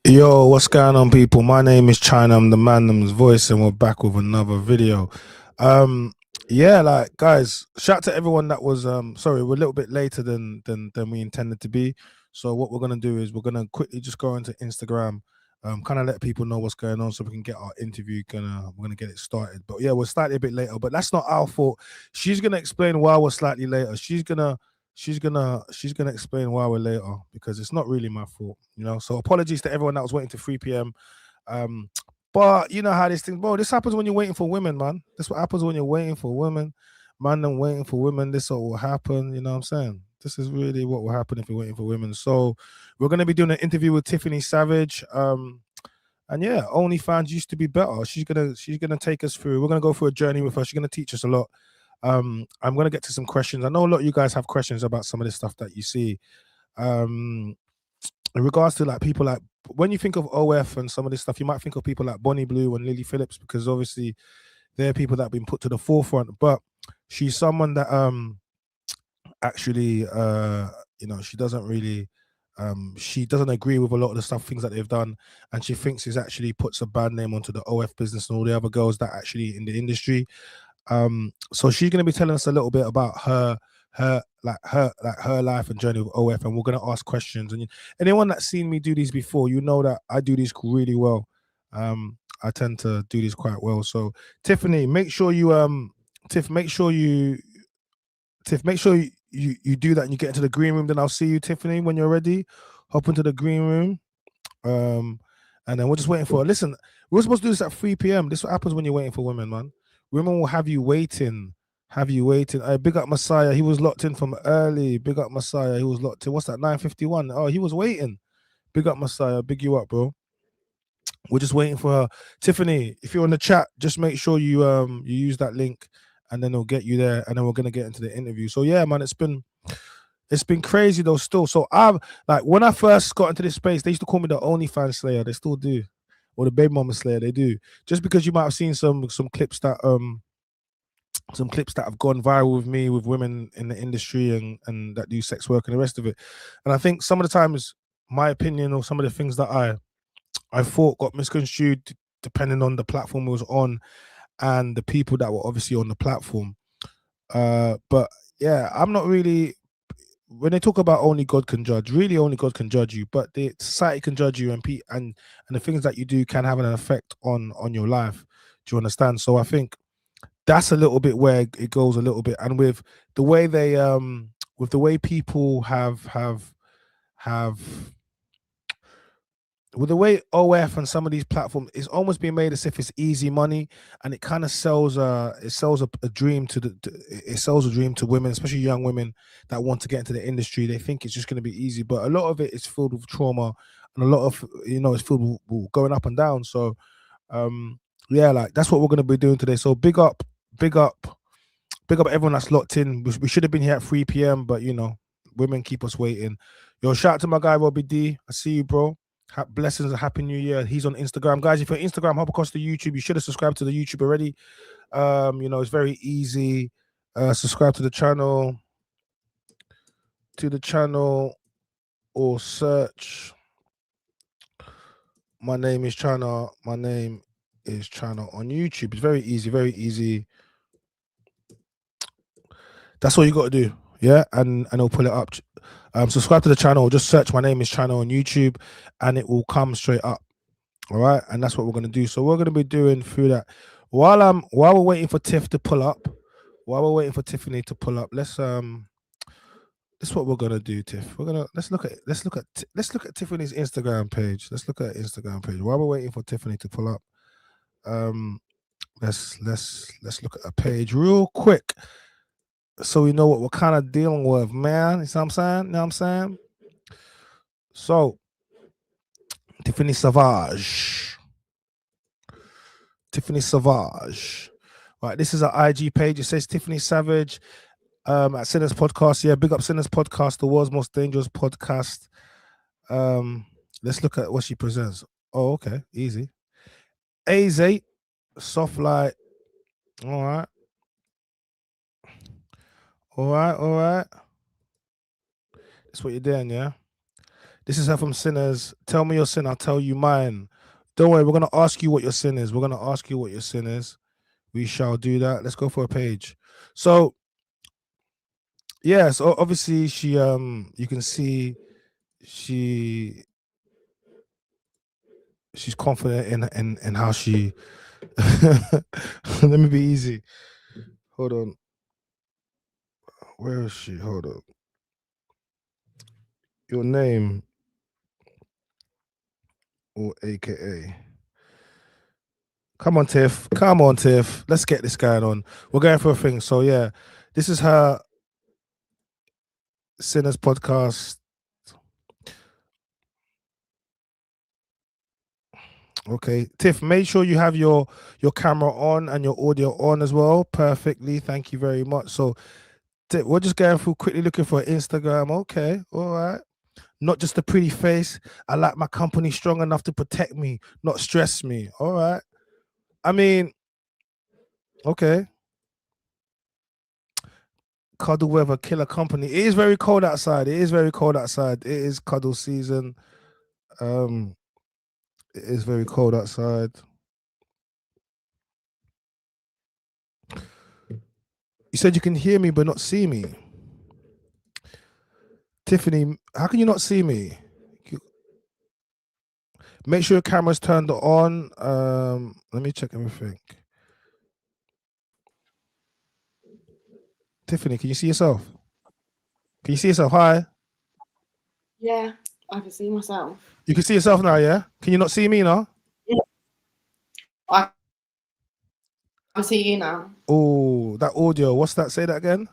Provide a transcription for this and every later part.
Yo, what's going on, people? My name is China. I'm the Mandom's voice, and we're back with another video. Um, yeah, like guys, shout out to everyone that was sorry, we're a little bit later than we intended to be. So what we're gonna do is we're gonna quickly just go into Instagram, kind of let people know what's going on so we can get our interview. We're gonna get it started. But yeah, we're slightly a bit later, but that's not our fault. She's gonna explain why we're slightly later. She's gonna explain why we're later because it's not really my fault, you know. So apologies to everyone that was waiting to 3 p.m. Um, but you know how this thing, bro. This happens when you're waiting for women, man. That's what happens when you're waiting for women, man. And waiting for women, this what will happen. You know what I'm saying? This is really what will happen if you're waiting for women. So we're gonna be doing an interview with Tiffany Savage. And yeah, OnlyFans used to be better. She's gonna take us through. We're gonna go through a journey with her. She's gonna teach us a lot. I'm gonna get to some questions. I know a lot of you guys have questions about some of this stuff that you see. Um, in regards to like people like when you think of OF and some of this stuff, you might think of people like Bonnie Blue and Lily Phillips because obviously they're people that have been put to the forefront. But she's someone that actually she doesn't really she doesn't agree with a lot of the stuff things that they've done, and she thinks it actually puts a bad name onto the OF business and all the other girls that actually in the industry. So she's going to be telling us a little bit about her life and journey with OF, and we're going to ask questions. And anyone that's seen me do these before, you know that I do these really well. I tend to do these quite well. So Tiffany, make sure you Tiff, make sure you Tiff, make sure you do that and you get into the green room. Then I'll see you, Tiffany, when you're ready. Hop into the green room. And then we're just waiting for. Listen, we're supposed to do this at 3 p.m. This is what happens when you're waiting for women, man. Women will have you waiting. Have you waiting? Big up Messiah. He was locked in from early. Big up Messiah. He was locked in. What's that? 9:51. Oh, he was waiting. Big up Messiah. Big you up, bro. We're just waiting for her. Tiffany, if you're on the chat, just make sure you use that link and then it'll get you there. And then we're gonna get into the interview. So yeah, man, it's been crazy though still. So I'm like when I first got into this space, they used to call me the OnlyFans Slayer. They still do. Or the baby mama slayer, they do. Just because you might have seen some clips that have gone viral with me with women in the industry and that do sex work and the rest of it. And I think some of the times my opinion or some of the things that I thought got misconstrued depending on the platform it was on and the people that were obviously on the platform. But yeah, I'm not really when they talk about only God can judge, really only God can judge you, but the society can judge you and the things that you do can have an effect on your life. Do you understand? So I think that's a little bit where it goes a little bit, and the way they with the way people have with the way OF and some of these platforms, it's almost been made as if it's easy money, and it kind of sells a dream it sells a dream to women, especially young women that want to get into the industry. They think it's just going to be easy, but a lot of it is filled with trauma, and a lot of it's filled with going up and down. So yeah, like that's what we're going to be doing today. So big up, big up everyone that's locked in. We should have been here at 3 p.m., but women keep us waiting. Yo, shout out to my guy Robbie D. I see you, bro. Blessings and happy new year. He's on Instagram, guys. If you're Instagram, hop across to YouTube. You should have subscribed to the YouTube already. It's very easy. Subscribe to the channel, or search. My name is China. My name is China on YouTube. It's very easy, very easy. That's all you got to do. Yeah, and it'll pull it up. Subscribe to the channel. Just search my name is China on YouTube, and it will come straight up. All right, and that's what we're gonna do. So we're gonna be doing through that while we're waiting for Tiff to pull up. While we're waiting for Tiffany to pull up, this is what we're gonna do, Tiff. Let's look at Tiffany's Instagram page. Let's look at her Instagram page while we're waiting for Tiffany to pull up. Let's look at a page real quick so we know what we're kind of dealing with, man. You know what I'm saying? You know what I'm saying? So Tiffany Savage. Right, this is an IG page. It says Tiffany Savage at Sinners Podcast. Yeah, big up Sinners Podcast, the world's most dangerous podcast. Let's look at what she presents. Oh, okay, easy. A8, soft light. All right. All right. That's what you're doing, yeah? This is her from Sinners. Tell me your sin, I'll tell you mine. Don't worry, we're gonna ask you what your sin is. We're gonna ask you what your sin is. We shall do that. Let's go for a page. So yeah, so obviously she you can see she's confident in how she let me be easy. Hold on. Where is she? Hold on. Your name or AKA. Come on, Tiff. Come on, Tiff. Let's get this going on. We're going for a thing. So yeah, this is her Sinners podcast. Okay, Tiff, make sure you have your camera on and your audio on as well. Perfectly. Thank you very much. So Tiff, we're just going through quickly looking for Instagram. Okay, all right. Not just a pretty face. I like my company strong enough to protect me, not stress me. All right. I mean, okay. Cuddle weather, killer company. It is very cold outside. It is very cold outside. It is cuddle season. It is very cold outside. You said you can hear me but not see me. Tiffany, how can you not see me? Make sure your camera's turned on. Let me check everything. Tiffany, can you see yourself? Can you see yourself? Hi. Yeah, I can see myself. You can see yourself now, yeah? Can you not see me now? Yeah. I can see you now. Oh, that audio. What's that? Say that again.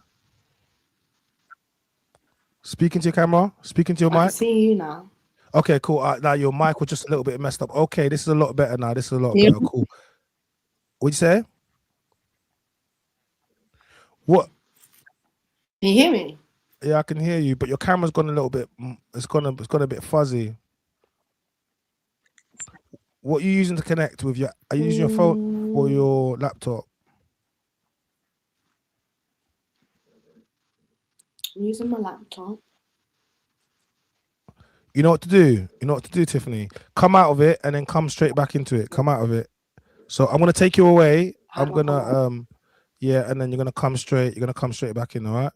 Speaking to your camera. Speaking to your I can mic. see you now. Okay, cool. Now your mic was just a little bit messed up. Okay, this is a lot better now. This is a lot Yeah. better. Cool. What'd you say? What? Can you hear me? Yeah, I can hear you, but your camera's gone a little bit. It's gone a bit fuzzy. What are you using to connect with your? Are you using your phone or your laptop? I'm using my laptop. You know what to do. You know what to do, Tiffany. Come out of it and then come straight back into it. Come out of it. So I'm gonna take you away. I'm gonna yeah, and then you're gonna come straight. You're gonna come straight back in. All right.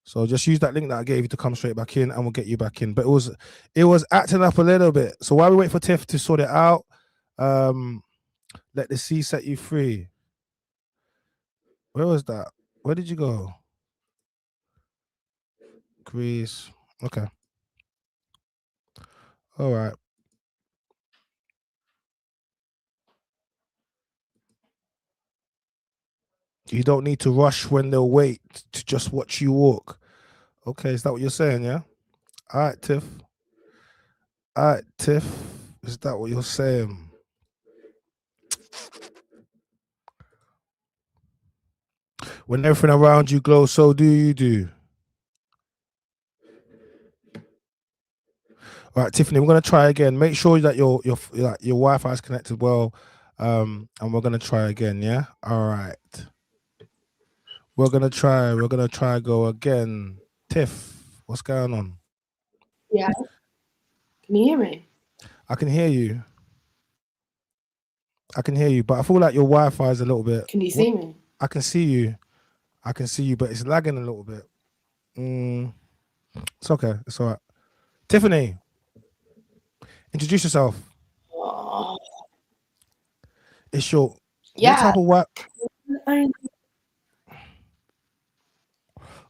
So just use that link that I gave you to come straight back in, and we'll get you back in. But it was acting up a little bit. So while we wait for Tiff to sort it out, let the sea set you free. Where was that? Where did you go? Greece. Okay. All right. You don't need to rush when they'll wait to just watch you walk. Okay, is that what you're saying? Yeah. All right, Tiff. All right, Tiff. Is that what you're saying? When everything around you glows, so do you do. All right, Tiffany, we're gonna try again. Make sure that your Wi-Fi is connected well, and we're gonna try again. Yeah. All right. We're gonna try. We're gonna try go again. Tiff, what's going on? Yeah. Can you hear me? I can hear you. I can hear you, but I feel like your Wi-Fi is a little bit. Can you see me? I can see you. I can see you, but it's lagging a little bit. It's okay. It's all right. Tiffany, introduce yourself. Oh. It's your Yeah. what type of Wi?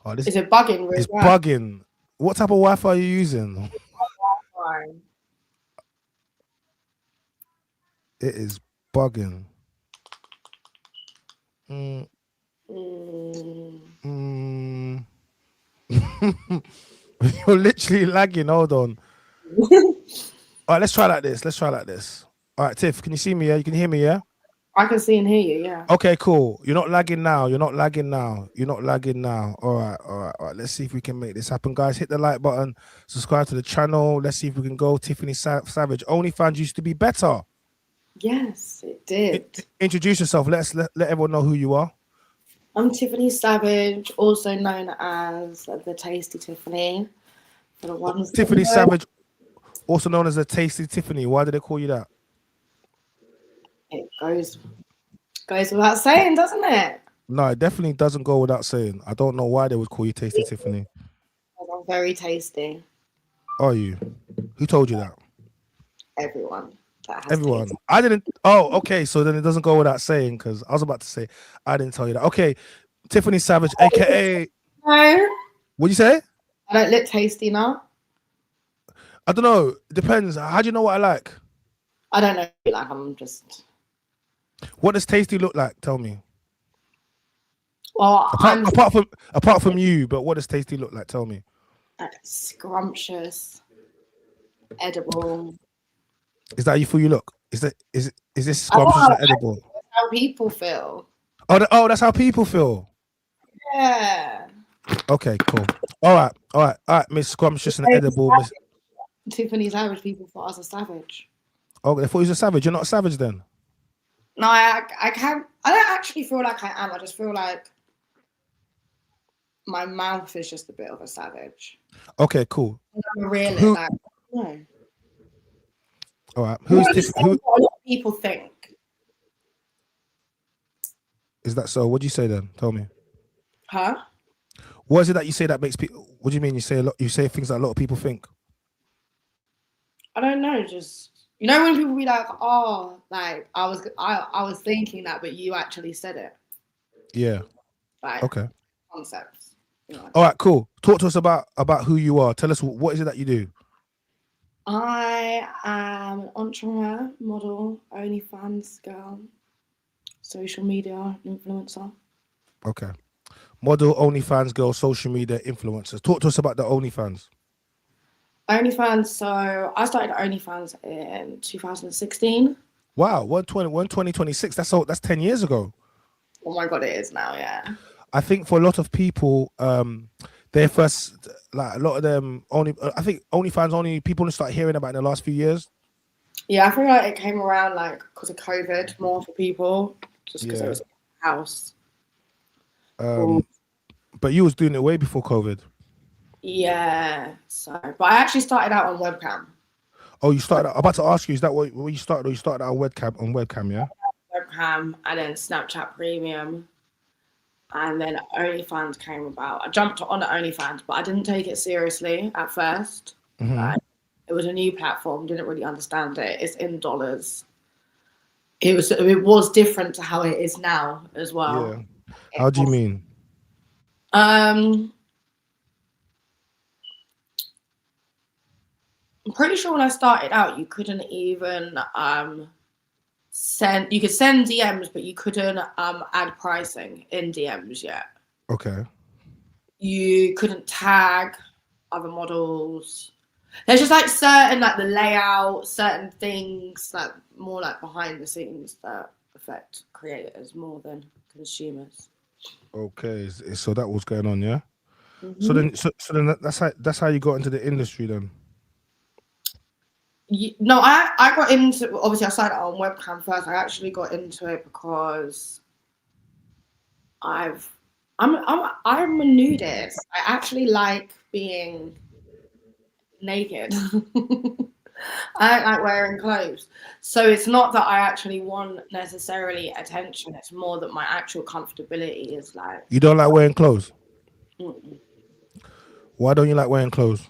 Oh, Is it bugging? It's bugging. What type of Wi-Fi are you using? It is bugging. You're literally lagging. Hold on. All right, let's try like this. Let's try like this. All right, Tiff, can you see me? Yeah, you can hear me. Yeah. I can see and hear you. Yeah. Okay, cool. You're not lagging now. You're not lagging now. You're not lagging now. All right, all right, all right. Let's see if we can make this happen, guys. Hit the like button. Subscribe to the channel. Let's see if we can go. Tiffany Savage. OnlyFans used to be better. Yes, it did. Introduce yourself. Let everyone know who you are. I'm Tiffany Savage, also known as the Tasty Tiffany. For the ones Tiffany Savage, also known as a Tasty Tiffany. Why do they call you that? It goes without saying, doesn't it? No, it definitely doesn't go without saying. I don't know why they would call you Tasty Tiffany. I'm very tasty. Are you? Who told you that? Everyone that has Everyone. taste. I didn't. Oh, okay. So then it doesn't go without saying, because I was about to say I didn't tell you that. Okay, Tiffany Savage, aka. No, What'd you say? I don't look tasty now. I don't know. It depends. How do you know what I like? I don't know. Like I'm just. What does tasty look like? Tell me. Well, I'm Apart from you, but what does tasty look like? Tell me. like scrumptious, edible. Is that how you feel you look? Is this I scrumptious and edible? That's how people feel. Oh, that's how people feel. Yeah. Okay, cool. All right, Miss Scrumptious and edible. Miss... Tiffany Savage, people thought I was a savage. Oh, they thought you was a savage. You're not a savage then. No, I can't. I don't actually feel like I am. I just feel like my mouth is just a bit of a savage. Okay, cool. I'm really like no. All right. Who's Tiffany? What a lot of people think. Is that so? What do you say then? Tell me. Huh? What is it that you say that makes people? What do you mean? You say a lot. You say things that a lot of people think. I don't know. Just when people be like, "Oh, like I was thinking that, but you actually said it." Yeah. Like okay. Concepts. All right. Cool. Talk to us about who you are. Tell us what is it that you do. I am an entrepreneur, model, OnlyFans girl, social media influencer. Okay. Model, OnlyFans girl, social media influencers. Talk to us about the OnlyFans. OnlyFans. So I started OnlyFans in 2016. Wow, 2026. That's 10 years ago. Oh my god, it is now. Yeah. I think for a lot of people, their first, like a lot of them only. I think OnlyFans only people only start hearing about in the last few years. Yeah, I feel like it came around like because of COVID more for people, just because it was in the house. But you was doing it way before COVID. Yeah. So, but I actually started out on webcam. Oh, you started. I'm about to ask you, is that what you started? Or you started out on webcam, yeah? Webcam, and then Snapchat Premium, and then OnlyFans came about. I jumped on OnlyFans, but I didn't take it seriously at first. Mm-hmm. Like, it was a new platform, didn't really understand it. It's in dollars. It was different to how it is now as well. Yeah. How do you mean? I'm pretty sure when I started out, you couldn't even send DMs, but you couldn't add pricing in DMs yet. Okay. You couldn't tag other models. There's just like certain like the layout, certain things like more like behind the scenes that affect creators more than consumers. Okay, so that was going on, yeah. Mm-hmm. So then that's how you got into the industry then. No, I got into, obviously I started on webcam first. I actually got into it because I'm a nudist. I actually like being naked. I don't like wearing clothes. So it's not that I actually want necessarily attention. It's more that my actual comfortability is like. You don't like wearing clothes? Mm-mm. Why don't you like wearing clothes?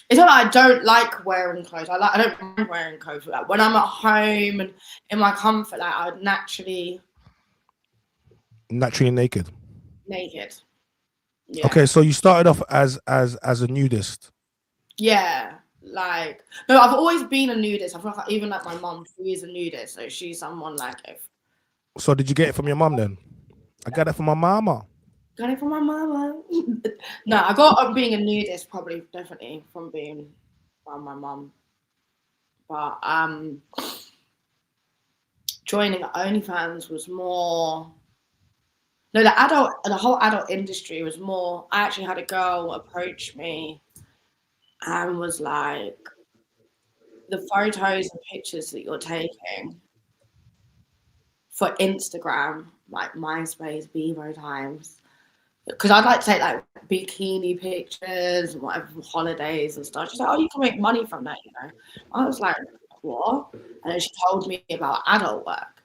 It's not that I don't like wearing clothes. I don't mind wearing clothes. Like when I'm at home and in my comfort, like I'm naturally naked. Yeah. Okay, so you started off as a nudist. Yeah, like no, I've always been a nudist. I feel like even like my mum, she is a nudist, so she's someone like if. So did you get it from your mum then? I got it from my mama. Got it from my mama. No, I got being a nudist probably definitely from being from my mum. But joining OnlyFans was more. No, the whole adult industry was more. I actually had a girl approach me and was like, the photos and pictures that you're taking for Instagram, like MySpace, Bevo times, because I'd like to take like bikini pictures and whatever, holidays and stuff. She's like, oh, you can make money from that, you know. I was like, what? And then she told me about adult work.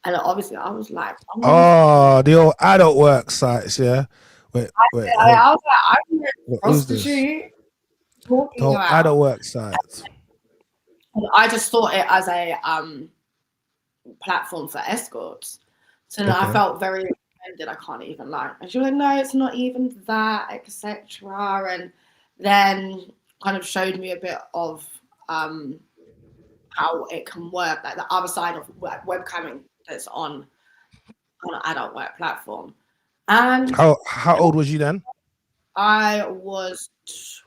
And obviously I was like, oh, the old adult work sites, yeah. Wait, I was like, I'm a what is this? prostitute. The Talking whole about. adult work sites. And I just thought it as a platform for escorts. So then I felt very offended, I can't even lie. And she was like, no, it's not even that, etc. And then kind of showed me a bit of how it can work, like the other side of webcamming that's on an adult work platform. And how old was you then? I was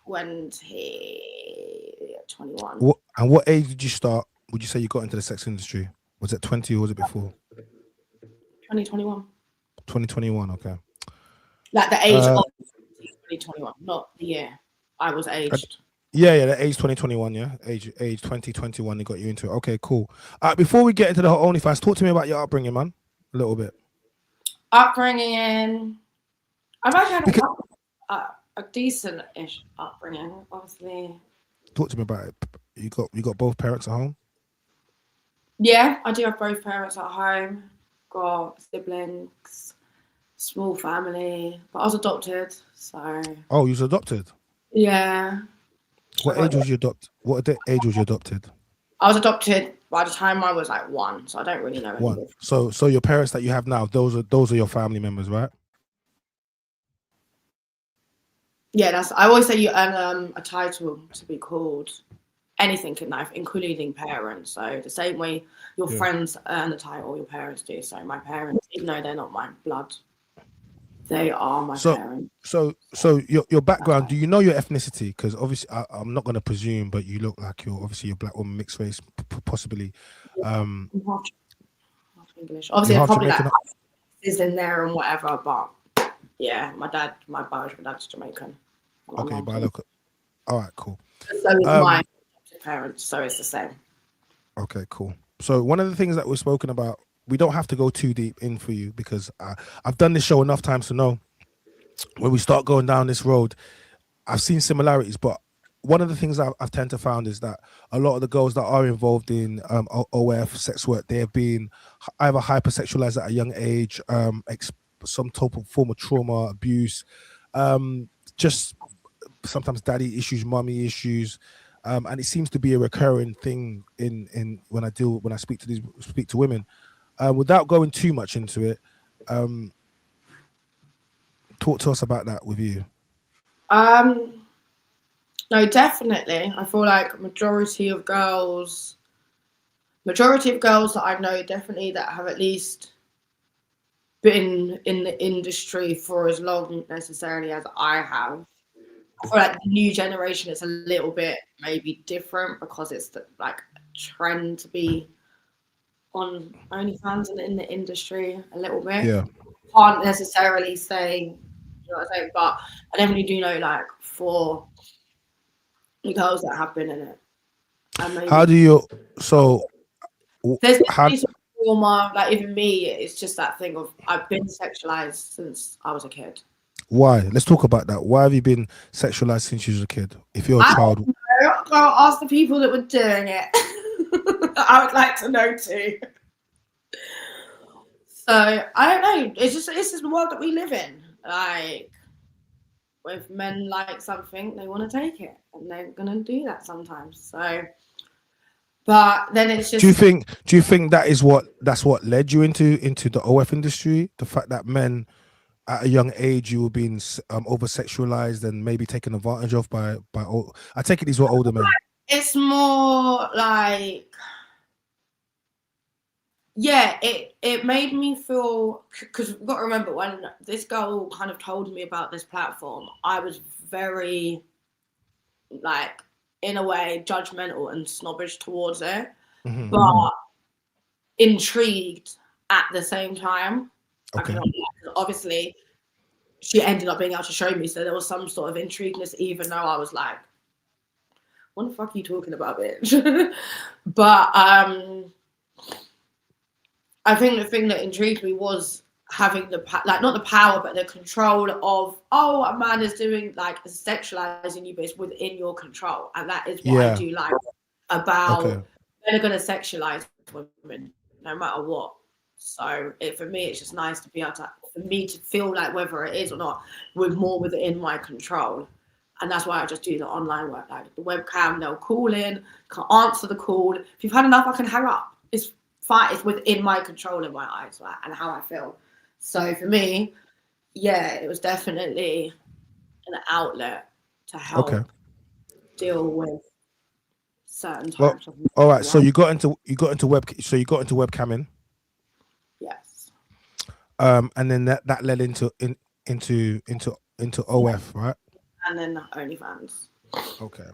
21. And what age did you start? Would you say you got into the sex industry? Was it 20 or was it before? 2021. 2021, okay. Like the age of 2021, not the year I was aged. Yeah, the age 2021, yeah. Age 2021, they got you into it. Okay, cool. Before we get into the whole OnlyFans, talk to me about your upbringing, man. A little bit. Upbringing. I've actually had a decent-ish upbringing, obviously. Talk to me about it. You got both parents at home? Yeah, I do have both parents at home. Got siblings, small family, but I was adopted, so. Oh, you was adopted? Yeah. What age was you adopted? What age was you adopted? I was adopted by the time I was like 1, so I don't really know. One. So your parents that you have now, those are your family members, right? Yeah, I always say you earn a title to be called anything in life, including parents. So the same way your friends earn the title, your parents do. So my parents, even though they're not my blood, they are my parents. So your background, do you know your ethnicity? Because obviously I'm not going to presume, but you look like you're black woman, mixed race, possibly. I'm half English. Obviously, I probably like is in there and whatever, but yeah, my biological dad's Jamaican. Okay, biological. All right, cool. So is my parents, so it's the same. Okay, cool. So one of the things that we've spoken about, we don't have to go too deep in for you because I've done this show enough times to know when we start going down this road, I've seen similarities, but one of the things I've tend to found is that a lot of the girls that are involved in OF sex work, they have been either hypersexualized at a young age, some type of form of trauma, abuse, just sometimes daddy issues, mommy issues, and it seems to be a recurring thing in when I speak to women. Without going too much into it, talk to us about that with you. No, definitely. I feel like majority of girls that I know definitely that have at least been in the industry for as long necessarily as I have. I feel like the new generation is a little bit maybe different because it's the like trend to be on OnlyFans and in the industry a little bit. Yeah. Can't necessarily say, you know what I'm saying, but I definitely do know like for the girls that have been in it. How do you there's definitely some trauma, like even me, it's just that thing of I've been sexualized since I was a kid. Why? Let's talk about that. Why have you been sexualized since you was a kid? If you're a child, I'll ask the people that were doing it. I would like to know too. So I don't know. It's just the world that we live in. Like, if men like something, they want to take it, and they're gonna do that sometimes. So, but then it's just. Do you think that's what led you into the OF industry? The fact that men at a young age you were being over sexualized and maybe taken advantage of by I take it these were older men. It's more like, yeah, it made me feel, because you've got to remember when this girl kind of told me about this platform, I was very, like, in a way, judgmental and snobbish towards it, but intrigued at the same time. Okay. Obviously, she ended up being able to show me, so there was some sort of intrigueness, even though I was like, what the fuck are you talking about, bitch? But I think the thing that intrigued me was having the like not the power but the control of, oh, a man is doing like sexualizing you, but it's within your control. And that is what I do like about men are going to sexualize women no matter what. So for me it's just nice to be able to, for me to feel like whether it is or not, we're more within my control. And that's why I just do the online work, like the webcam. They'll call in, can't answer the call. If you've had enough, I can hang up. It's fine. It's within my control in my eyes, right, and how I feel. So for me, yeah, it was definitely an outlet to help deal with certain types of. All right. So you got into webcamming. Yes. And then that led into OF, right? And then OnlyFans. Okay.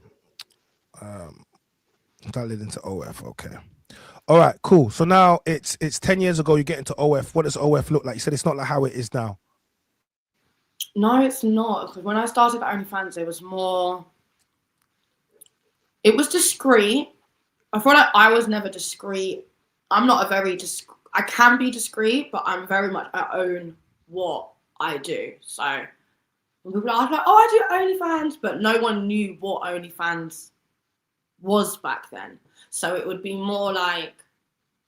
That led into OF. Okay. All right, cool. So now it's 10 years ago you get into OF. What does OF look like? You said it's not like how it is now. No, it's not. Because when I started OnlyFans, it was more. It was discreet. I feel like I was never discreet. I'm not a very I can be discreet, but I'm very much, I own what I do. So when people are like, oh, I do OnlyFans, but no one knew what OnlyFans was back then. So it would be more like,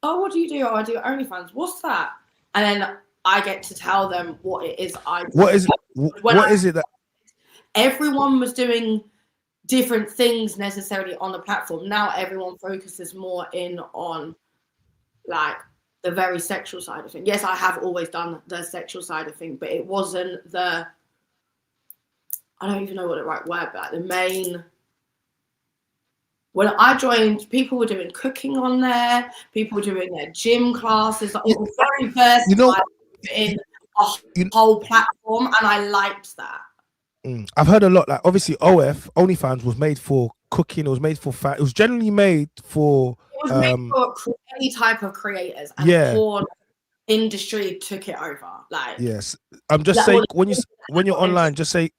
oh, what do you do? Oh, I do OnlyFans. What's that? And then I get to tell them what it is I do. What is it that everyone was doing different things necessarily on the platform? Now everyone focuses more in on like the very sexual side of things. Yes, I have always done the sexual side of things, but it wasn't the, I don't even know what the right word, but like the main. When I joined, people were doing cooking on there. People were doing their gym classes. It was very versatile in a whole platform, and I liked that. I've heard a lot. Like obviously, OnlyFans was made for cooking. It was made for fat. It was generally made for. It was made for any type of creators, and the porn industry took it over. Like yes, I'm just saying when you're online, just say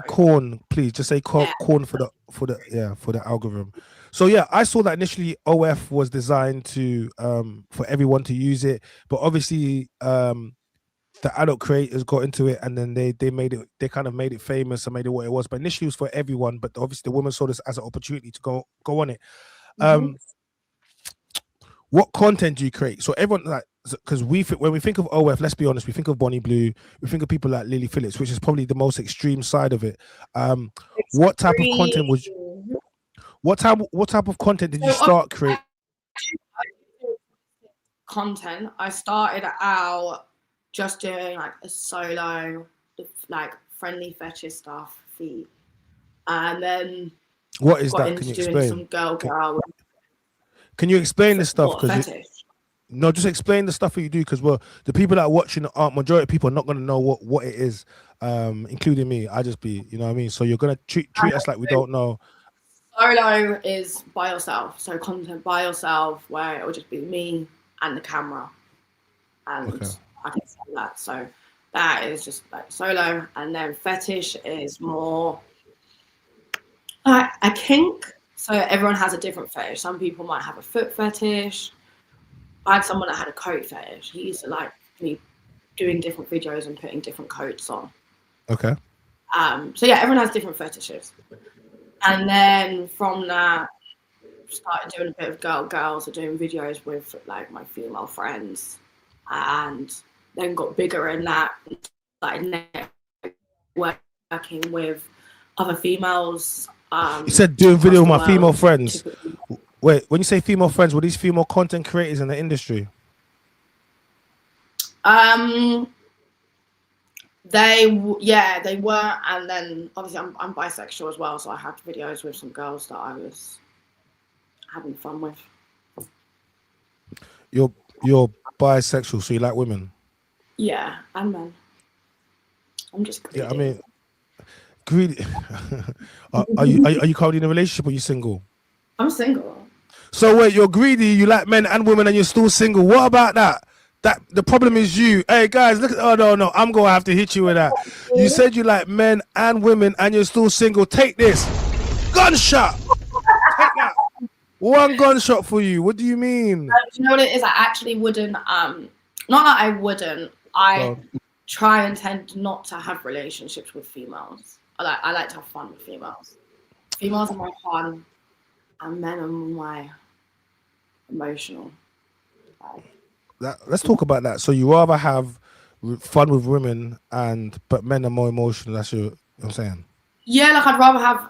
corn, please. Just say corn for the algorithm. So yeah, I saw that initially OF was designed to for everyone to use it, but obviously the adult creators got into it and then they made it, they kind of made it famous and made it what it was. But initially it was for everyone, but obviously the women saw this as an opportunity to go on it. What content do you create? So everyone, like, because when we think of OF, let's be honest, we think of Bonnie Blue, we think of people like Lily Phillips, which is probably the most extreme side of it. What type of content was what type of content did you start creating? Content. I started out just doing like a solo, like friendly fetish stuff, feet, and then what is that? Can you explain? Some girl. Can you explain this stuff? No, just explain the stuff that you do, because the people that are watching, majority of people are not going to know what it is, including me. I just be, you know what I mean? So you're going to treat us like we don't know. Solo is by yourself, so content by yourself, where it will just be me and the camera, and I can say that. So that is just like solo, and then fetish is more like a kink. So everyone has a different fetish. Some people might have a foot fetish. I had someone that had a coat fetish. He used to like me doing different videos and putting different coats on. Okay. So yeah, everyone has different fetishes. And then from that, started doing a bit of girls, or doing videos with like my female friends, and then got bigger in that, started networking with other females. You said doing video with my female friends. Wait, when you say female friends, were these female content creators in the industry? They were, and then obviously I'm bisexual as well, so I had videos with some girls that I was having fun with. You're bisexual, so you like women? Yeah, and men. I'm just greedy. Yeah, I mean, greedy. Are you currently in a relationship, or are you single? I'm single. So wait, you're greedy, you like men and women, and you're still single. What about that? That the problem is you. Hey guys, look. Oh no, I'm gonna have to hit you with that. You said you like men and women, and you're still single. Take this gunshot. Take that. One gunshot for you. What do you mean? You know what it is? I actually wouldn't. Not that I wouldn't. I try and tend not to have relationships with females. I like to have fun with females. Females are my fun, and men are my emotional. Let's talk about that. So you rather have fun with women, but men are more emotional. That's what I'm saying. Yeah, like I'd rather have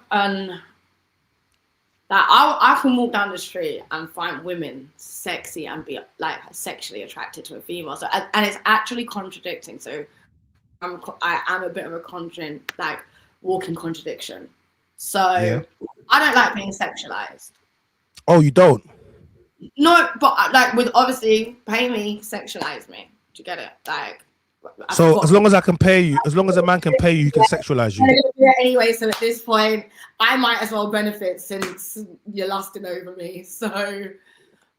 like I can walk down the street and find women sexy and be like sexually attracted to a female. So and it's actually contradicting. So I am a bit of a walking contradiction. So I don't like being sexualized. Oh, you don't? No, but like with obviously pay me, sexualize me. Do you get it? Like. So as long as I can pay you, as long as a man can pay you, he can sexualize you. Yeah, anyway, so at this point, I might as well benefit since you're lusting over me. So,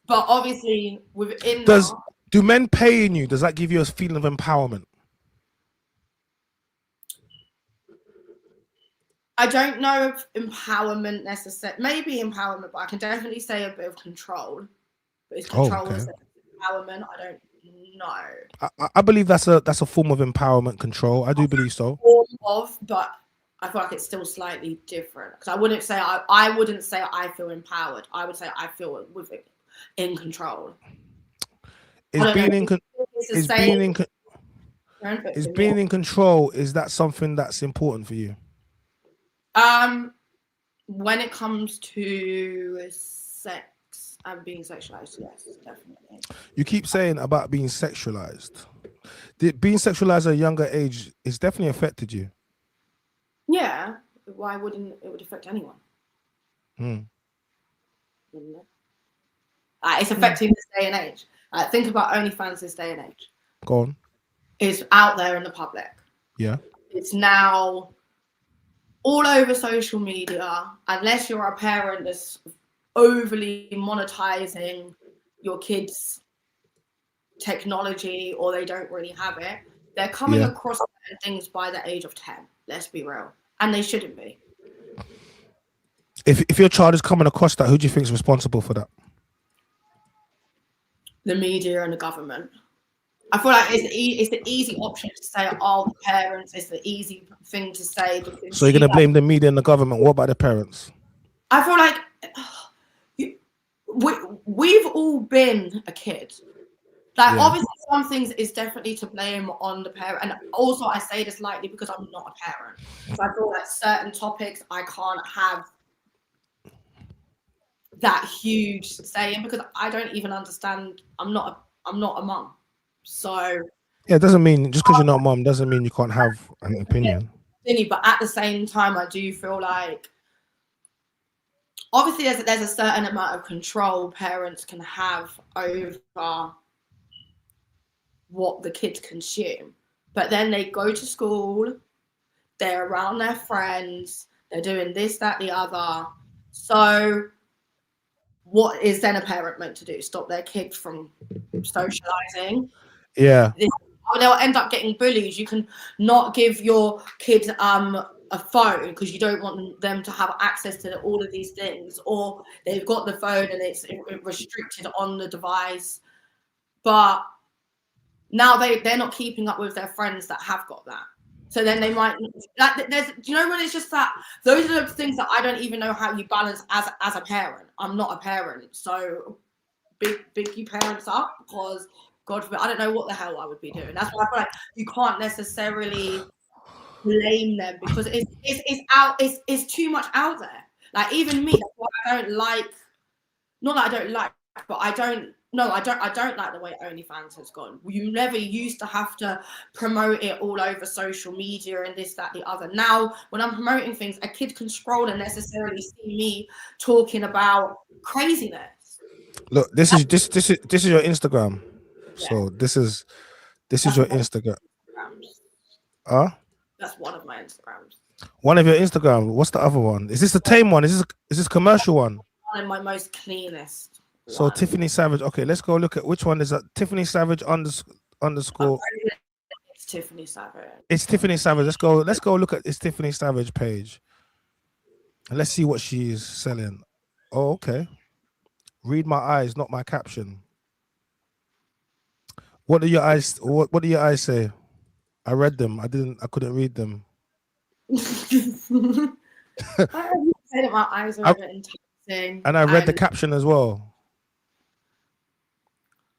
but obviously within do men paying you, does that give you a feeling of empowerment? I don't know if empowerment necessarily, maybe empowerment, but I can definitely say a bit of control. But it's control empowerment. I don't know. I believe that's a form of empowerment, control. I do believe so. Form of, but I feel like it's still slightly different because I wouldn't say I feel empowered. I would say I feel in control. Being in control, is that something that's important for you? When it comes to sex and being sexualized, yes, definitely. You keep saying about being sexualized. Being sexualized at a younger age is definitely affected you. Yeah, why wouldn't it would affect anyone? It's affecting this day and age. Think about OnlyFans this day and age. Go on. It's out there in the public. Yeah. It's now all over social media. Unless you're a parent that's overly monetizing your kids' technology or they don't really have it, they're coming across things by the age of 10. Let's be real. And they shouldn't be. If your child is coming across that, who do you think is responsible for that? The media and the government. I feel like it's the easy option to say, oh, the parents. It's the easy thing to say. So you're going to blame the media and the government. What about the parents? I feel like we've all been a kid. Like, obviously, some things is definitely to blame on the parent. And also, I say this lightly because I'm not a parent. So I feel like certain topics I can't have that huge say in because I don't even understand. I'm not a mum. So yeah, it doesn't mean just because you're not a mum doesn't mean you can't have an opinion. But at the same time, I do feel like obviously there's a certain amount of control parents can have over what the kids consume, but then they go to school, they're around their friends, they're doing this, that, the other. So what is then a parent meant to do? Stop their kids from socializing? Yeah. They'll end up getting bullied. You can not give your kids a phone because you don't want them to have access to all of these things, or they've got the phone and it's restricted on the device. But now they're not keeping up with their friends that have got that. So then they might do you know when it's just that those are the things that I don't even know how you balance as a parent. I'm not a parent, so big you parents up because God forbid, I don't know what the hell I would be doing. That's why I feel like you can't necessarily blame them because it's too much out there. Like even me, that's why I don't like. Not that I don't like, but I don't like the way OnlyFans has gone. You never used to have to promote it all over social media and this, that, the other. Now, when I'm promoting things, a kid can scroll and necessarily see me talking about craziness. Look, this is your Instagram. Yeah. So this is your Instagram. That's one of my Instagrams. One of your Instagram. What's the other one? Is this the tame one? Is this commercial one? One of my most cleanest. So one. Tiffany Savage. Okay, let's go look at which one is that. Tiffany Savage underscore. It's Tiffany Savage. It's Tiffany Savage. Let's go look at this Tiffany Savage page. And let's see what she's selling. Oh, okay. Read my eyes, not my caption. What do your eyes? What do your eyes say? I read them. I couldn't read them. I say that my eyes are enticing, and I read the caption as well.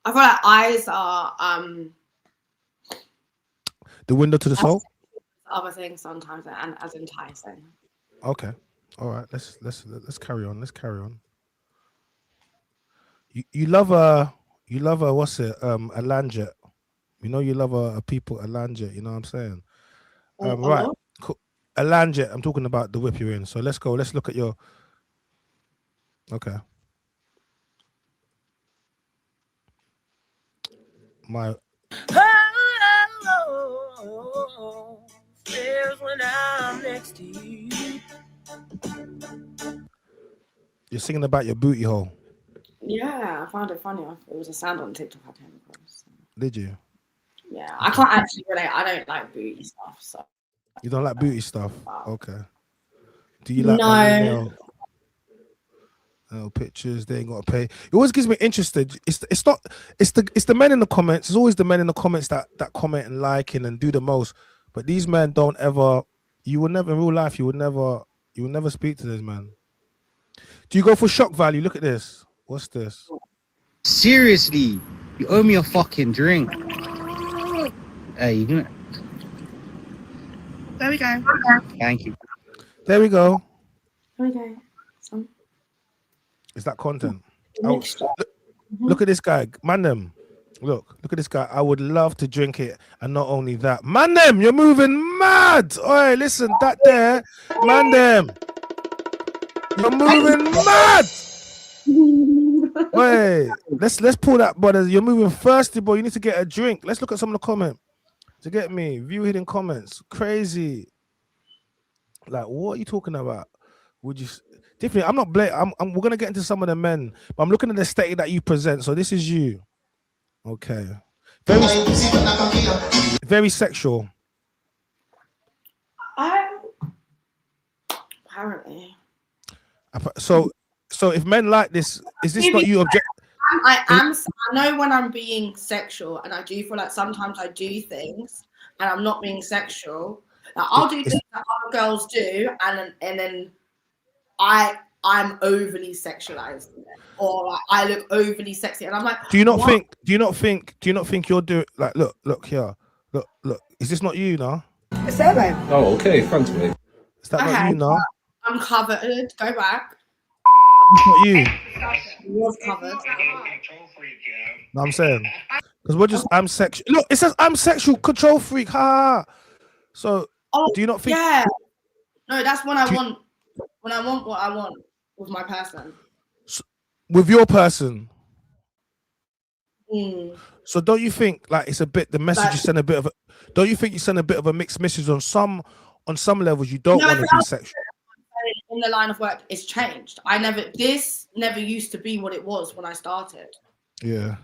I feel like eyes are the window to the soul. Other things sometimes and as enticing. Okay, all right. Let's carry on. Let's carry on. You love a what's it a landjet. You know you love a people a landjet. You know what I'm saying? Right. Cool. A landjet. I'm talking about the whip you're in. So let's go. Let's look at your. Okay. My. When I'm next to you. You're singing about your booty hole. Yeah, I found it funny. It was a sound on TikTok I came across. Did you? Yeah, I can't actually relate. I don't like booty stuff. So you don't like booty stuff? Okay. Do you like pictures? They ain't got to pay. It always gives me interested. It's the men in the comments. It's always the men in the comments that comment and liking and do the most. But these men don't ever. You will never in real life. You will never speak to this man. Do you go for shock value? Look at this. What's this? Seriously, you owe me a fucking drink. Hey, you gonna? There we go. Thank you. There we go. There we go. Is that content? Look at this guy. Man them. Look at this guy. I would love to drink it. And not only that. Man them, you're moving mad. Oi, listen, that there. Man them. You're moving mad. Wait, let's pull that, brothers. You're moving thirsty, boy. You need to get a drink. Let's look at some of the comments. To get me, view hidden comments. Crazy. Like, what are you talking about? Would you, Tiffany? I'm not blaming. We're gonna get into some of the men, but I'm looking at the state that you present. So this is you. Okay. Very sexual. Apparently. So if men like this, is this not you object? I know when I'm being sexual, and I do feel like sometimes I do things and I'm not being sexual. Like, I'll do things that other girls do, and then I'm overly sexualized, or like I look overly sexy, and I'm like, do you not think you're doing like look here, look, is this not you now? Oh, okay, thanks, mate. Is that not you now? I'm covered. Go back. It's not you. Was covered. No, I'm saying because I'm sexual. Look, it says I'm sexual control freak. Ha. So do you not think? Yeah. No, that's when I want what I want with my person. With your person. Mm. So don't you think like it's a bit the message you send a bit of a? Don't you think you send a bit of a mixed message on some levels? You don't want to be sexual. In the line of work, it's changed. This never used to be what it was when I started. Yeah.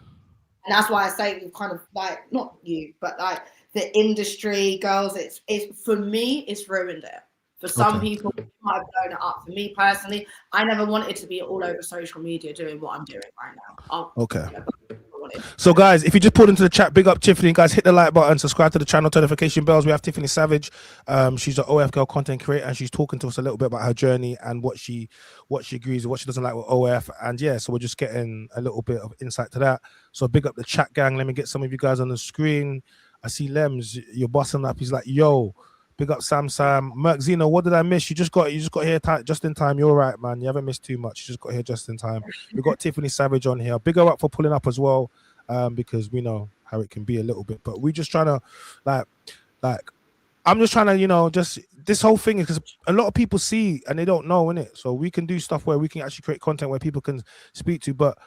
And that's why I say we've kind of like, not you, but like the industry, girls, it's for me, it's ruined it. For some people, it might have blown it up. For me personally, I never wanted to be all over social media doing what I'm doing right now. So guys, if you just pulled into the chat, big up Tiffany. Guys, hit the like button, subscribe to the channel, notification bells. We have Tiffany Savage. She's an OF girl content creator, and she's talking to us a little bit about her journey and what she agrees with, what she doesn't like with OF. And yeah, so we're just getting a little bit of insight to that. So big up the chat gang. Let me get some of you guys on the screen. I see Lems, you're busting up. He's like, yo. Big up Sam. Merc Zeno, what did I miss? You just got here just in time. You're all right, man. You haven't missed too much. You just got here just in time. We got Tiffany Savage on here. Big up for pulling up as well, because we know how it can be a little bit. But we're just trying to, like, I'm just trying to, just this whole thing is because a lot of people see and they don't know, innit? So we can do stuff where we can actually create content where people can speak to. But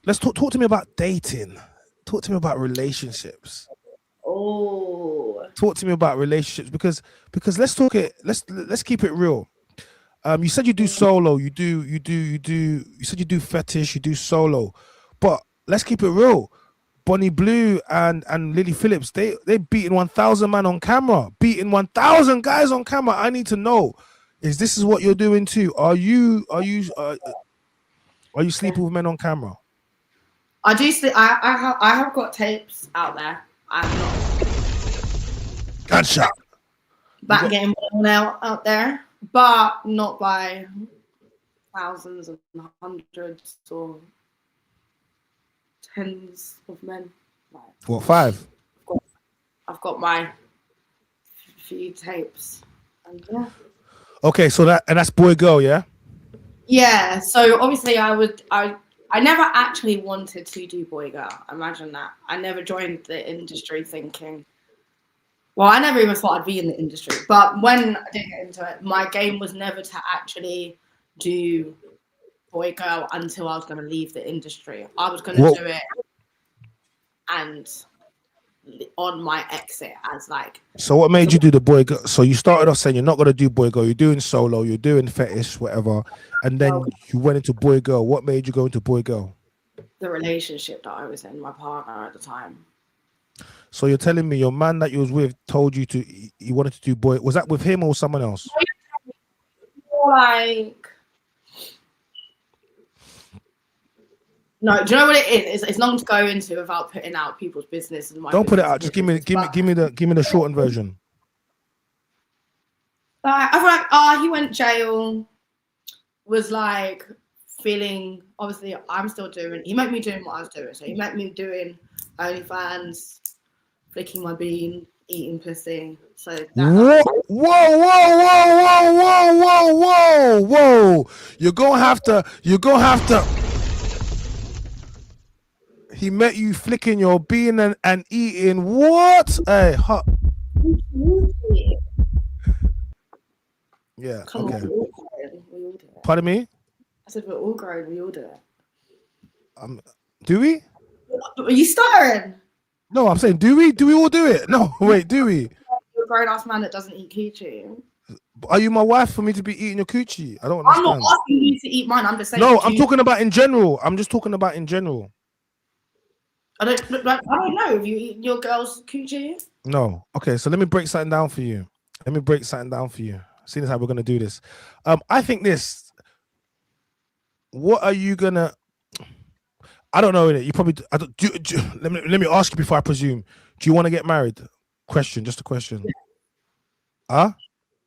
let's talk to me about dating. Talk to me about relationships. Oh, talk to me about relationships because let's keep it real. You said you do solo, you said you do fetish, you do solo, but let's keep it real. Bonnie Blue and Lily Phillips, they beating 1,000 man on camera, beating 1,000 guys on camera. I need to know, this is what you're doing too? Are you sleeping with men on camera? I do. I have got tapes out there. I'm not Gunshot. back getting blown out there, but not by thousands and hundreds or tens of men. Like, What, 5? I've got my few tapes, and yeah. Okay, so that's boy girl, yeah. Yeah. So obviously, I never actually wanted to do boy girl. Imagine that. I never joined the industry thinking. Well, I never even thought I'd be in the industry. But when I did get into it, my game was never to actually do boy girl until I was going to leave the industry. I was going to do it and on my exit as like. So what made you do the boy girl? So you started off saying you're not going to do boy girl. You're doing solo. You're doing fetish, whatever. And then you went into boy girl. What made you go into boy girl? The relationship that I was in, my partner at the time. So you're telling me your man that you was with told you he wanted to do boy. Was that with him or someone else? Like, no, do you know what it is? It's long to go into without putting out people's business. And don't put it out. Just give me the shortened version. I feel like, he went jail. Was like feeling. Obviously, I'm still doing. He met me doing what I was doing. So he met me doing OnlyFans, flicking my bean, eating pussy. So whoa. You're gonna have to. He met you flicking your bean and eating what? Hey, yeah. Come okay. On, we all do it. Pardon me? I said we're all grown. We all do it. Do we? Are you stuttering? No, I'm saying do we? Do we all do it? No, wait. Do we? You're a grown-ass man that doesn't eat coochie. Are you my wife for me to be eating your coochie? I don't understand. I'm not asking you to eat mine. I'm just saying. No, I'm talking about in general. I'm just talking about in general. I don't know if you eat your girl's coochie. No. Okay, so let me break something down for you. Seeing as how we're gonna do this, I think this. What are you gonna? I don't know. You probably. Let me ask you before I presume. Do you want to get married? Just a question. Huh?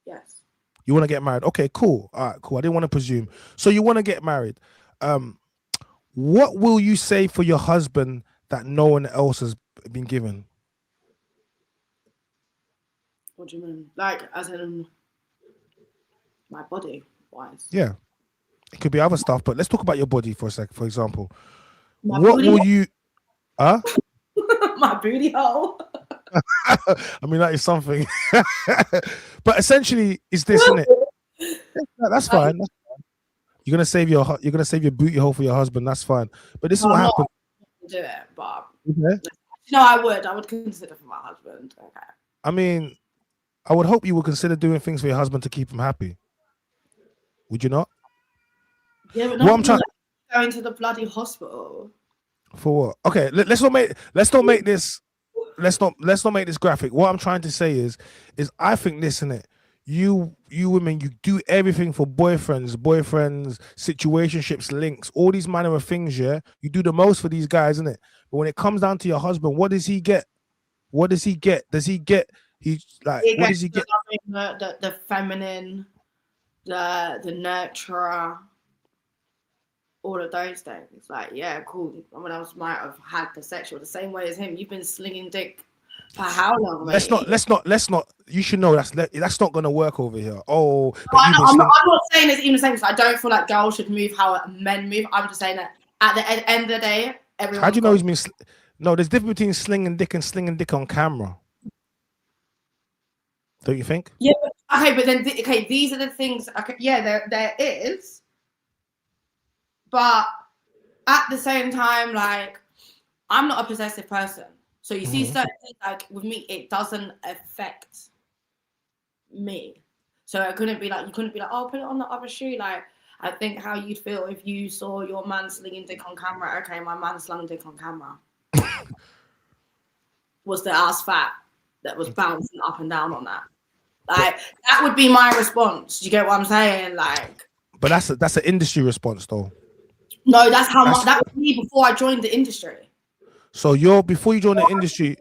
Yes. You want to get married? Okay, cool. All right, cool. I didn't want to presume. So you want to get married? What will you say for your husband that no one else has been given? What do you mean? Like, as in my body wise? Yeah. It could be other stuff, but let's talk about your body for a sec, for example. My what booty will hole? you... Huh? My booty hole. I mean, that is something. But essentially, it's this, isn't it? Yeah, that's fine. You're gonna save your booty hole for your husband. That's fine. But this is what happened. Do it, but Okay. no, I would consider for my husband. Okay. I mean, I would hope you would consider doing things for your husband to keep him happy. Would you not? Yeah, but what I'm trying going to the bloody hospital. For what? Okay, let's not make this graphic. What I'm trying to say is I think this, innit? You women, you do everything for boyfriends, situationships, links, all these manner of things, yeah? You do the most for these guys, innit? But when it comes down to your husband, what does he get? What does he get? What does he get? The feminine, the nurturer, all of those things. Like, yeah, cool. Someone else might have had the sexual the same way as him. You've been slinging dick for how long? Mate? Let's not. You should know that's not gonna work over here. Oh, I'm not saying it's even the same. I don't feel like girls should move how men move. I'm just saying that at the end of the day, everyone. How do you know he's been? No, there's difference between slinging dick and slinging dick on camera. Don't you think? Yeah. Okay, but then these are the things. Okay, yeah, there is. But at the same time, like, I'm not a possessive person. So you see certain things, like with me, it doesn't affect me. So you couldn't be like, oh, put it on the other shoe. Like, I think how you'd feel if you saw your man slinging dick on camera. Okay, my man slung dick on camera. Was the ass fat that was bouncing up and down on that? Like, that would be my response. Do you get what I'm saying? Like, but that's an industry response, though. No, that's how much. That was me before I joined the industry. So before you joined the industry.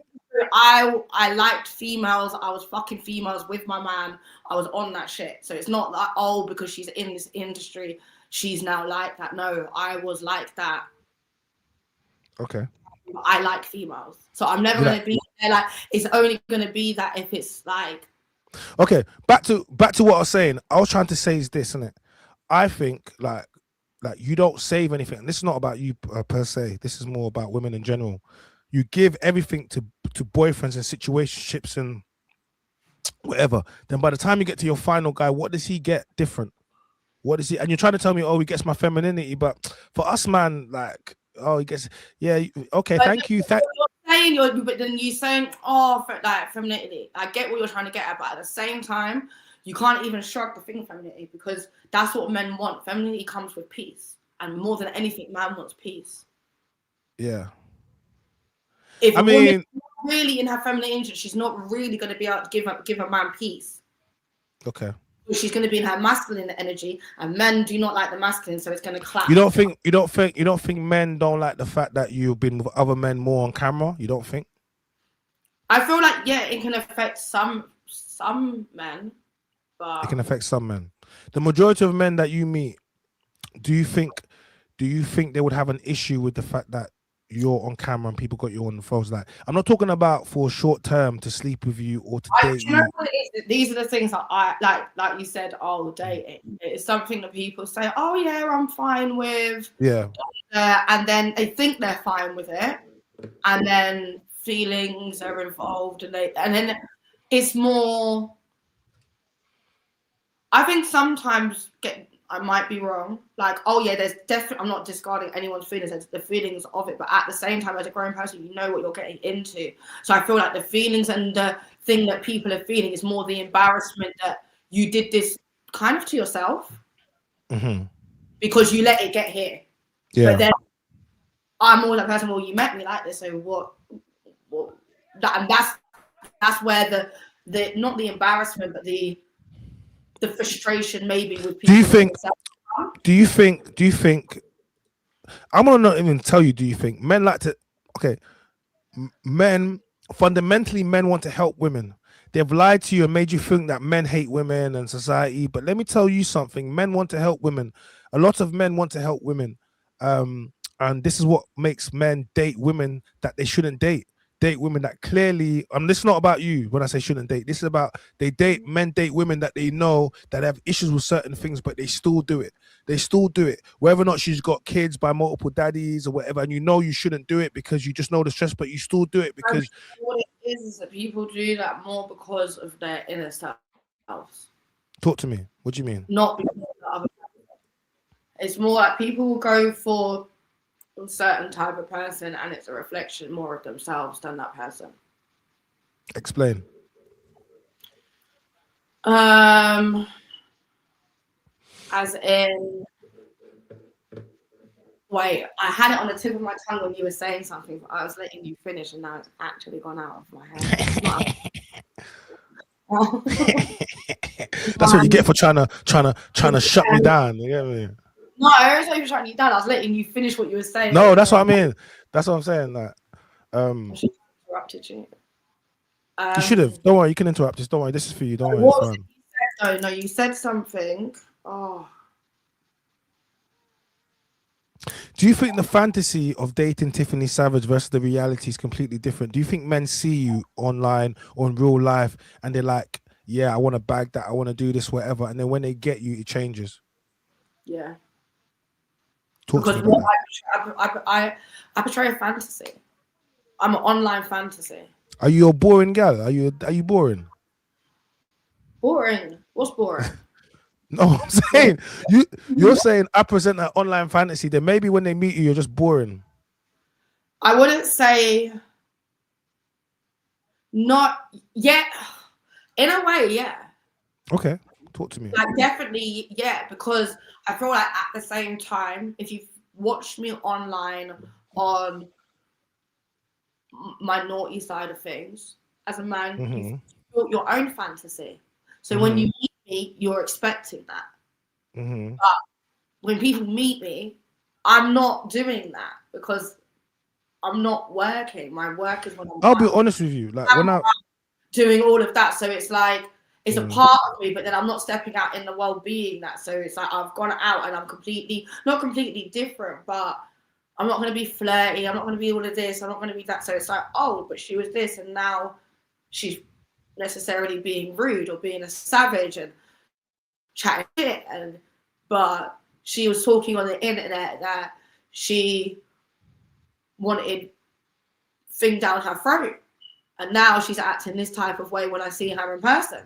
I liked females. I was fucking females with my man. I was on that shit. So it's not like, oh, because she's in this industry, she's now like that. No, I was like that. Okay. I like females. So I'm never going to be there. Like, it's only going to be that if it's like. Okay, back to what I was saying. I was trying to say is this, isn't it? I think like you don't save anything. And this is not about you per se. This is more about women in general. You give everything to boyfriends and situationships and whatever. Then by the time you get to your final guy, what does he get different? What is he? And you're trying to tell me, oh, he gets my femininity, but for us, man, like, oh, he gets, yeah, okay, but thank you. But then you're saying, oh, for like femininity. I get what you're trying to get at, but at the same time, you can't even shrug the thing femininity because that's what men want. Femininity comes with peace, and more than anything, man wants peace. Yeah. If a woman really in her feminine interest, she's not really going to be able to give a man peace. Okay. She's going to be in her masculine energy, and men do not like the masculine, so it's going to clash. You don't think men don't like the fact that you've been with other men more on camera? You don't think? I feel like it can affect some men, but it can affect some men. The majority of men that you meet, do you think they would have an issue with the fact that you're on camera and people got you on the phones? Like, I'm not talking about for a short term to sleep with you or to date you. These are the things that I like you said, oh, dating. It's something that people say, oh yeah, I'm fine with. Yeah. And then they think they're fine with it. And then feelings are involved and then it's more, I think sometimes I might be wrong. Like, oh yeah, there's definitely, I'm not discarding anyone's feelings, there's the feelings of it, but at the same time, as a grown person, you know what you're getting into. So I feel like the feelings and the thing that people are feeling is more the embarrassment that you did this kind of to yourself because you let it get here. Yeah. But then I'm more that person, well, you met me like this, so what and that's where the not the embarrassment, but the frustration maybe with people. Do you think I'm gonna not even tell you, do you think men like to, okay, fundamentally men want to help women. They've lied to you and made you think that men hate women and society, but let me tell you something, men want to help women. A lot of men want to help women, and this is what makes men date women that they shouldn't date women that clearly, this is not about you when I say shouldn't date. This is about men date women that they know that have issues with certain things, but they still do it. Whether or not she's got kids by multiple daddies or whatever, and you know you shouldn't do it because you just know the stress, but you still do it because what it is that people do that more because of their inner selves. Talk to me. What do you mean? Not because of the other person. It's more like people will go for a certain type of person and it's a reflection more of themselves than that person. Explain. As in, wait, I had it on the tip of my tongue when you were saying something, but I was letting you finish and now it's actually gone out of my head. That's what you get for trying to shut me down. You get me? No, I was not even shutting you down. I was letting you finish what you were saying. No, that's what I mean. That's what I'm saying. Like, I should have interrupted you. You should have. Don't worry, you can interrupt this. Don't worry, this is for you. Don't worry. What was it you said, though? No, you said something. Oh. Do you think the fantasy of dating Tiffany Savage versus the reality is completely different? Do you think men see you online or in real life and they're like, yeah, I want to bag that, I want to do this, whatever, and then when they get you, it changes? Yeah. Because I portray a fantasy. I'm an online fantasy. Are you a boring gal? Are you boring? Boring? What's boring? No, I'm saying you're saying I present an online fantasy. Then maybe when they meet you, you're just boring. I wouldn't say not yet. In a way, yeah. Okay, talk to me. Like definitely, yeah, because I feel like at the same time, if you've watched me online on my naughty side of things, as a man, you've built your own fantasy. So when you meet me, you're expecting that. But when people meet me, I'm not doing that because I'm not working. My work is when I'll be honest with you. Like when I doing all of that, so it's like it's a part of me, but then I'm not stepping out in the world being that. So it's like I've gone out and I'm not completely different, but I'm not going to be flirty. I'm not going to be all of this. I'm not going to be that. So it's like, oh, but she was this, and now she's necessarily being rude or being a savage and chatting shit. But she was talking on the internet that she wanted thing down her throat, and now she's acting this type of way when I see her in person.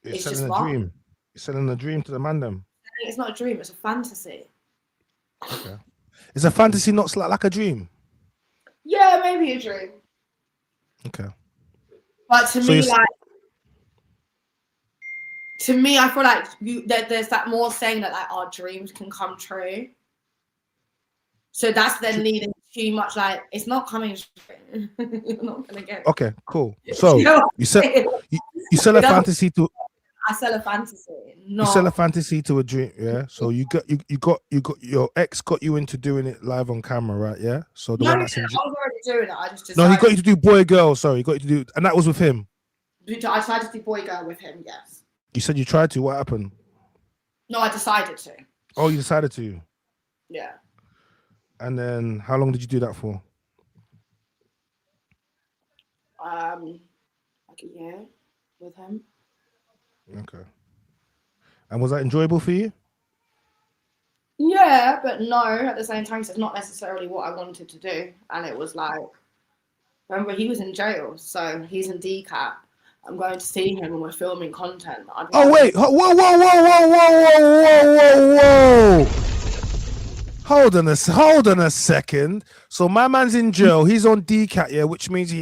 It's selling a dream. You're selling a dream to the man them. It's not a dream, it's a fantasy. Okay. Is a fantasy not like a dream? Yeah, maybe a dream. Okay. But to me, I feel like there's that more saying that like our dreams can come true. So that's then leading too much like it's not coming true. You're not gonna get it. Okay, cool. So you sell a fantasy to. I sell a fantasy. No. You sell a fantasy to a dream, yeah. So you got your ex got you into doing it live on camera, right? Yeah. So the one that's I was already doing it. I just decided. No, he got you to do boy girl. Sorry, he got you to do, and that was with him. I decided to do boy girl with him. Yes. You said you tried to. What happened? No, I decided to. Oh, you decided to. Yeah. And then, how long did you do that for? Like a year with him. Okay. And was that enjoyable for you? Yeah, but no, at the same time, it's not necessarily what I wanted to do. And it was like, remember, he was in jail, so he's in DCAT. I'm going to see him and we're filming content. Oh, wait. Whoa. Hold on a second. So my man's in jail. He's on DCAT, yeah, which means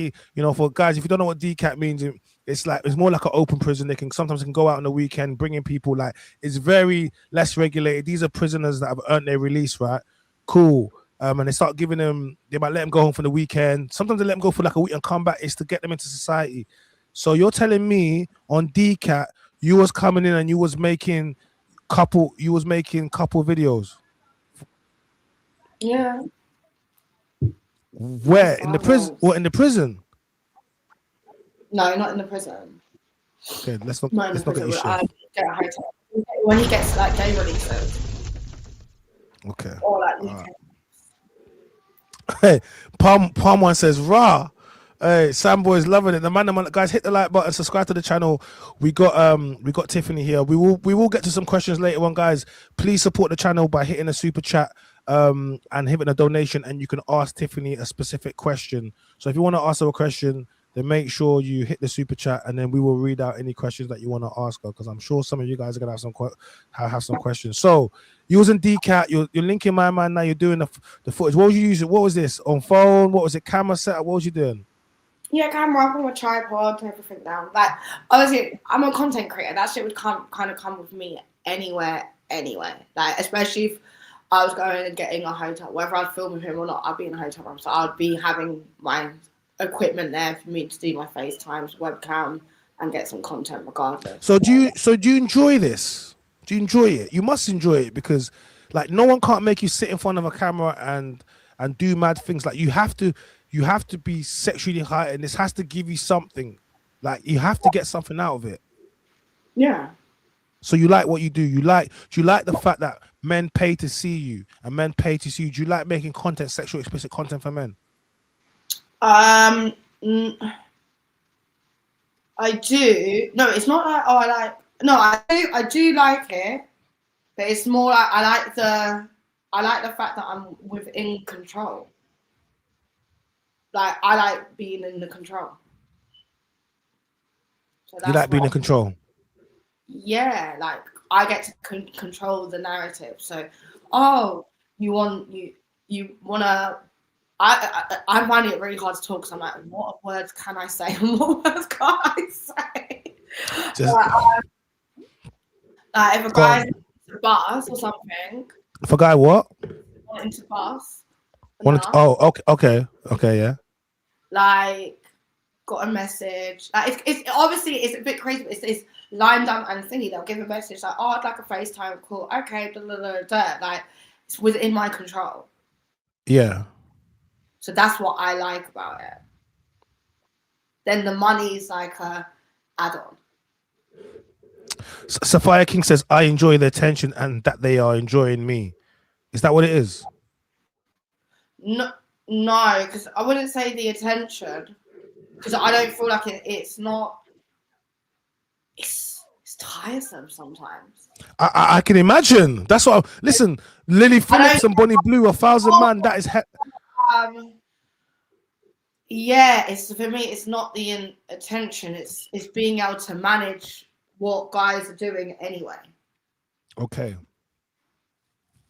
for guys, if you don't know what DCAT means, it's more like an open prison. They can sometimes go out on the weekend, bringing people. Like it's very less regulated. These are prisoners that have earned their release, right? Cool. And they start giving them. They might let them go home for the weekend. Sometimes they let them go for like a week and come back. It's to get them into society. So you're telling me on DCAT you was coming in and you was making couple videos. Yeah. Where? In the prison? Or in the prison? No, not in the prison. Okay, let's not get you shit. When he gets like day releases. Okay. Or like weekends. Hey, Palm one says raw. Hey, Sam boy's loving it. The man, guys, hit the like button, subscribe to the channel. We got Tiffany here. We will get to some questions later on, guys. Please support the channel by hitting a super chat and hitting a donation, and you can ask Tiffany a specific question. So if you want to ask her a question, then make sure you hit the super chat, and then we will read out any questions that you want to ask her, because I'm sure some of you guys are gonna have some questions. So you was in DCAT, you're linking my man now. You're doing the footage. What was you using? What was this on phone? What was it? Camera setup? What was you doing? Yeah, camera up on a tripod, everything down. Like obviously, I'm a content creator. That shit would come with me anywhere. Like especially if I was going and getting a hotel, whether I'd film with him or not, I'd be in a hotel room. So I'd be having my equipment there for me to do my FaceTimes, webcam, and get some content regardless. So do you enjoy this? Do you enjoy it? You must enjoy it, because like no one can't make you sit in front of a camera and do mad things. Like you have to be sexually heightened. This has to give you something. Like you have to get something out of it. Yeah. So you like what you do. Do you like the fact that men pay to see you and men pay to see you? Do you like making content, sexual explicit content for men? I do. No, it's not like I do like it, but it's more like I like the fact that I'm within control. Like I like being in the control. So you like being in control? Yeah, like I get to control the narrative. So, you wanna. I'm finding it really hard to talk because I'm like, what words can I say and what words can't I say? If a guy's into bus or something. If a guy what? Into bus. Okay, yeah. Like, got a message. Like, it's obviously it's a bit crazy. But it's lined up and thingy. They'll give a message like, I'd like a FaceTime call. Okay, blah, blah, blah, blah. Like, it's within my control. Yeah. So that's what I like about it. Then the money is like a add-on. Sophia King says, I enjoy the attention and that they are enjoying me. Is that what it is? No, because I wouldn't say the attention, because I don't feel like it's not. It's tiresome sometimes. I can imagine. That's what. Listen, Lily Phillips and Bonnie Blue, 1,000 man. That is. Yeah, it's for me. It's not the attention. It's being able to manage what guys are doing anyway. Okay.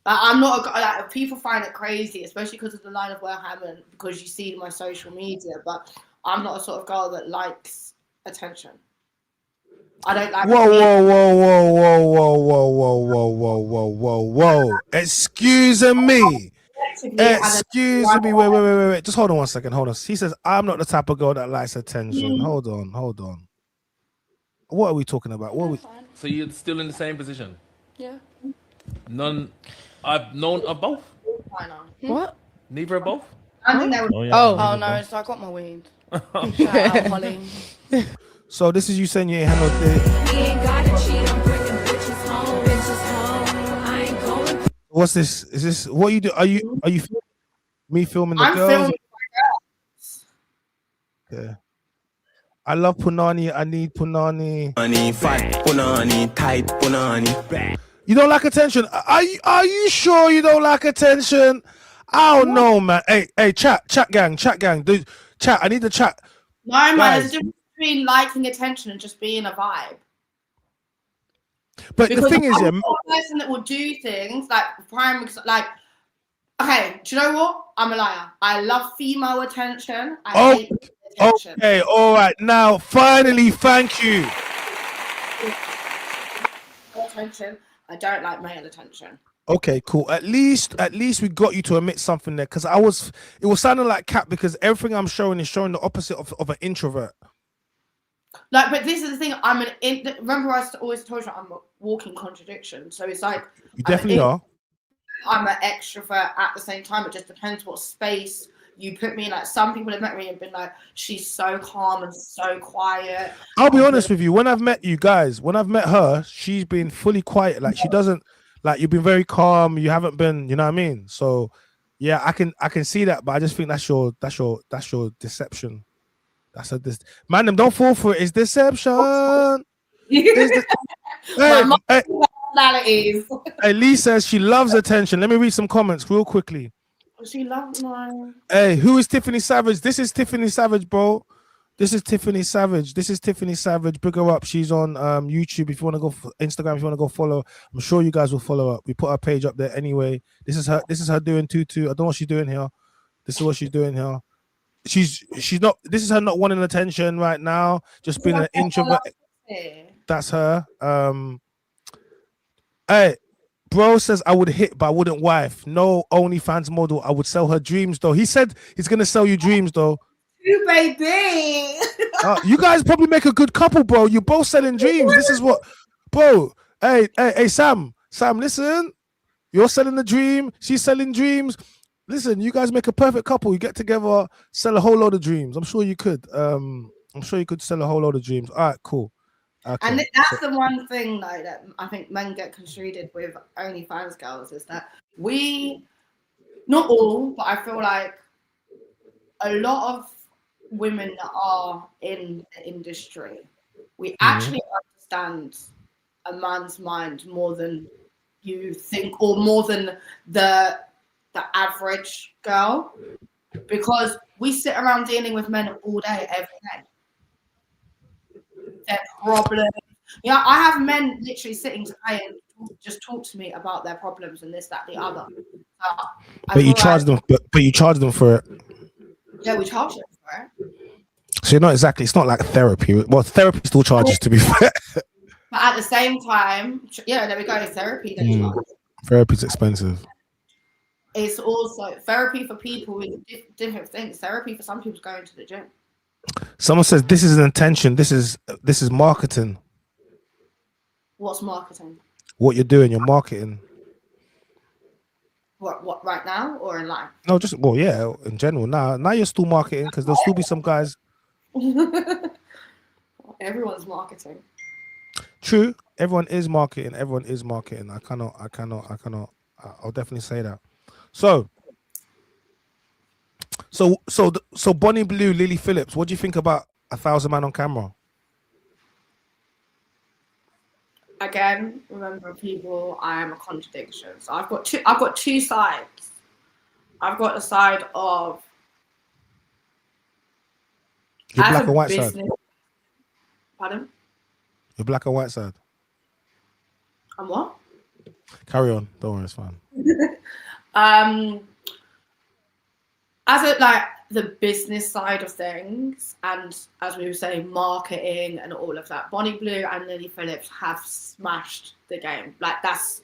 I'm not like, people find it crazy, especially because of the line of wear Hammond, because you see my social media. But I'm not a sort of girl that likes attention. I don't like. Whoa. Excuse me. Excuse me. Wait. Just hold on one second. Hold on. He says, I'm not the type of girl that likes attention. Hold on. What are we talking about? What are we... So you're still in the same position? Yeah. None. I've known of both. What? Neither of both. I think they would. Oh no! So I got my weed. Shout out, Holly. So this is you saying you ain't had no dick. What's this? Is this what you do? Are you me filming the girls? Filming Yeah. I love punani. I need punani. Punani, fat punani, tight punani. You don't like attention? Are you sure you don't like attention? I don't know, man. Hey, chat gang. Dude, chat. I need the chat. No, man. Guys. There's a difference between liking attention and just being a vibe. But Because the thing is, I'm not a person that will do things like okay, do you know what? I'm a liar. I love female attention. I hate attention. Okay, all right. Now, finally, thank you. Attention. I don't like male attention. Okay, cool. At least we got you to admit something there, because it was sounding like cap, because everything I'm showing is showing the opposite of an introvert. Like, but this is the thing. Remember, I always told you I'm a walking contradiction. So it's like You definitely are. I'm an extrovert at the same time. It just depends what space you put me in. Like, some people have met me and been like, she's so calm and so quiet. I'll be honest with you. When I've met you guys, when I've met her, she's been fully quiet. Like, she doesn't, like, you've been very calm. You haven't been, you know what I mean? So yeah, I can see that, but I just think that's your deception. That's man, them don't fall for it. It's deception. Hey, Lee says she loves attention. Let me read some comments real quickly. She loves mine. Hey, who is Tiffany Savage? This is Tiffany Savage, bro. This is Tiffany Savage. Big her up. She's on YouTube. If you want to go Instagram, if you want to go follow, I'm sure you guys will follow up. We put her page up there anyway. This is her doing tutu. I don't know what she's doing here. This is what she's doing here. She's not. This is her not wanting attention right now. Just being an introvert. That's her. Hey, bro says I would hit, but I wouldn't wife. No OnlyFans model. I would sell her dreams though. He said he's gonna sell you dreams though. You baby. You guys probably make a good couple, bro. You're both selling dreams. This is what, bro. Hey, Sam, listen. You're selling the dream. She's selling dreams. Listen, you guys make a perfect couple. You get together, sell a whole load of dreams. I'm sure you could. I'm sure you could sell a whole load of dreams. All right, cool. Okay. And that's the one thing, though, that I think men get construed with OnlyFans girls is that not all, but I feel like a lot of women that are in the industry, we actually understand a man's mind more than you think, or more than the average girl, because we sit around dealing with men all day, every day. Their problems. Yeah, I have men literally sitting today and just talk to me about their problems and this, that, the other. But you charge them. But you charge them for it. Yeah, we charge them for it. So you're not exactly. It's not like therapy. Well, therapy still charges, to be fair. But at the same time, yeah, there we go. Therapy. Therapy's expensive. It's also therapy for people with different things. Therapy for some people is going to the gym. Someone says this is an intention. This is marketing. What's marketing? What you're doing, you're marketing. What right now or in life? No, just well, yeah, in general. Now you're still marketing because there'll still be some guys. Everyone's marketing. True, everyone is marketing. I'll definitely say that. So Bonnie Blue, Lily Phillips. What do you think about 1,000 Man on Camera? Again, remember, people, I am a contradiction. So I've got two sides. I've got the side of Your as black a and white business. side. Pardon? Your black and white side. And what? Carry on. Don't worry, it's fine. As a like the business side of things, and as we were saying, marketing and all of that, Bonnie Blue and Lily Phillips have smashed the game. Like that's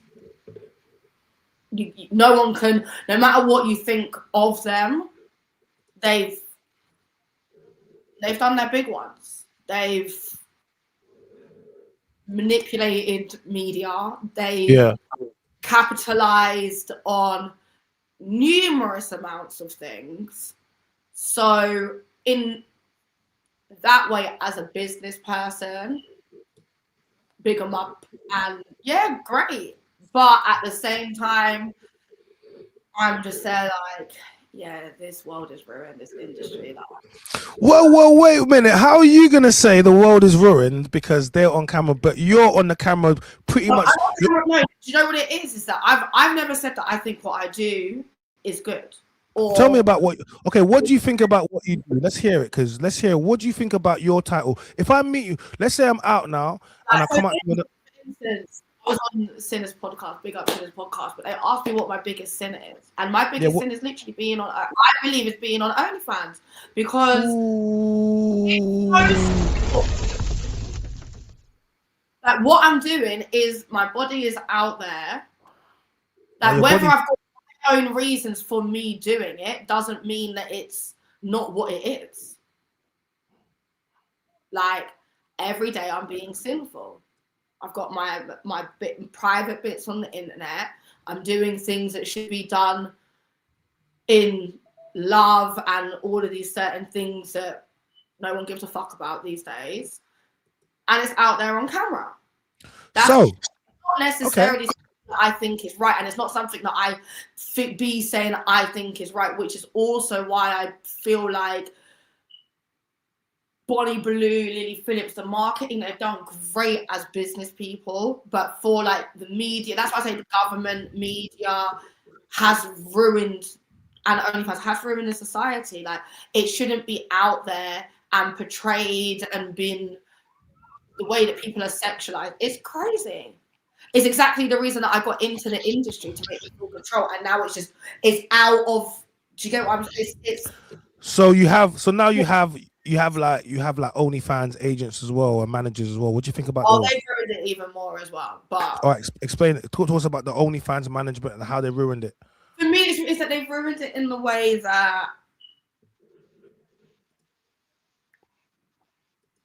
no one can, no matter what you think of them, they've done their big ones. They've manipulated media. They capitalized on numerous amounts of things. So in that way, as a business person, big them up, and yeah, great. But at the same time, I'm just there like, yeah, this world is ruined, this industry. Well, wait a minute. How are you gonna say the world is ruined because they're on camera, but you're on the camera pretty much? No, do you know what it is? Is that I've never said that I think what I do is good. Or tell me about what. Okay, what do you think about what you do? Let's hear it, because let's hear. What do you think about your title? If I meet you, let's say I'm out now and I come up with. For instance, I was on Sinner's podcast, big up Sinner's podcast, but they asked me what my biggest sin is, and my biggest sin is literally being on. I believe it's being on OnlyFans because like what I'm doing is my body is out there. Like whether I've got my own reasons for me doing it doesn't mean that it's not what it is. Like every day I'm being sinful. I've got my private bits on the internet. I'm doing things that should be done in love and all of these certain things that no one gives a fuck about these days. And it's out there on camera. That's not necessarily something that I think is right. And it's not something that I be saying I think is right, which is also why I feel like Bonnie Blue, Lily Phillips, the marketing, they've done great as business people, but for like the media, that's why I say the government media has ruined, and OnlyFans has ruined the society. Like it shouldn't be out there and portrayed and been the way that people are sexualized. It's crazy. It's exactly the reason that I got into the industry, to make people control, and now it's out of. Do you get what I'm saying? So you have like OnlyFans agents as well and managers as well. What do you think about those? They ruined it even more as well. But all right, explain it. Talk to us about the OnlyFans management and how they ruined it. For me, it's that they've ruined it in the way that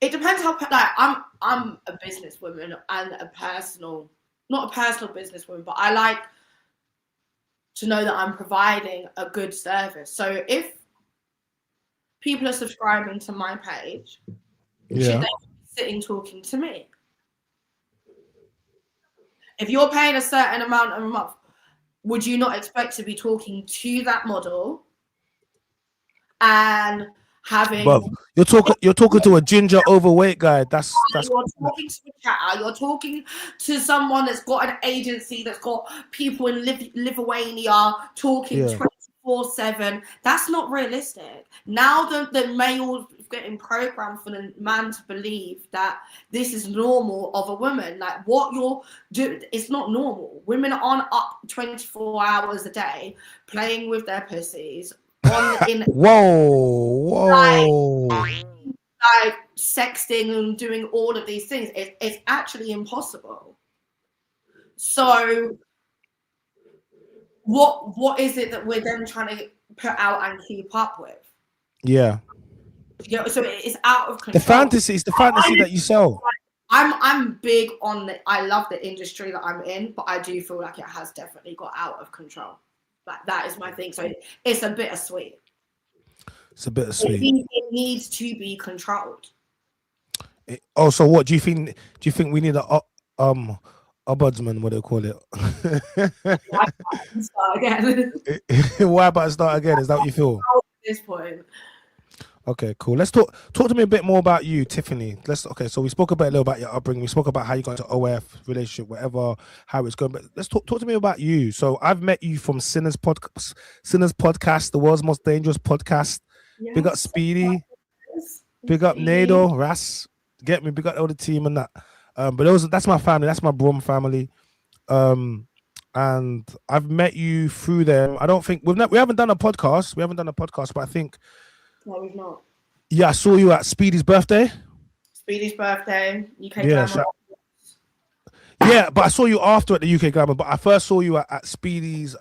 it depends how. Like I'm a businesswoman and not a personal businesswoman, but I like to know that I'm providing a good service. So if people are subscribing to my page, should they be sitting talking to me? If you're paying a certain amount a month, would you not expect to be talking to that model and having? Well, you're talking to a ginger overweight guy. That's. You're talking to a chatter. You're talking to someone that's got an agency, that's got people in Lithuania talking 24/7. That's not realistic. Now the male's getting programmed for the man to believe that this is normal of a woman. Like what you're doing, it's not normal. Women aren't up 24 hours a day playing with their pussies. Whoa. Like sexting and doing all of these things. It's actually impossible. So what is it that we're then trying to put out and keep up with? Yeah. So it's out of control. The fantasy that you sell. I'm big on I love the industry that I'm in, but I do feel like it has definitely got out of control. Like that is my thing. So it's a bittersweet. It's a bittersweet. It needs to be controlled. Oh, so what do you think? Do you think we need a ombudsman? What do they call it? Start again. Why about to start again? Is that what you feel? At this point. Okay, cool. Let's talk to me a bit more about you, Tiffany. Okay, so we spoke a little about your upbringing. We spoke about how you got into OF relationship, whatever, how it's going. But let's talk to me about you. So I've met you from Sinners Podcast, the world's most dangerous podcast. Yes. Big up Speedy. Yes. Big up Nado, Ras. Get me, big up all the team and that. But that's my family. That's my Brom family. And I've met you through them. I don't think we haven't done a podcast. But I think. No, we've not. Yeah, I saw you at Speedy's birthday. UK Glamour. Yeah, but I saw you after at the UK Glamour. But I first saw you at Speedy's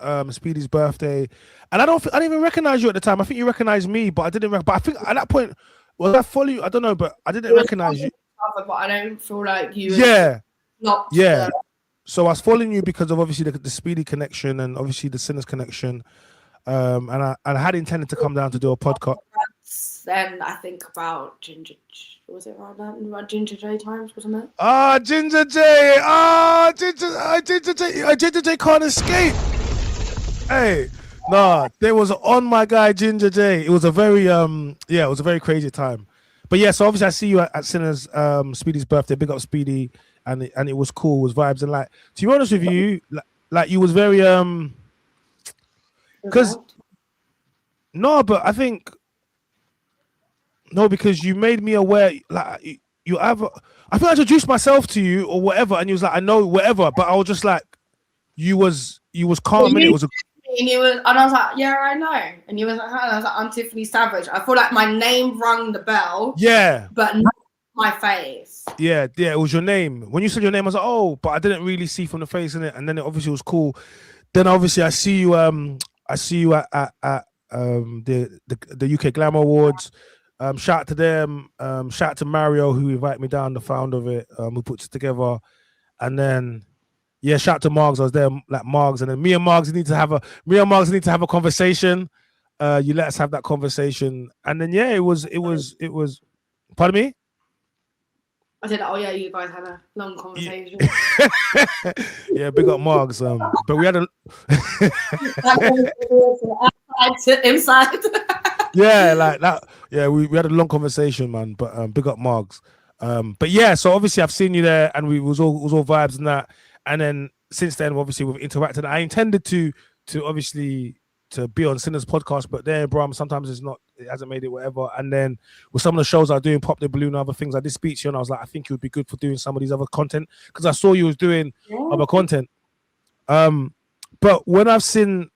birthday, and I didn't even recognize you at the time. I think you recognized me, but I didn't. But I think at that point, was I follow you? I don't know, but I didn't recognize you. But I don't feel like you. Not. Yeah. So I was following you because of obviously the Speedy connection and obviously the Sinners connection. And I had intended to come down to do a podcast. Then I think about Ginger. Was it around that? About Ginger J times, wasn't it? Ginger J. Ginger J can't escape. Hey, nah, there was on my guy Ginger J. It was a very it was a very crazy time. But yeah, so obviously I see you at Sinners Speedy's birthday. Big up Speedy, and it was cool. It was vibes and like to be honest with you, like you was very because no, but I think. No, because you made me aware. Like you have, I think I introduced myself to you or whatever, and you was like, I know whatever, but I was just like, you was calm, and it was. And I was like, yeah, I know. And you was like, and I was like, I'm Tiffany Savage. I feel like my name rung the bell. Yeah. But not my face. Yeah, it was your name. When you said your name, I was like, oh, but I didn't really see from the face in it, and then it obviously was cool. Then obviously I see you at the UK Glamour Awards. Shout out to them. Shout out to Mario who invited me down, the founder of it. Who puts it together, and then shout out to Margs. I was there, like Margs, and then me and Margs need to have a conversation. You let us have that conversation, and then it was. Pardon me. I said, oh yeah, you guys had a long conversation. Yeah, big up Margs. But we had a outside to inside. Yeah, like that. Yeah, we had a long conversation, man. But big up Margs. But yeah, so obviously I've seen you there, and we was all vibes and that. And then since then, obviously we've interacted. I intended to obviously to be on Sinners podcast, but then Bram sometimes it hasn't made it, whatever. And then with some of the shows I was doing, Pop the Balloon, other things, I did speak to you, and I was like, I think it would be good for doing some of these other content because I saw you was doing other content. But when I've seen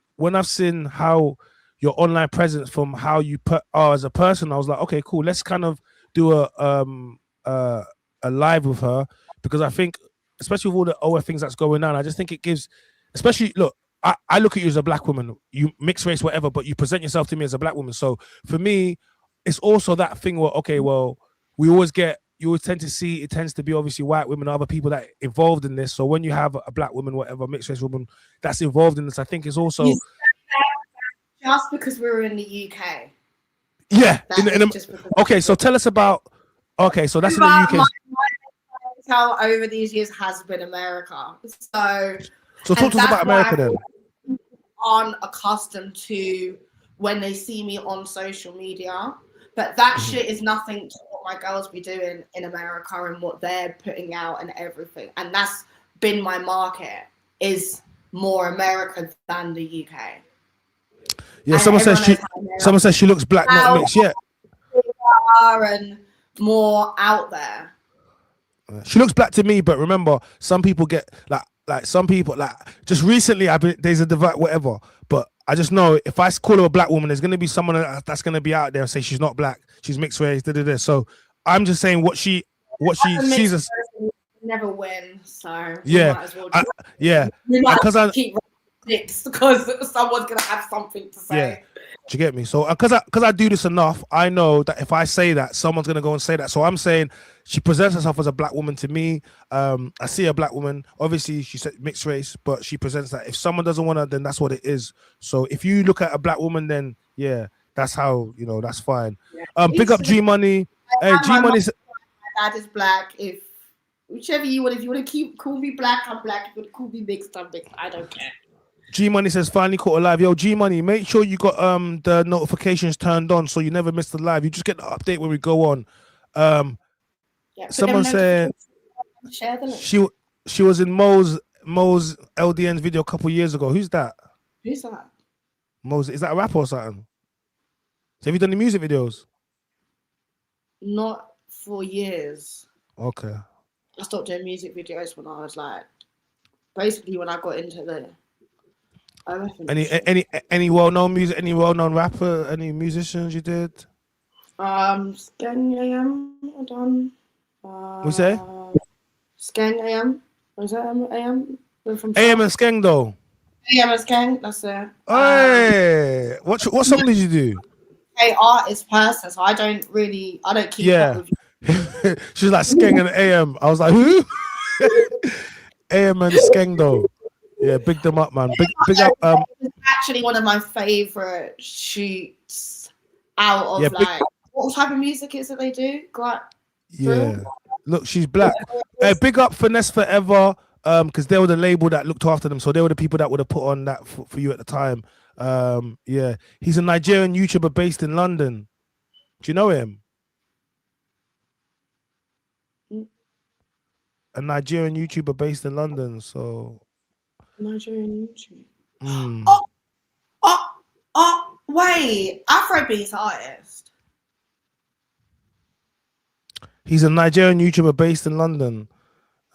how your online presence from how you are as a person, I was like, okay, cool. Let's kind of do a live with her because I think, especially with all the OF things that's going on, I just think it gives, especially look. I look at you as a black woman, you mixed race, whatever, but you present yourself to me as a black woman. So for me, it's also that thing where, okay, well, you always tend to see, it tends to be obviously white women or other people that are involved in this. So when you have a black woman, whatever, mixed race woman that's involved in this, I think it's also. Just because we're in the UK. Yeah. Okay, so tell us about, so that's in the UK. My tell over these years has been America. So talk to us about America then. Aren't accustomed to when they see me on social media, but that shit is nothing to what my girls be doing in America and what they're putting out and everything. And that's been my market, is more America than the UK. Yeah, someone says she looks black, not mixed. Yeah, and more out there. She looks black to me, but remember, some people get like some people like just recently there's a divide, whatever. But I just know if I call her a black woman, there's gonna be someone that's gonna be out there and say she's not black, she's mixed race. So I'm just saying what she sees as. Never win, so yeah, because mixed because someone's gonna have something to say. Yeah. Do you get me? So because I do this enough, I know that if I say that, someone's gonna go and say that. So I'm saying she presents herself as a black woman to me. I see a black woman. Obviously, she said mixed race, but she presents that. If someone doesn't want her, then that's what it is. So if you look at a black woman, then yeah, that's how that's fine. Big up G Money. Hey, G Money. My dad is black. If whichever you want, if you want to call me black, I'm black. If you want to call me mixed, I'm mixed. I don't care. G Money says finally caught a live. Yo, G Money, make sure you got the notifications turned on so you never miss the live. You just get the update when we go on. Someone said share the link. She was in Mo's LDN's video a couple years ago. Who's that? Who's that? Mo's, is that a rapper or something? So have you done the music videos? Not for years. Okay. I stopped doing music videos when I was like, basically when I got into the. Any well-known music? Any well-known rapper? Any musicians you did? Skeng AM. I done. We say? Skeng AM. Was that AM? AM and Skeng though. AM and Skeng. That's it. Hey, what song did you do? Hey, artist person, so I don't keep up with you. She's like Skeng and AM. I was like, who? AM and Skeng though. Yeah, big them up, man. Big up. It's actually one of my favorite shoots out of what type of music is it they do? Look, she's black. Hey, big up Finesse Forever. Because they were the label that looked after them, so they were the people that would have put on that for you at the time. Yeah, he's a Nigerian YouTuber based in London. Do you know him? A Nigerian YouTuber based in London. So Nigerian YouTuber. Wait, Afrobeat artist. He's a Nigerian YouTuber based in London.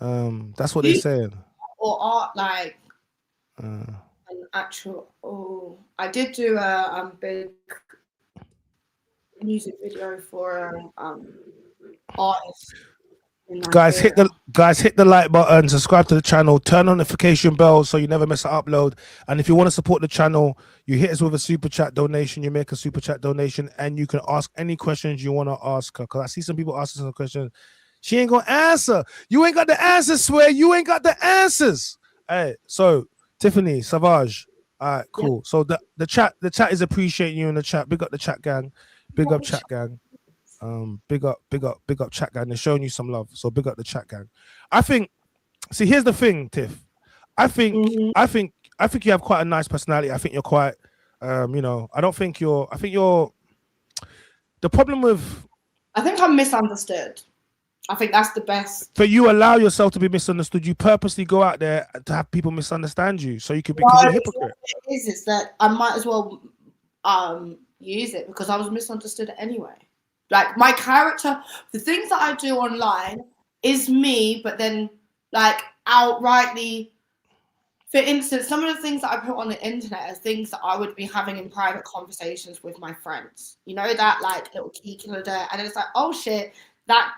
That's what they're saying. Or art like an actual. Oh, I did do a big music video for artist. Guys, hit the like button, subscribe to the channel, turn on notification bells so you never miss an upload. And if you want to support the channel, you hit us with a super chat donation. You make a super chat donation, and you can ask any questions you want to ask her. Because I see some people asking some questions. She ain't gonna answer. You ain't got the answers, swear. You ain't got the answers. Hey, so Tiffany Savage. All right, cool. So the chat is appreciating you in the chat. Big up the chat gang. Big up chat gang. Big up chat gang. They're showing you some love. So big up the chat gang. I think. See, here's the thing, Tiff. I think you have quite a nice personality. I think you're quite. I think you're. The problem with. I think I'm misunderstood. I think that's the best. But you allow yourself to be misunderstood. You purposely go out there to have people misunderstand you, so you could because you're a hypocrite. It is that I might as well use it because I was misunderstood anyway. Like my character, the things that I do online is me, but then like outrightly. For instance, some of the things that I put on the internet are things that I would be having in private conversations with my friends. You know, that like little kiki little dirt, and it's like, oh shit, that's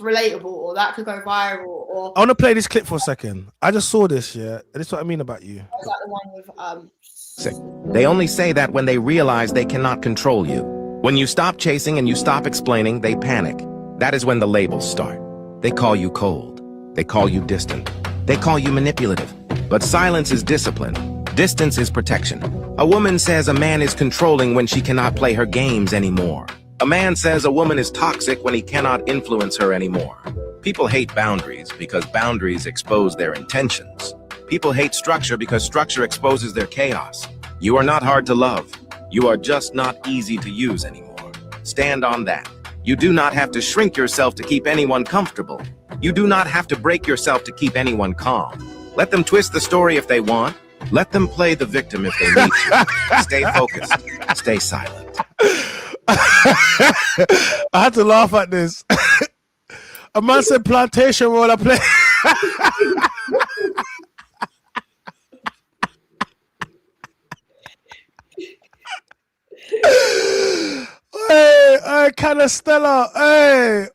relatable, or that could go viral. Or I want to play this clip for a second. I just saw this, yeah. This is what I mean about you. Is that the one with They only say that when they realize they cannot control you. When you stop chasing and you stop explaining, they panic. That is when the labels start. They call you cold. They call you distant. They call you manipulative. But silence is discipline. Distance is protection. A woman says a man is controlling when she cannot play her games anymore. A man says a woman is toxic when he cannot influence her anymore. People hate boundaries because boundaries expose their intentions. People hate structure because structure exposes their chaos. You are not hard to love. You are just not easy to use anymore. Stand on that. You do not have to shrink yourself to keep anyone comfortable. You do not have to break yourself to keep anyone calm. Let them twist the story if they want. Let them play the victim if they need to. Stay focused. Stay silent. I had to laugh at this. A man said plantation while I play. Hey, Canastella. Hey,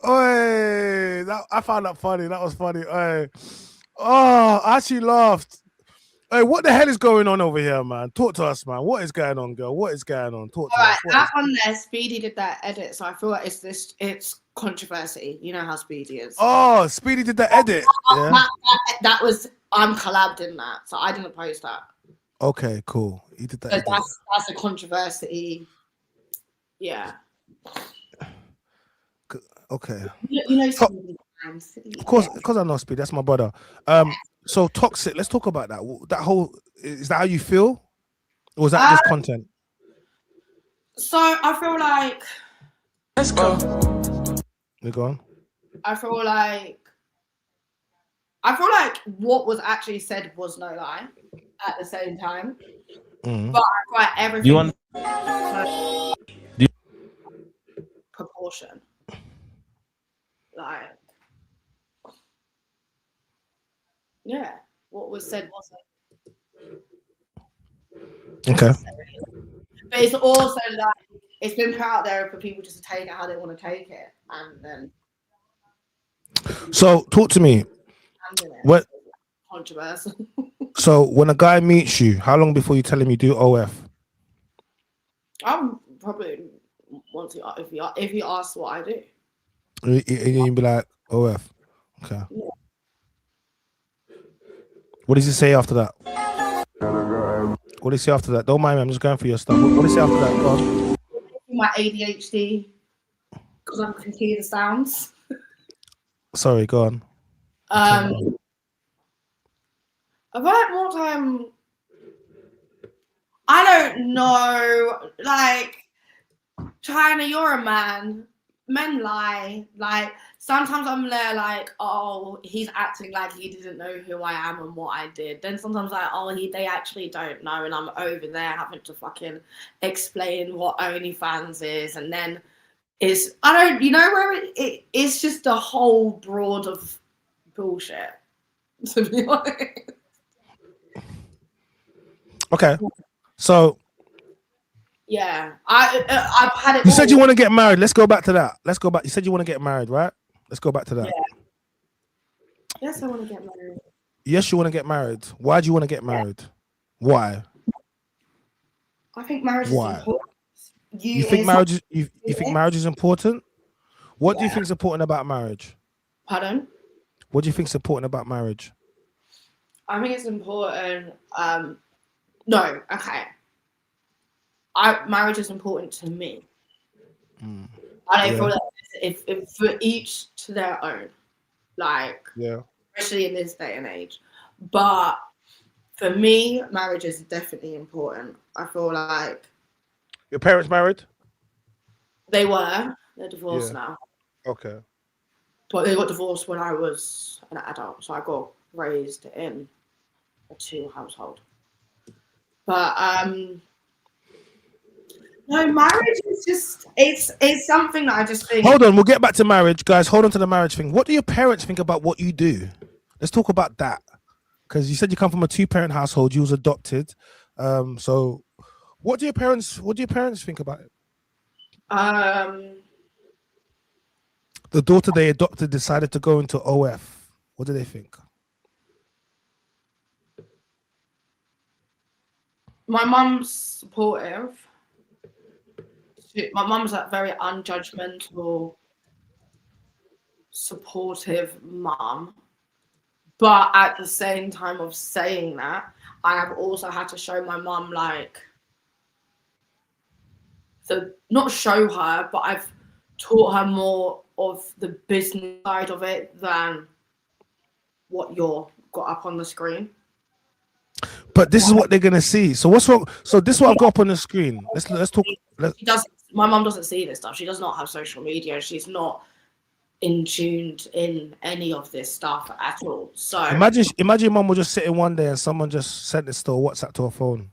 I found that funny. That was funny. Hey. Oh, I actually laughed. Hey, what the hell is going on over here, man? Talk to us, man. What is going on, girl? What is going on? Talk to All right, us. What that is- one there, Speedy did that edit, so I feel like it's controversy. You know how Speedy is. Oh, Speedy did the edit. Yeah. That was I'm collabed in that, so I didn't post that. Okay, cool. He did that. So Edit. that's a controversy. Yeah. Okay. You know, So- Speedy times. Of course, because I know Speedy. That's my brother. So toxic. Let's talk about that. That whole is that how you feel, or was that just content? So I feel like You go on. I feel like what was actually said was no lie at the same time. Mhm. But I feel like everything You want? proportion. Like, yeah, what was said wasn't. Okay. But it's also like it's been put out there for people just to take it how they want to take it, and then So talk to me. handle it. What? Controversial. So when a guy meets you, how long before you tell him you do OF? I'm probably if he asks what I do. And you'd be like, OF. Okay. Yeah. What does he say after that? What does he say after that? Don't mind me, I'm just going for your stuff. What does he say after that? Go on. My ADHD because I can hear the sounds. Sorry, go on. I feel like more time. I don't know. Like, China, you're a man. Men lie. Like, sometimes I'm there like, oh, he's acting like he didn't know who I am and what I did. Then sometimes like, oh, they actually don't know, and I'm over there having to fucking explain what OnlyFans is, and then I don't, you know, where it's just a whole broad of bullshit. To be honest. Okay. So Yeah, I've had it. you said you want to get married. Let's go back to that. Let's go back. You said you want to get married, right? Let's go back to that. Yeah. Yes, I want to get married. Yes, you want to get married. Why do you want to get married? Why? I think marriage Why? is important. You think marriage is you think marriage is important? What do you think is important about marriage? Pardon? What do you think is important about marriage? I think it's important. No, okay. Marriage is important to me. I don't feel like if for each to their own, like, Yeah. especially in this day and age. But for me, marriage is definitely important. I feel like Your parents married? they're divorced now. Okay. But they got divorced when I was an adult, so I got raised in a two household. But no, marriage is just it's something that I just think. Hold on, we'll get back to marriage, guys. Hold on to the marriage thing. What do your parents think about what you do? Let's talk about that. Because you said you come from a two-parent household, you was adopted. So what do your parents think about it? The daughter they adopted decided to go into OF. What do they think? My mum's supportive. My mum's a very unjudgmental, supportive mum. But at the same time of saying that, I have also had to show my mum, like, not show her, but I've taught her more of the business side of it than what you're got up on the screen. But this is what they're gonna see. So what's wrong? So this is what I've got up on the screen. Let's talk. My mum doesn't see this stuff. She does not have social media. She's not tuned in any of this stuff at all. So Imagine your mum was just sitting one day and someone just sent this to her WhatsApp to her phone.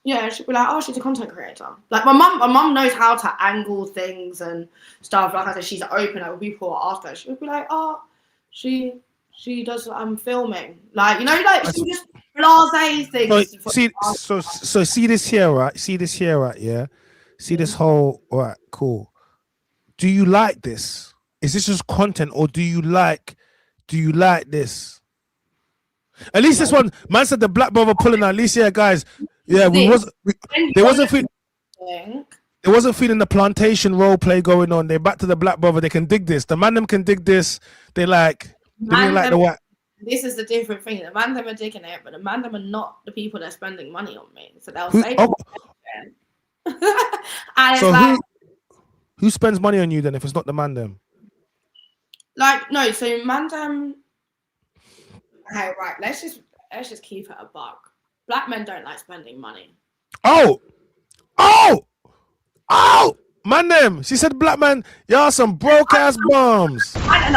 yeah, she'd be like, oh, she's a content creator. Like my mum knows how to angle things and stuff. Like I said, she's open. Like when people ask her, she would be like, oh, she does filming. Like, you know, like she just blase things. So see this here, right? See this here, right? Yeah. See this whole, all right, cool. Do you like this? Is this just content, or do you like this? At least this one, man said the black brother pulling out. At least, yeah, guys. Yeah, they wasn't feeling the plantation role play going on. They're back to the black brother. They can dig this. The man them can dig this. They like the white. This is the different thing. The man them are digging it, but the man them are not the people that are spending money on me. So they'll say, and so who spends money on you then if it's not the man them? Like, no, so man them. Okay, right. Let's just keep it a buck. Black men don't like spending money. Oh, man them. She said black man, y'all some broke ass bums. I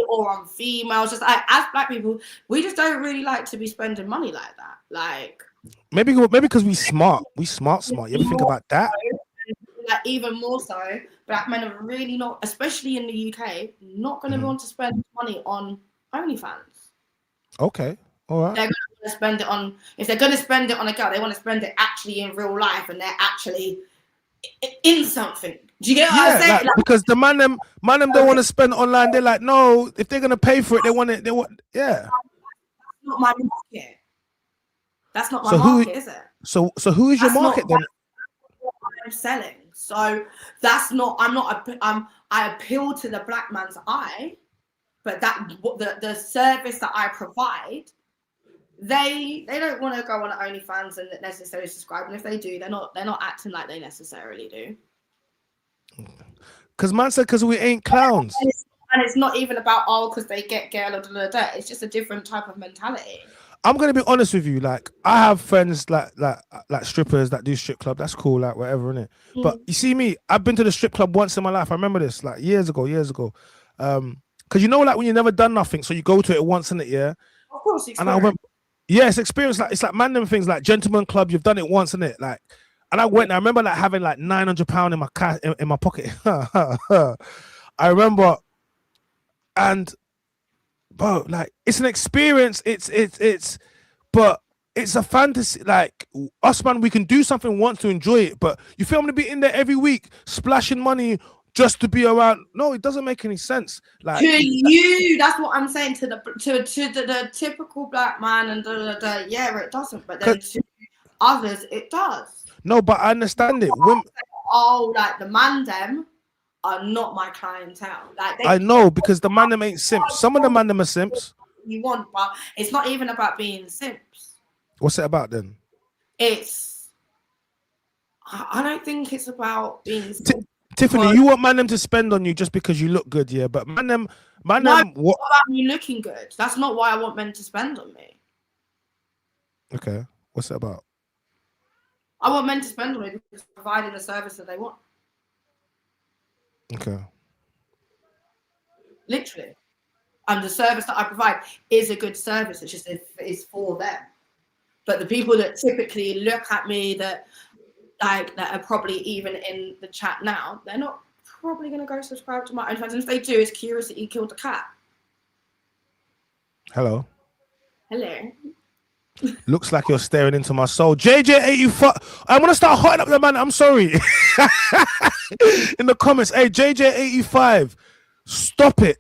or on females, just like as black people, we just don't really like to be spending money like that. Like maybe because we smart. You ever think about that? Like even more so, black men are really not, especially in the UK, not going to want to spend money on OnlyFans. Okay, all right. They're going to spend it on, if they're going to spend it on a girl, they want to spend it actually in real life, and they're actually in something. Do you get what I'm saying? Like, because the man them don't want to spend online. They're like, no, if they're gonna pay for it, they want. Yeah. That's not my market. That's not my market, is it? So who is your market then? What I'm selling. So that's not. I appeal to the black man's eye, but the service that I provide, they don't want to go on OnlyFans and necessarily subscribe. And if they do, they're not acting like they necessarily do. Because man said, because we ain't clowns. And it's not even about, because they get girl or da. It's just a different type of mentality. I'm gonna be honest with you. Like, I have friends like strippers that do strip club. That's cool, like whatever, innit? But you see me, I've been to the strip club once in my life. I remember this, like years ago. Because you know, like when you've never done nothing, so you go to it once, innit? Yeah. Of course. And I went. Yeah, it's experience. Like it's like man them things, like gentleman club. You've done it once, innit? Like. And I went, and I remember like having like £900 in my cash in my pocket. I remember, and bro, like it's an experience. But it's a fantasy. Like us, man, we can do something once to enjoy it. But you feel me to be in there every week, splashing money just to be around? No, it doesn't make any sense. Like to you, that's what I'm saying. To the typical black man and yeah, it doesn't. But then to others, it does. No, but I understand it. Women, like the man them are not my clientele. Like I know, because the man them ain't simps. Some of the man them are simps. You want, but it's not even about being simps. What's it about then? I don't think it's about being Tiffany, you want man them to spend on you just because you look good, yeah? But man them, what about you looking good? That's not why I want men to spend on me. Okay, what's it about? I want men to spend on me because I'm providing the service that they want. Okay. Literally. And the service that I provide is a good service. It's just it's for them. But the people that typically look at me that are probably even in the chat now, they're not probably going to go subscribe to my OnlyFans. And if they do, it's curiosity killed the cat. Hello. Looks like you're staring into my soul. JJ85. I'm gonna start hotting up the man. I'm sorry. In the comments, hey JJ85, stop it.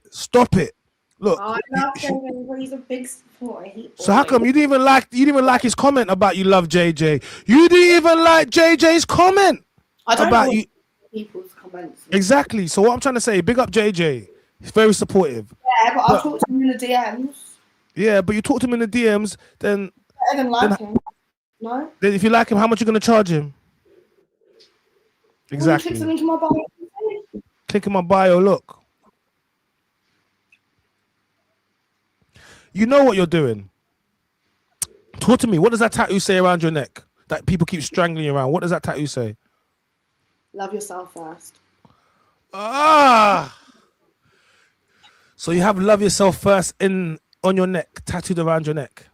Look. Oh, I love JJ. He's a big supporter. So how come you didn't even like his comment about you love JJ? You didn't even like JJ's comment about you. People's comments. Exactly. So what I'm trying to say, big up JJ. He's very supportive. Yeah, but I'll talk to him in the DMs. Yeah, but you talk to him in the DMs, then. I don't like him. No. Then if you like him, how much are you gonna charge him? Exactly. Click the link in my bio. Click in my bio. Look. You know what you're doing. Talk to me. What does that tattoo say around your neck that people keep strangling you around? What does that tattoo say? Love yourself first. So you have love yourself first on your neck, tattooed around your neck.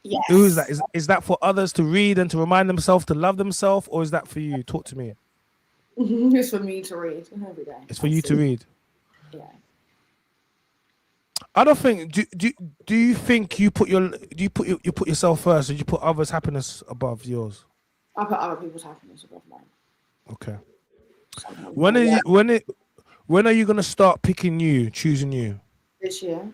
Yes. Who is that? Is that for others to read and to remind themselves to love themselves, or is that for you? Talk to me. It's for me to read every day. It's for you to read. Yeah. I don't think. Do you think you put yourself first, or do you put others' happiness above yours? I put other people's happiness above mine. Okay. When are you gonna start choosing you? This year.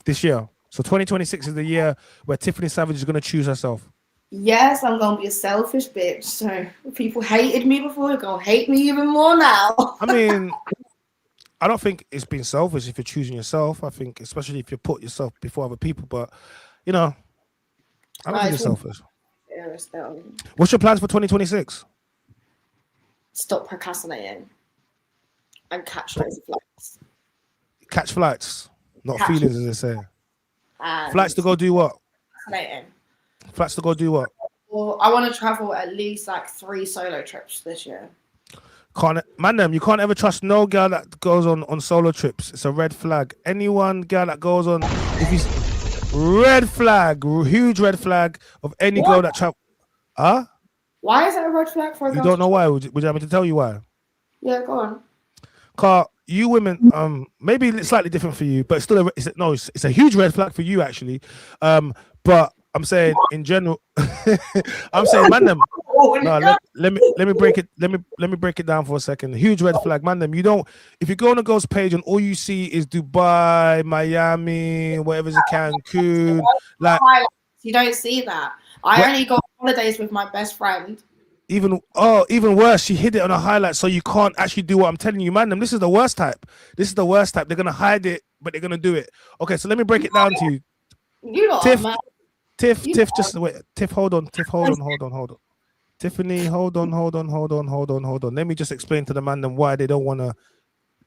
this year. So 2026 is the year where Tiffany Savage is going to choose herself. Yes, I'm gonna be a selfish bitch. So if people hated me before, they're gonna hate me even more now. I mean, I don't think it's being selfish if you're choosing yourself. I think, especially if you put yourself before other people. But you know, I don't think it's selfish. What's your plans for 2026? Stop procrastinating and catch loads of flights. Catch flights, not Catch feelings, as they say. And Flights to go do what? procrastinating. Flights to go do what? Well, I want to travel at least like 3 solo trips this year. You can't ever trust no girl that goes on solo trips. It's a red flag. Anyone girl that goes on, if he's red flag, huge red flag of any girl that travel. Huh? Why is it a red flag for a girl? You don't know why? Would you like me to tell you why? Yeah, go on. Car, you women, maybe it's slightly different for you, but it's still it's a huge red flag for you actually. But I'm saying in general, I'm saying, man, them. No, let me break it down for a second. Huge red flag, man. Them, you don't. If you go on a girl's page and all you see is Dubai, Miami, whatever's in Cancun, like you don't see that. I only go on holidays with my best friend. Even worse, she hid it on a highlight, so you can't actually do what I'm telling you, man. Them, this is the worst type. This is the worst type. They're gonna hide it, but they're gonna do it. Okay, so let me break it down to you. You know, Tiff, just wait. Tiff, hold on. Tiffany, hold on. Let me just explain to the man them why they don't want to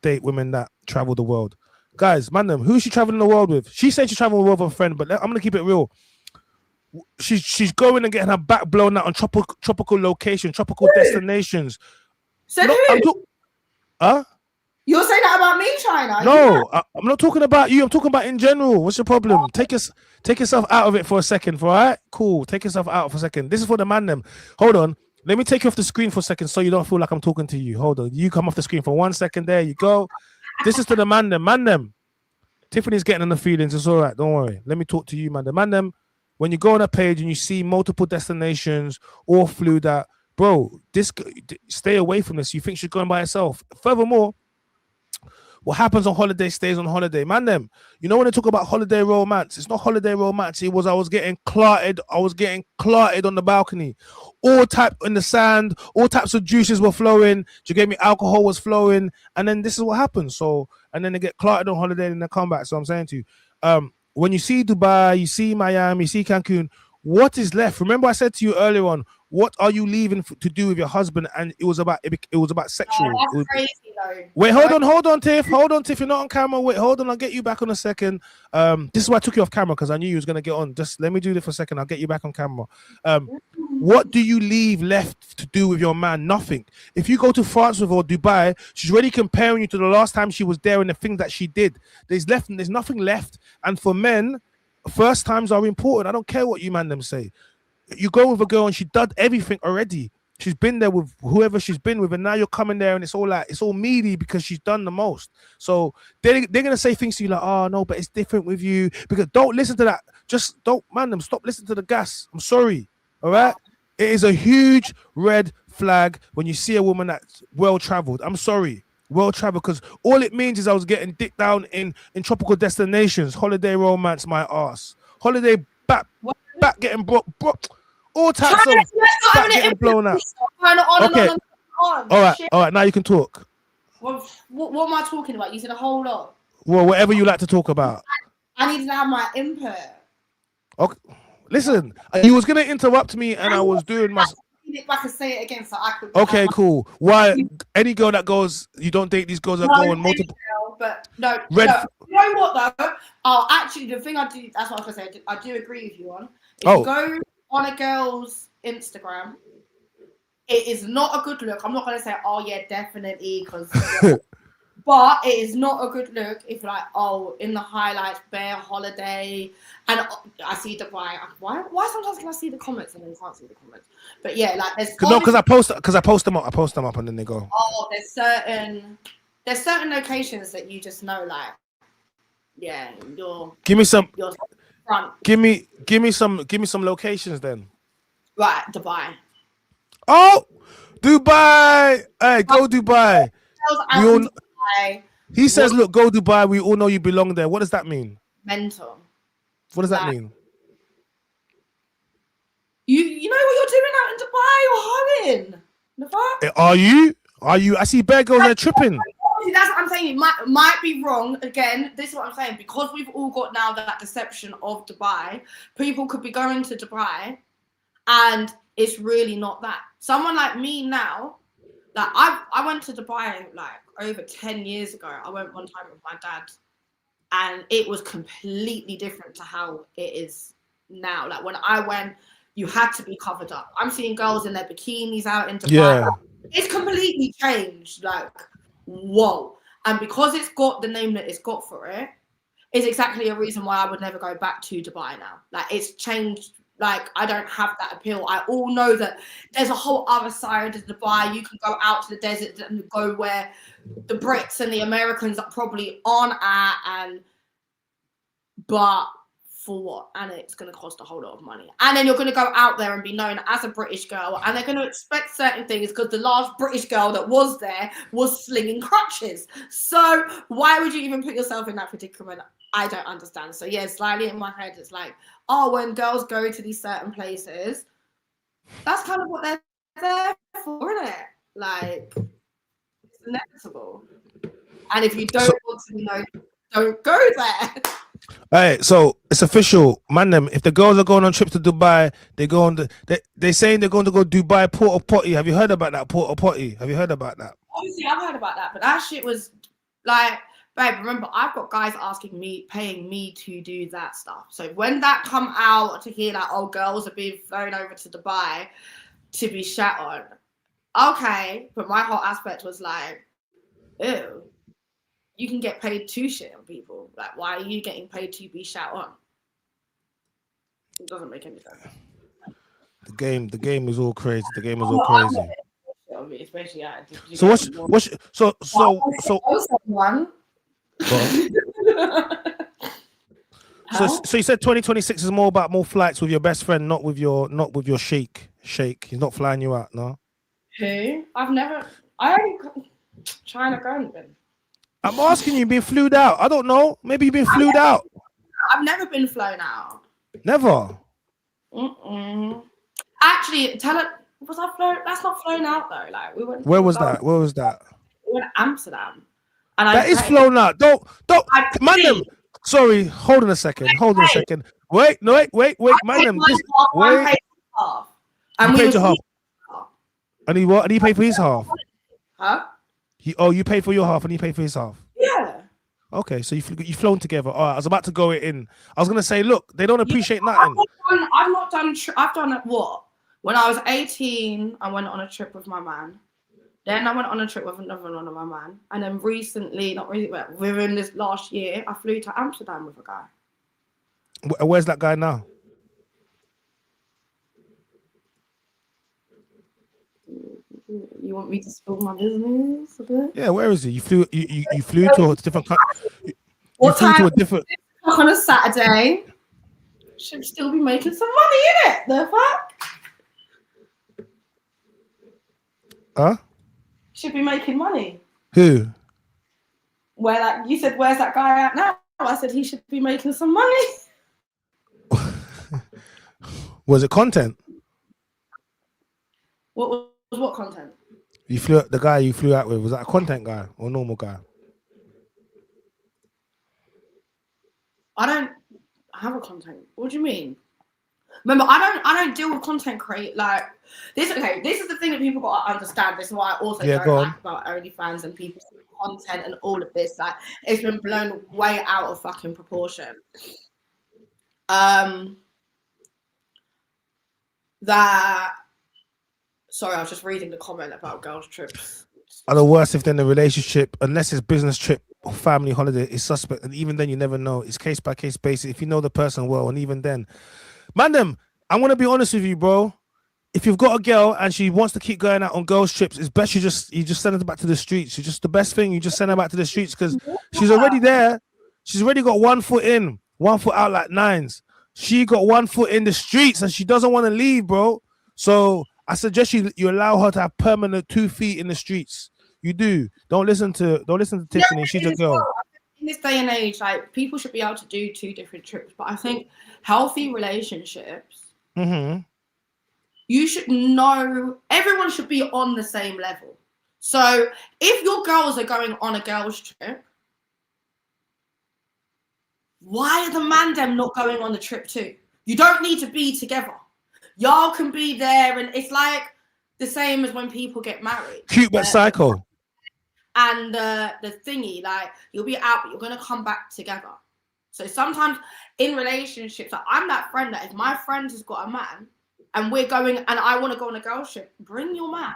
date women that travel the world. Guys, man them, who's she traveling the world with? She said she traveled the world with a friend, but I'm gonna keep it real. She's going and getting her back blown out on tropical locations, tropical destinations. So huh? You're saying that about me, China? No, I'm not talking about you. I'm talking about in general. What's your problem? Take yourself out of it for a second. All right, cool. Take yourself out for a second. This is for the man them. Hold on. Let me take you off the screen for a second so you don't feel like I'm talking to you. Hold on. You come off the screen for 1 second. There you go. This is to the man them. Man them. Tiffany's getting in the feelings. It's all right. Don't worry. Let me talk to you, man. The man them. When you go on a page and you see multiple destinations all flew that, bro, stay away from this. You think she's going by herself. Furthermore, what happens on holiday stays on holiday. Man, them, you know when they talk about holiday romance, it's not holiday romance. It was I was getting clarted on the balcony. All type in the sand, all types of juices were flowing. You get me? Alcohol was flowing. And then this is what happens. So, and then they get clarted on holiday and they come back. So I'm saying to you, when you see Dubai, you see Miami, you see Cancun, what is left? Remember I said to you earlier on, what are you leaving to do with your husband? And it was about sexual. Oh, that's crazy though. Wait, hold on, Tiff. You're not on camera. Wait, hold on. I'll get you back on a second. This is why I took you off camera because I knew you was gonna get on. Just let me do this for a second. I'll get you back on camera. What do you leave left to do with your man? Nothing. If you go to France with or Dubai, she's already comparing you to the last time she was there and the things that she did. There's nothing left. And for men, first times are important. I don't care what you man them say. You go with a girl and she done everything already. She's been there with whoever she's been with, and now you're coming there and it's all meaty because she's done the most. So they're gonna say things to you like, oh no, but it's different with you. Because don't listen to that. Just don't man them. Stop listening to the gas. I'm sorry. All right. It is a huge red flag when you see a woman that's well traveled. I'm sorry. Well traveled, because all it means is I was getting dick down in tropical destinations, holiday romance, my ass, holiday back getting brought. All types of back getting blown out. Okay. All right. Now you can talk. What am I talking about? You said a whole lot. Well, whatever you like to talk about. I need to have my input. Okay. Listen, you was gonna interrupt me, and I was doing my. I can say it again, so I could. Okay, cool. Why? Any girl that goes, you don't date these girls that go on multiple. But no. You know what though? Oh, actually, the thing I do. That's what I was gonna say. I do agree with you on. If you go on a girl's Instagram, it is not a good look. I'm not gonna say, oh yeah, definitely, because. But it is not a good look if like, oh, in the highlights, bare holiday, and I see Dubai. Why sometimes can I see the comments and then can't see the comments? But yeah, like there's because I post them up and then they go. Oh, there's certain locations that you just know, like, yeah, give me some front. Give me some locations then. Right, Dubai. Oh, Dubai! Hey, go Dubai. He says, look, go Dubai. We all know you belong there. What does that mean? mental. What does that Like, mean? You know what you're doing out in Dubai? You're hoeing. The fuck? Are you? I see bare girls there tripping. That's what I'm saying. It might be wrong. Again, this is what I'm saying. Because we've all got now that deception of Dubai, people could be going to Dubai and it's really not that. Someone like me now, like I went to Dubai like over 10 years ago. I went one time with my dad and it was completely different to how it is now. Like when I went, you had to be covered up. I'm seeing girls in their bikinis out in Dubai. Yeah. It's completely changed. Like, whoa. And because it's got the name that it's got for it, is exactly a reason why I would never go back to Dubai now. Like, it's changed. Like, I don't have that appeal. I all know that there's a whole other side of Dubai. You can go out to the desert and go where the Brits and the Americans are probably on at, but for what? And it's going to cost a whole lot of money. And then you're going to go out there and be known as a British girl, and they're going to expect certain things because the last British girl that was there was slinging crutches. So why would you even put yourself in that predicament? I don't understand. So yeah, slightly in my head, it's like, oh, when girls go to these certain places, that's kind of what they're there for, isn't it? Like, it's inevitable. And if you don't want to be known, don't go there. All right, so it's official, man. Them, if the girls are going on trips to Dubai, they go on they saying they're going to go Dubai porta potty. Have you heard about that porta potty? Have you heard about that? Obviously, I've heard about that, but that shit was like, babe. Remember, I've got guys asking me, paying me to do that stuff. So when that come out to hear like, oh, girls are being flown over to Dubai to be shat on, okay. But my whole aspect was like, ew. You can get paid to shit on people. Like, why are you getting paid to be shat on? It doesn't make any sense. The game is all crazy. The game is all crazy. Especially, so what's so one. So you said 2026 is more about more flights with your best friend, not with your sheikh. He's not flying you out, no. Who? I only China going been. I'm asking you, been flued out. I don't know. Maybe you've been flued out. I've never been flown out. Never. Actually, was I flown? That's not flown out though. Like we went. Where was that? Where was that? We went to Amsterdam. And that is flown out. Don't. Man, them. Sorry. Hold on a second. Wait. Man, them. Wait. And you paid your half. And he what? And he paid for his half. Huh? You paid for your half and he paid for his half. Yeah. Okay, so you flown together. All right, I was about to go in. I was gonna say, look, they don't appreciate nothing. I've done what? When I was 18, I went on a trip with my man. Then I went on a trip with another one of my man. And then recently, not really, but within this last year, I flew to Amsterdam with a guy. Where's that guy now? You want me to spill my business a bit? Yeah, where is he? You flew to a different country. What time? To a different on a Saturday. Should still be making some money in it. The fuck? Huh? Should be making money. Who? You said, where's that guy at now? I said he should be making some money. Was it content? What content? The guy you flew out with, was that a content guy or a normal guy? I don't have a content. What do you mean? Remember, I don't deal with content like this. Okay, this is the thing that people got to understand. This is why I also don't like about OnlyFans and people's content and all of this. Like, it's been blown way out of fucking proportion. Sorry, I was just reading the comment about girls' trips. Are the worst if then the relationship, unless it's business trip or family holiday, is suspect. And even then, you never know. It's case by case basis. If you know the person well, and even then, man, I'm gonna be honest with you, bro. If you've got a girl and she wants to keep going out on girls' trips, it's best you just send her back to the streets. It's just the best thing. You just send her back to the streets because she's already there. She's already got 1 foot in, 1 foot out like nines. She got 1 foot in the streets and she doesn't want to leave, bro. So I suggest you allow her to have permanent 2 feet in the streets. You do. Don't listen to Tiffany. She's a girl. in this day and age, like people should be able to do 2 different trips. But I think healthy relationships, you should know, everyone should be on the same level. So if your girls are going on a girls' trip, why are the man them not going on the trip too? You don't need to be together. Y'all can be there, and it's like the same as when people get married. Cute but psycho. And the thingy, like you'll be out, but you're gonna come back together. So sometimes in relationships, like, I'm that friend that if my friend has got a man and we're going and I want to go on a girls' trip, bring your man.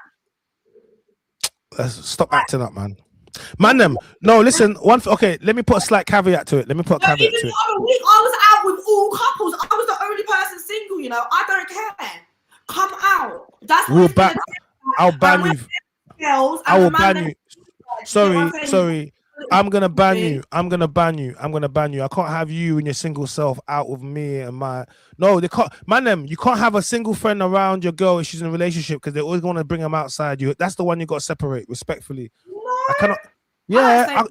Stop acting up, man. Man, them. No, listen. Okay, let me put a slight caveat to it. Even the other week, I was out with all couples. I was the only person single. You know, I don't care. Come out. That's what I'll ban you. I will ban you. Sorry. I'm gonna ban you. I'm gonna ban you. I can't have you and your single self out with me and my. No, they can't. Man, them. You can't have a single friend around your girl if she's in a relationship because they always want to bring them outside. That's the one you got to separate respectfully. No, I cannot. Yeah.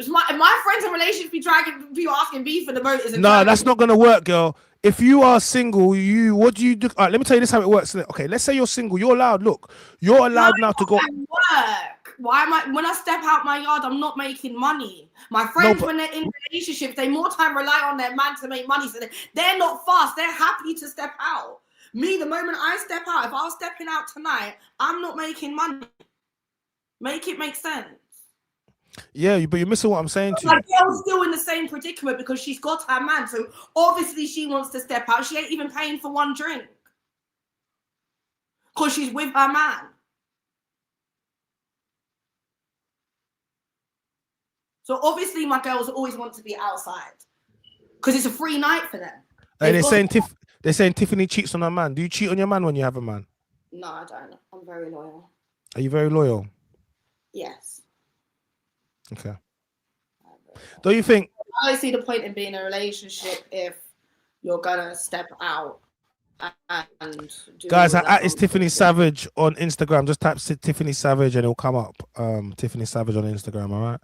My friends in relationships be dragging people asking me for the motors. No, that's not gonna work, girl. If you are single, what do you do? All right, let me tell you this how it works. Okay, let's say you're single. You're allowed. Look, you're allowed now to go. Work. Why am I? When I step out my yard, I'm not making money. My friends, when they're in relationships, they more time rely on their man to make money. So they're not fast. They're happy to step out. Me, the moment I step out, if I was stepping out tonight, I'm not making money. Make it make sense. Yeah, but you're missing what I'm saying to you. My girl's still in the same predicament because she's got her man. So obviously she wants to step out. She ain't even paying for one drink because she's with her man. So obviously my girls always want to be outside because it's a free night for them. Hey, they're saying Tiffany cheats on her man. Do you cheat on your man when you have a man? No, I don't. I'm very loyal. Are you very loyal? Yes. Okay. Don't you think? I don't see the point in being in a relationship if you're gonna step out and do guys. It's Tiffany Savage on Instagram. Just type Tiffany Savage and it'll come up. Tiffany Savage on Instagram. All right.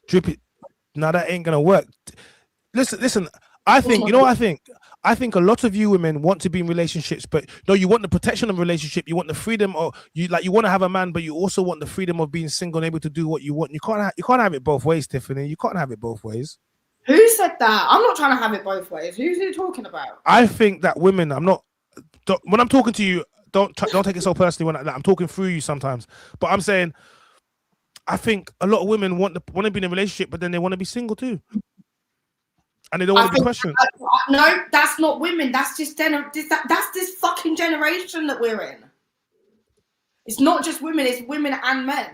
Drippy. Now that ain't gonna work. Listen. I think, you know what I think? I think a lot of you women want to be in relationships, but no, you want the protection of relationship, you want the freedom, or you want to have a man, but you also want the freedom of being single and able to do what you want. You can't have it both ways, Tiffany. You can't have it both ways. Who said that? I'm not trying to have it both ways. Who's he talking about? I think that women, when I'm talking to you, don't take it so personally when I'm talking through you sometimes, but I'm saying, I think a lot of women want to be in a relationship, but then they want to be single too. And they don't want to be questioned. No, that's not women. That's just that's this fucking generation that we're in. It's not just women. It's women and men.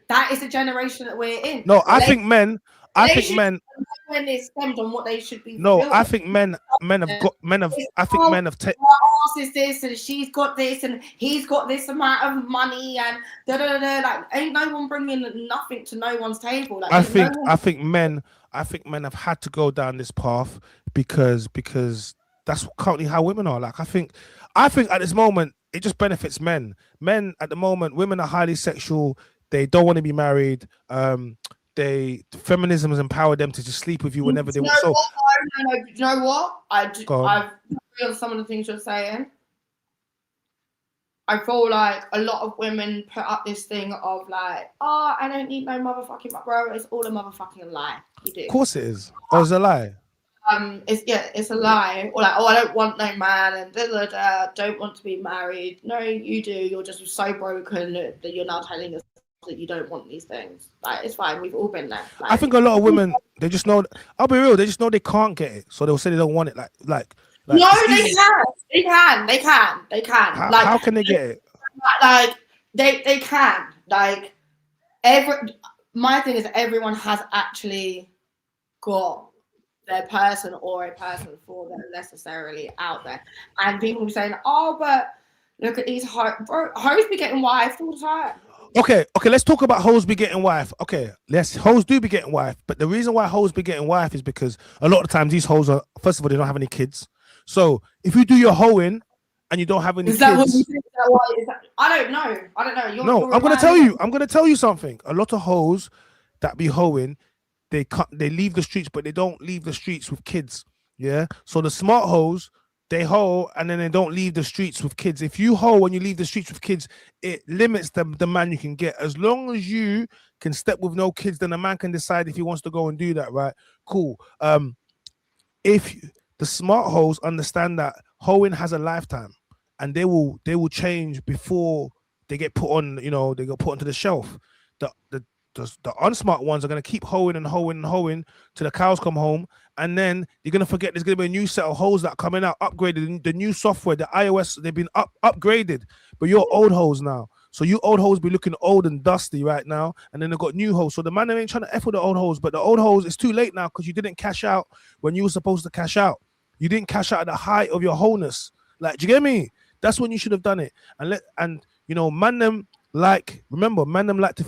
That is the generation that we're in. No, I think men. When it's stemmed on what they should be. No, I think men have. I think men have taken. Our ass is this, and she's got this, and he's got this amount of money, and da da da. Like, ain't no one bringing nothing to no one's table. Like, I think men have had to go down this path because that's currently how women are. Like, I think at this moment it just benefits men. Men at the moment, women are highly sexual. They don't want to be married. Feminism has empowered them to just sleep with you whenever they want. So, no, you know what? I've agree on some of the things you're saying. I feel like a lot of women put up this thing of like, oh, I don't need no motherfucking bro. It's all a motherfucking lie. You do. Of course it is. Oh, it's a lie. It's a lie. Or like, oh, I don't want no man and don't want to be married. No, you do. You're just so broken that you're now telling us that you don't want these things. Like, it's fine. We've all been there. Like, I think a lot of women, they just know. I'll be real. They just know they can't get it, so they'll say they don't want it. Like no, they can. They can. How can they get it? Like they can. Like my thing is everyone has actually got their person or a person for them necessarily out there, and people be saying, "Oh, but look at these hoes be getting wifed all the time." Okay, let's talk about hoes be getting wife. Okay, hoes do be getting wife, but the reason why hoes be getting wife is because a lot of the times these hoes are, first of all, they don't have any kids. So if you do your hoeing and you don't have any kids, what you think? I don't know. I'm gonna tell you something. A lot of hoes, that be hoeing, they leave the streets, but they don't leave the streets with kids. Yeah. So the smart hoes, they hoe and then they don't leave the streets with kids. If you hoe and you leave the streets with kids, it limits the man you can get. As long as you can step with no kids, then a man can decide if he wants to go and do that, right? Cool. The smart hoes understand that hoeing has a lifetime, and they will change before they get put on, they get put onto the shelf. The unsmart ones are going to keep hoeing and hoeing and hoeing till the cows come home, and then you're going to forget there's going to be a new set of hoes that are coming out, upgraded, the new software, the iOS, they've been upgraded, but you're old hoes now. So you old hoes be looking old and dusty right now, and then they've got new hoes. So the man ain't trying to F with the old hoes, but the old hoes, it's too late now because you didn't cash out when you were supposed to cash out. You didn't cash out at the height of your wholeness. Like, do you get me? That's when you should have done it. Man them like to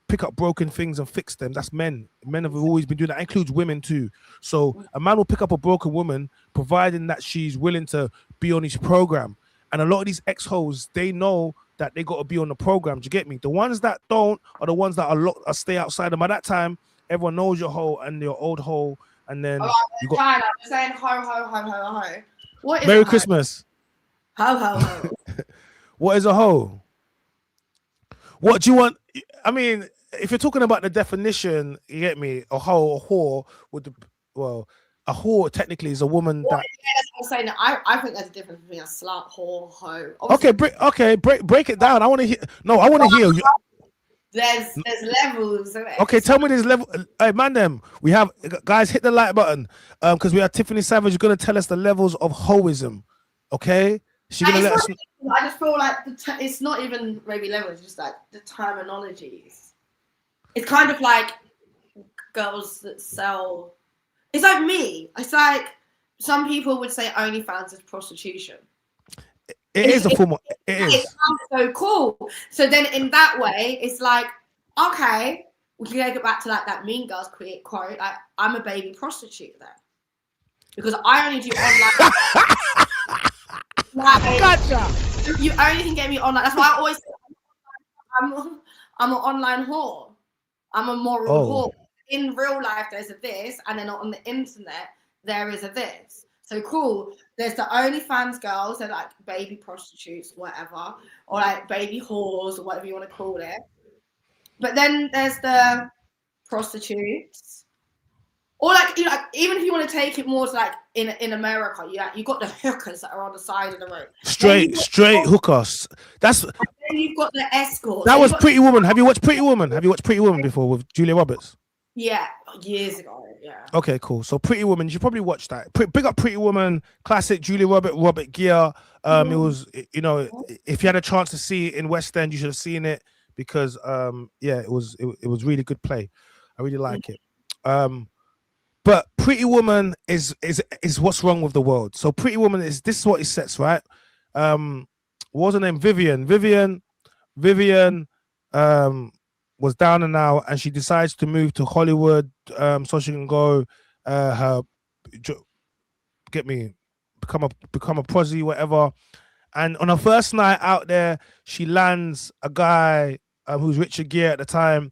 pick up broken things and fix them. That's men. Men have always been doing that. Includes women too. So a man will pick up a broken woman, providing that she's willing to be on his program. And a lot of these ex-hoes, they know that they got to be on the program. Do you get me? The ones that don't are the ones that are stay outside. And by that time, everyone knows your hoe and your old hoe. And then you got China, I'm saying ho ho ho ho ho. What is Merry Christmas. Ho ho ho. What is a hoe? What do you want? I mean, if you're talking about the definition, you get me. A hoe, a whore a whore technically is a woman that. Yeah, that's what I'm saying. I think there's a difference between a slut, whore, hoe. Obviously, Okay, break it down. I want to hear. No, I want to hear you. There's levels of it. Okay, tell me this level. Hey, man, we have guys hit the like button, because we have Tiffany Savage going to tell us the levels of hoism. Okay, she's gonna let us. I just feel like it's not even maybe levels, it's just like the terminologies. It's kind of like girls that sell. It's like me. It's like some people would say OnlyFans is prostitution. It is a form of. It is. It sounds so cool. So then, in that way, it's like, okay, we can take it back to like that Mean Girls quote. Like, I'm a baby prostitute then, because I only do online. Like, gotcha. You only can get me online. That's why I always say I'm an online whore. I'm a moral whore. In real life, there's a this, and then on the internet, there is a this. So cool. There's the OnlyFans girls, they're like baby prostitutes, whatever, or like baby whores, or whatever you want to call it. But then there's the prostitutes, or like, even if you want to take it more to like in America, you got the hookers that are on the side of the road. Straight hookers. That's. And then you've got the escorts. That was Pretty Woman. Have you watched Pretty Woman? Have you watched Pretty Woman before with Julia Roberts? Yeah, years ago. Yeah. Okay, cool. So Pretty Woman, you should probably watch that. Big up Pretty Woman, classic Julia Robert Gere. It was, if you had a chance to see it in West End, you should have seen it because, it was really good play. I really like it. But Pretty Woman is what's wrong with the world. So Pretty Woman this is what it sets, right? What was her name? Vivian. Was down and out, and she decides to move to Hollywood, so she can go, become a prosy, whatever. And on her first night out there, she lands a guy who's Richard Gere at the time,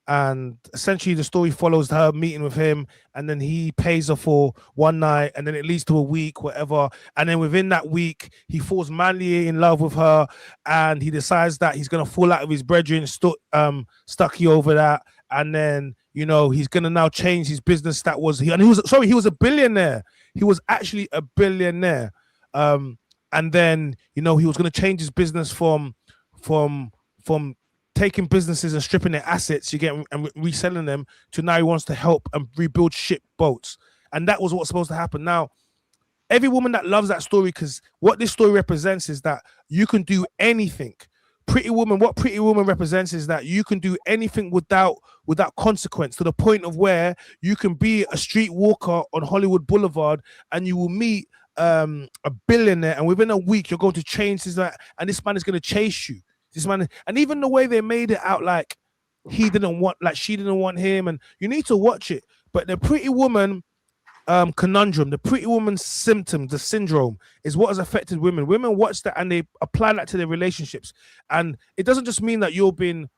and essentially the story follows her meeting with him, and then he pays her for one night, and then it leads to a week, whatever. And then within that week, he falls madly in love with her, and he decides that he's gonna fall out of his brethren, Stucky over that. And then, he's gonna now change his business. He was a billionaire. He was actually a billionaire. And then, he was gonna change his business from taking businesses and stripping their assets, and reselling them, to now he wants to help and rebuild ship boats. And that was what's supposed to happen. Now, every woman that loves that story, because what this story represents is that you can do anything. What Pretty Woman represents is that you can do anything without consequence, to the point of where you can be a street walker on Hollywood Boulevard and you will meet a billionaire, and within a week you're going to change this, and this man is going to chase you. This man, and even the way they made it out, like she didn't want him, and you need to watch it. But the Pretty Woman conundrum, the Pretty Woman symptom, the syndrome, is what has affected women. Women watch that and they apply that to their relationships, and it doesn't just mean that you're being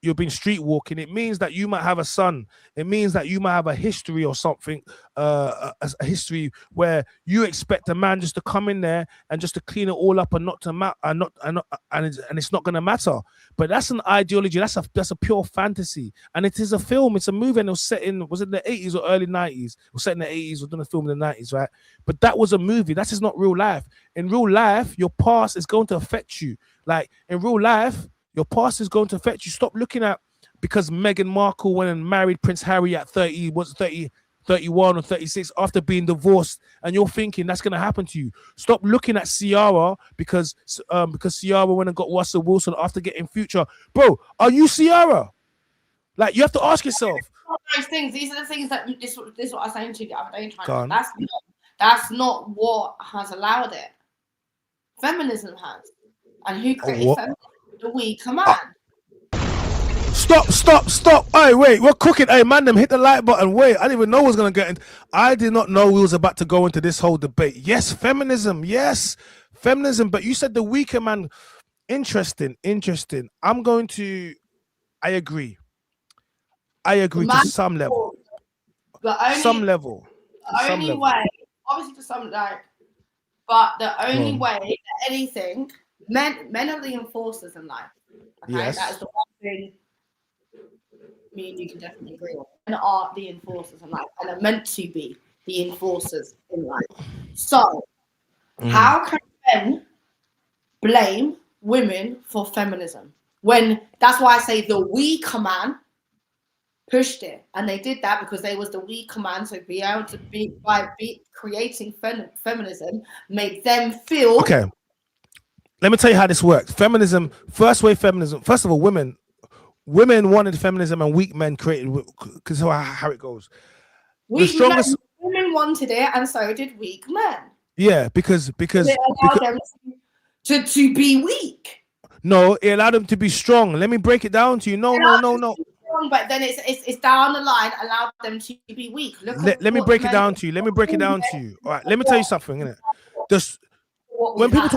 you've been street walking, it means that you might have a son. It means that you might have a history or something, a history where you expect a man just to come in there and just to clean it all up and not to and it's not going to matter. But that's an ideology. That's a pure fantasy, and it is a film. It's a movie, and it was set in, was it the 80s or early 90s? It was set in the 80s. We're doing a film in the 90s, right? But that was a movie. That is not real life. In real life, your past is going to affect you. Like in real life, your past is going to affect you. Stop looking at, because Meghan Markle went and married Prince Harry at 31 or 36 after being divorced, and you're thinking that's going to happen to you. Stop looking at Ciara because Ciara went and got Russell Wilson after getting Future. Bro, are you Ciara? Like, you have to ask yourself. Those things. These are the things that this is what I was saying to you the other day. That's not what has allowed it. Feminism has, and who created feminism? The weaker man. Stop. Hey, wait, we're cooking. Hey, man, them hit the like button. Wait, I didn't even know we was going to get in. I did not know we was about to go into this whole debate. Yes, feminism. But you said the weaker man. Interesting. I agree to some level. Some level. The only way, obviously to some, like, but the only way that anything, men are the enforcers in life. Okay, yes. That is the one thing me and you can definitely agree on. Men are the enforcers in life, and are meant to be the enforcers in life. So, how can men blame women for feminism when that's why I say the weaker man pushed it, and they did that because they was the weaker man, so be able to be creating feminism made them feel. Okay, let me tell you how this works. Feminism, first of all, women wanted feminism and weak men created, because how it goes. Women wanted it, and so did weak men. Yeah, because it allowed them to be weak. No, it allowed them to be strong. Let me break it down to you. No. But then it's down the line, allowed them to be weak. Let me break it down to you. All right, let me tell you something, innit? When people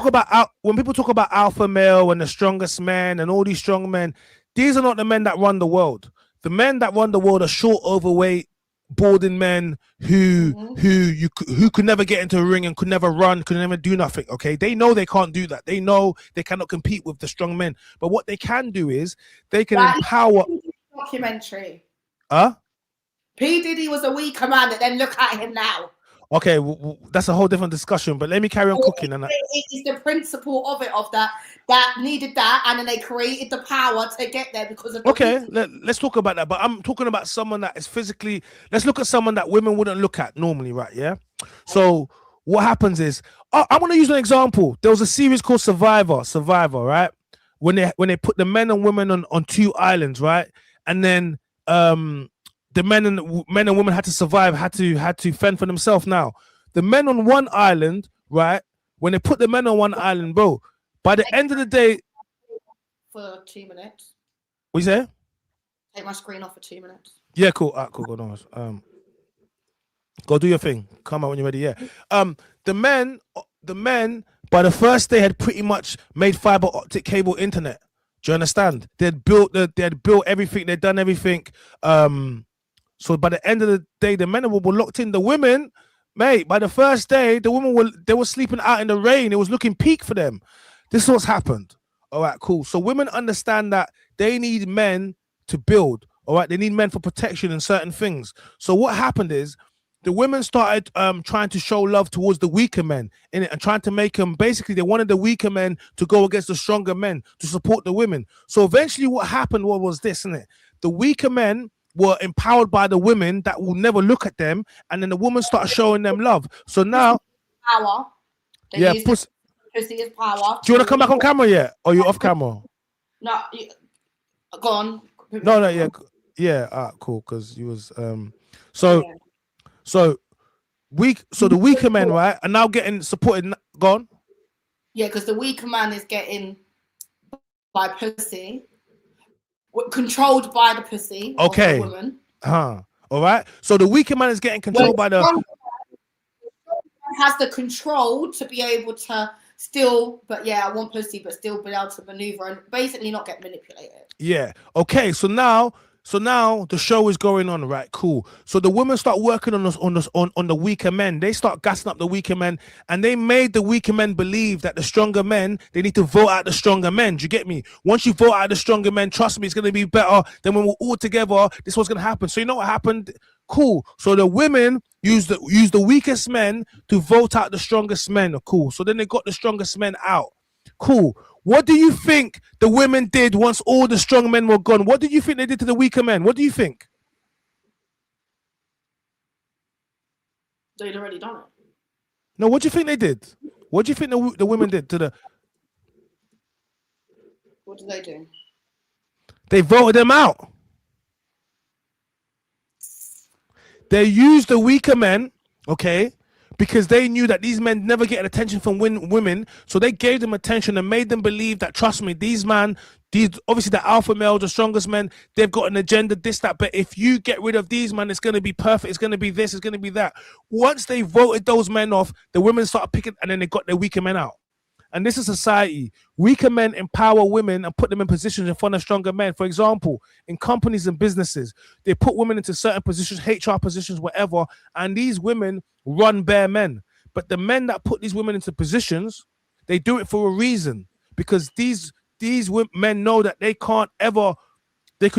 talk about alpha male and the strongest men and all these strong men, these are not the men that run the world. The men that run the world are short, overweight, balding men who could never get into a ring and could never run, could never do nothing. Okay, they know they can't do that. They know they cannot compete with the strong men. But what they can do is they can empower. Documentary. P. Diddy was a weaker man, and then look at him now. Okay, that's a whole different discussion. But let me carry on cooking. And it's the principle of it, of that needed that, and then they created the power to get there because of. Okay, let's talk about that. But I'm talking about someone that is physically. Let's look at someone that women wouldn't look at normally, right? Yeah. So what happens is, I want to use an example. There was a series called Survivor, right? When they put the men and women on two islands, right? And then the men and women had to survive, had to fend for themselves. Now, the men on one island, right? When they put the men on one island, bro, by the end of the day, for 2 minutes. What you say? Take my screen off for 2 minutes. Yeah, cool. Cool. Go on. Go do your thing. Come out when you're ready. Yeah. The men, by the first day had pretty much made fiber optic cable internet. Do you understand? They had built everything. They'd done everything. So by the end of the day, the men were locked in. The women, mate, by the first day, the women were sleeping out in the rain. It was looking peak for them. This is what's happened. All right, cool. So women understand that they need men to build. All right, they need men for protection and certain things. So what happened is the women started trying to show love towards the weaker men in it and trying to make them, basically they wanted the weaker men to go against the stronger men to support the women. So eventually what happened was this, isn't it? The weaker men were empowered by the women that will never look at them, and then the women started showing them love. So now power. Pussy is power. Do you want to come back on camera yet? Or you off camera? No, go on. No, yeah, cool. Because you was so the weaker men, right, are now getting supported. Gone. Yeah, because the weaker man is getting by pussy, controlled by the pussy. Okay. Of the woman. All right. So the weaker man is getting controlled by the. Has the control to be able to still, but yeah, I want pussy, but still be able to maneuver and basically not get manipulated. Yeah. Okay. So now the show is going on, right? Cool. So the women start working on the weaker men. They start gassing up the weaker men, and they made the weaker men believe that the stronger men, they need to vote out the stronger men. Do you get me? Once you vote out the stronger men, trust me, it's gonna be better. Then when we're all together, this was gonna happen. So you know what happened? Cool. So the women use the weakest men to vote out the strongest men. Cool. So then they got the strongest men out. Cool. What do you think the women did once all the strong men were gone? What did you think they did to the weaker men? What do you think? They'd already done it. No, what do you think they did? What do you think the women did to the... What did they do? They voted them out. They used the weaker men, okay, because they knew that these men never get attention from women, so they gave them attention and made them believe that, trust me, these obviously the alpha males, the strongest men, they've got an agenda, this, that, but if you get rid of these men, it's going to be perfect, it's going to be this, it's going to be that. Once they voted those men off, the women started picking, and then they got their weaker men out. And this is society. Weaker men empower women and put them in positions in front of stronger men. For example, in companies and businesses, they put women into certain positions, HR positions, whatever, and these women run bare men. But the men that put these women into positions, they do it for a reason, because these men know that they could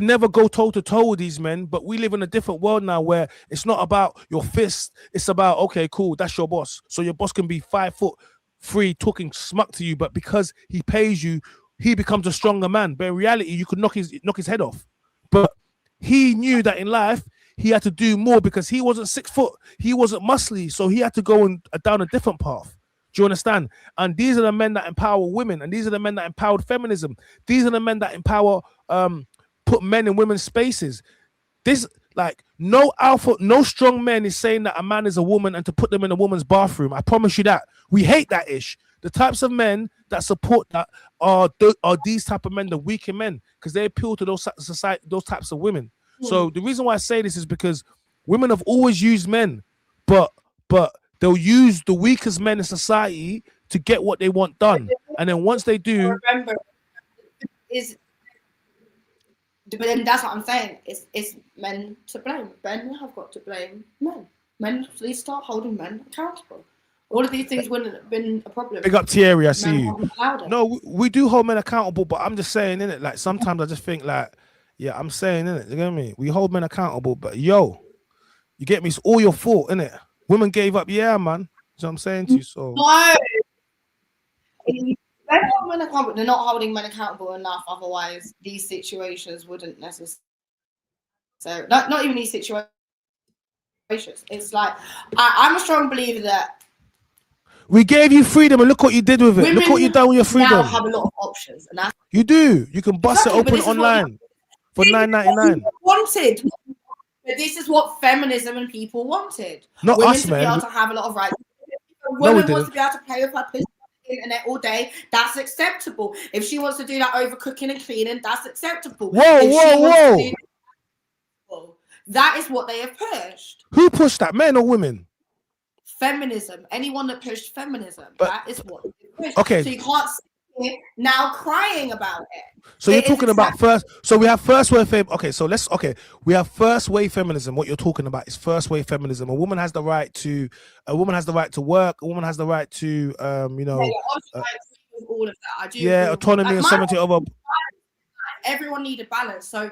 never go toe to toe with these men. But we live in a different world now where it's not about your fist. It's about, okay, cool, that's your boss. So your boss can be 5'3" talking smuck to you, but because he pays you, he becomes a stronger man. But in reality, you could knock his head off. But he knew that in life, he had to do more because he wasn't 6 foot. He wasn't muscly. So he had to go down a different path. Do you understand? And these are the men that empower women. And these are the men that empowered feminism. These are the men that empower, put men in women's spaces. This, like, no strong man is saying that a man is a woman and to put them in a woman's bathroom. I promise you that. We hate that ish. The types of men that support that are these type of men, the weaker men, because they appeal to those types of women. So the reason why I say this is because women have always used men, but they'll use the weakest men in society to get what they want done. And then once they do, remember, but then that's what I'm saying. It's men to blame. Men have got to blame men. Men, please start holding men accountable. All of these things wouldn't have been a problem. Big up Thierry, I see you. you. No, we do hold men accountable, but I'm just saying, innit? Like, sometimes I just think, like, yeah, I'm saying, innit? You get me? We hold men accountable, but yo, you get me? It's all your fault, innit? Women gave up, yeah, man. You know what I'm saying to you? So no. They're not holding men accountable enough. Otherwise, these situations wouldn't necessarily. Not even these situations. It's like I'm a strong believer that we gave you freedom, and look what you did with it. Look what you done with your freedom. Now have a lot of options, and that's you do. You can bust it open online for $9.99. Wanted. But this is what feminism and people wanted. Not women us, to man. Be able to have a lot of rights. No, Women wants to be able to play with her pussy on the internet all day. That's acceptable. If she wants to do that over cooking and cleaning, that's acceptable. Whoa. That is what they have pushed. Who pushed that? Men or women? Feminism. Anyone that pushed feminism. But, that is what they pushed. Okay. So you can't sit here now crying about it. So you're talking about first. So we have first wave feminism. Okay, so we have first wave feminism. What you're talking about is first wave feminism. A woman has the right to work. A woman has the right to I agree with all of that. I do. Yeah, autonomy and sovereignty over. Everyone needed balance. So,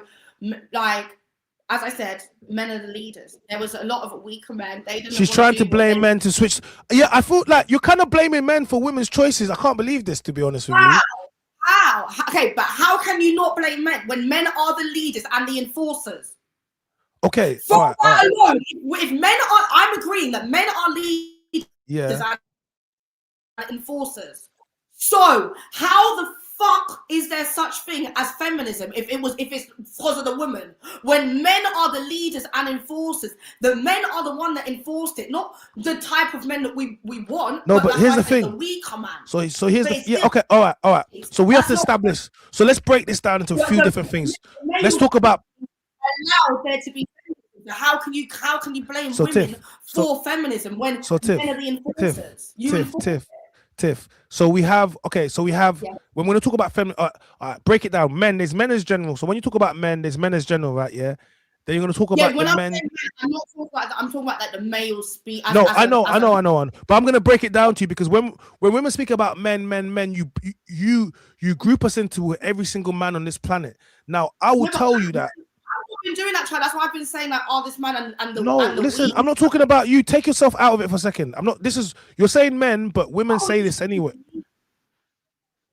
like, as I said, men are the leaders. There was a lot of weaker men. They didn't. She's trying to blame men to switch. Yeah, I thought like you're kind of blaming men for women's choices. I can't believe this, to be honest with you. How? Okay, but how can you not blame men when men are the leaders and the enforcers? Okay, all right. Alone, if men are, I'm agreeing that men are leaders and enforcers. So how the fuck is there such thing as feminism if it's because of the woman? When men are the leaders and enforcers, the men are the one that enforced it, not the type of men that we want. No, but here's the thing. The weaker man. So here's okay, all right. So we have to establish. So let's break this down into a few different things. Let's talk about. Allow there to be feminism. How can you blame women for feminism when men are the enforcers? Tiff. So we have Yeah. when we're gonna talk about break it down. Men, there's men as general. So when you talk about men, there's men as general, right? Yeah. Then you're gonna talk about when the I'm men. saying men, I'm not talking about that. I'm talking about like the male speak. No, I know. But I'm gonna break it down to you because when women speak about men, you group us into every single man on this planet. Now I will tell you that. I've been doing that, child. That's why I've been saying like, oh, this man and the No, and the listen, weed. I'm not talking about you. Take yourself out of it for a second. I'm not. You're saying men, but women say this anyway.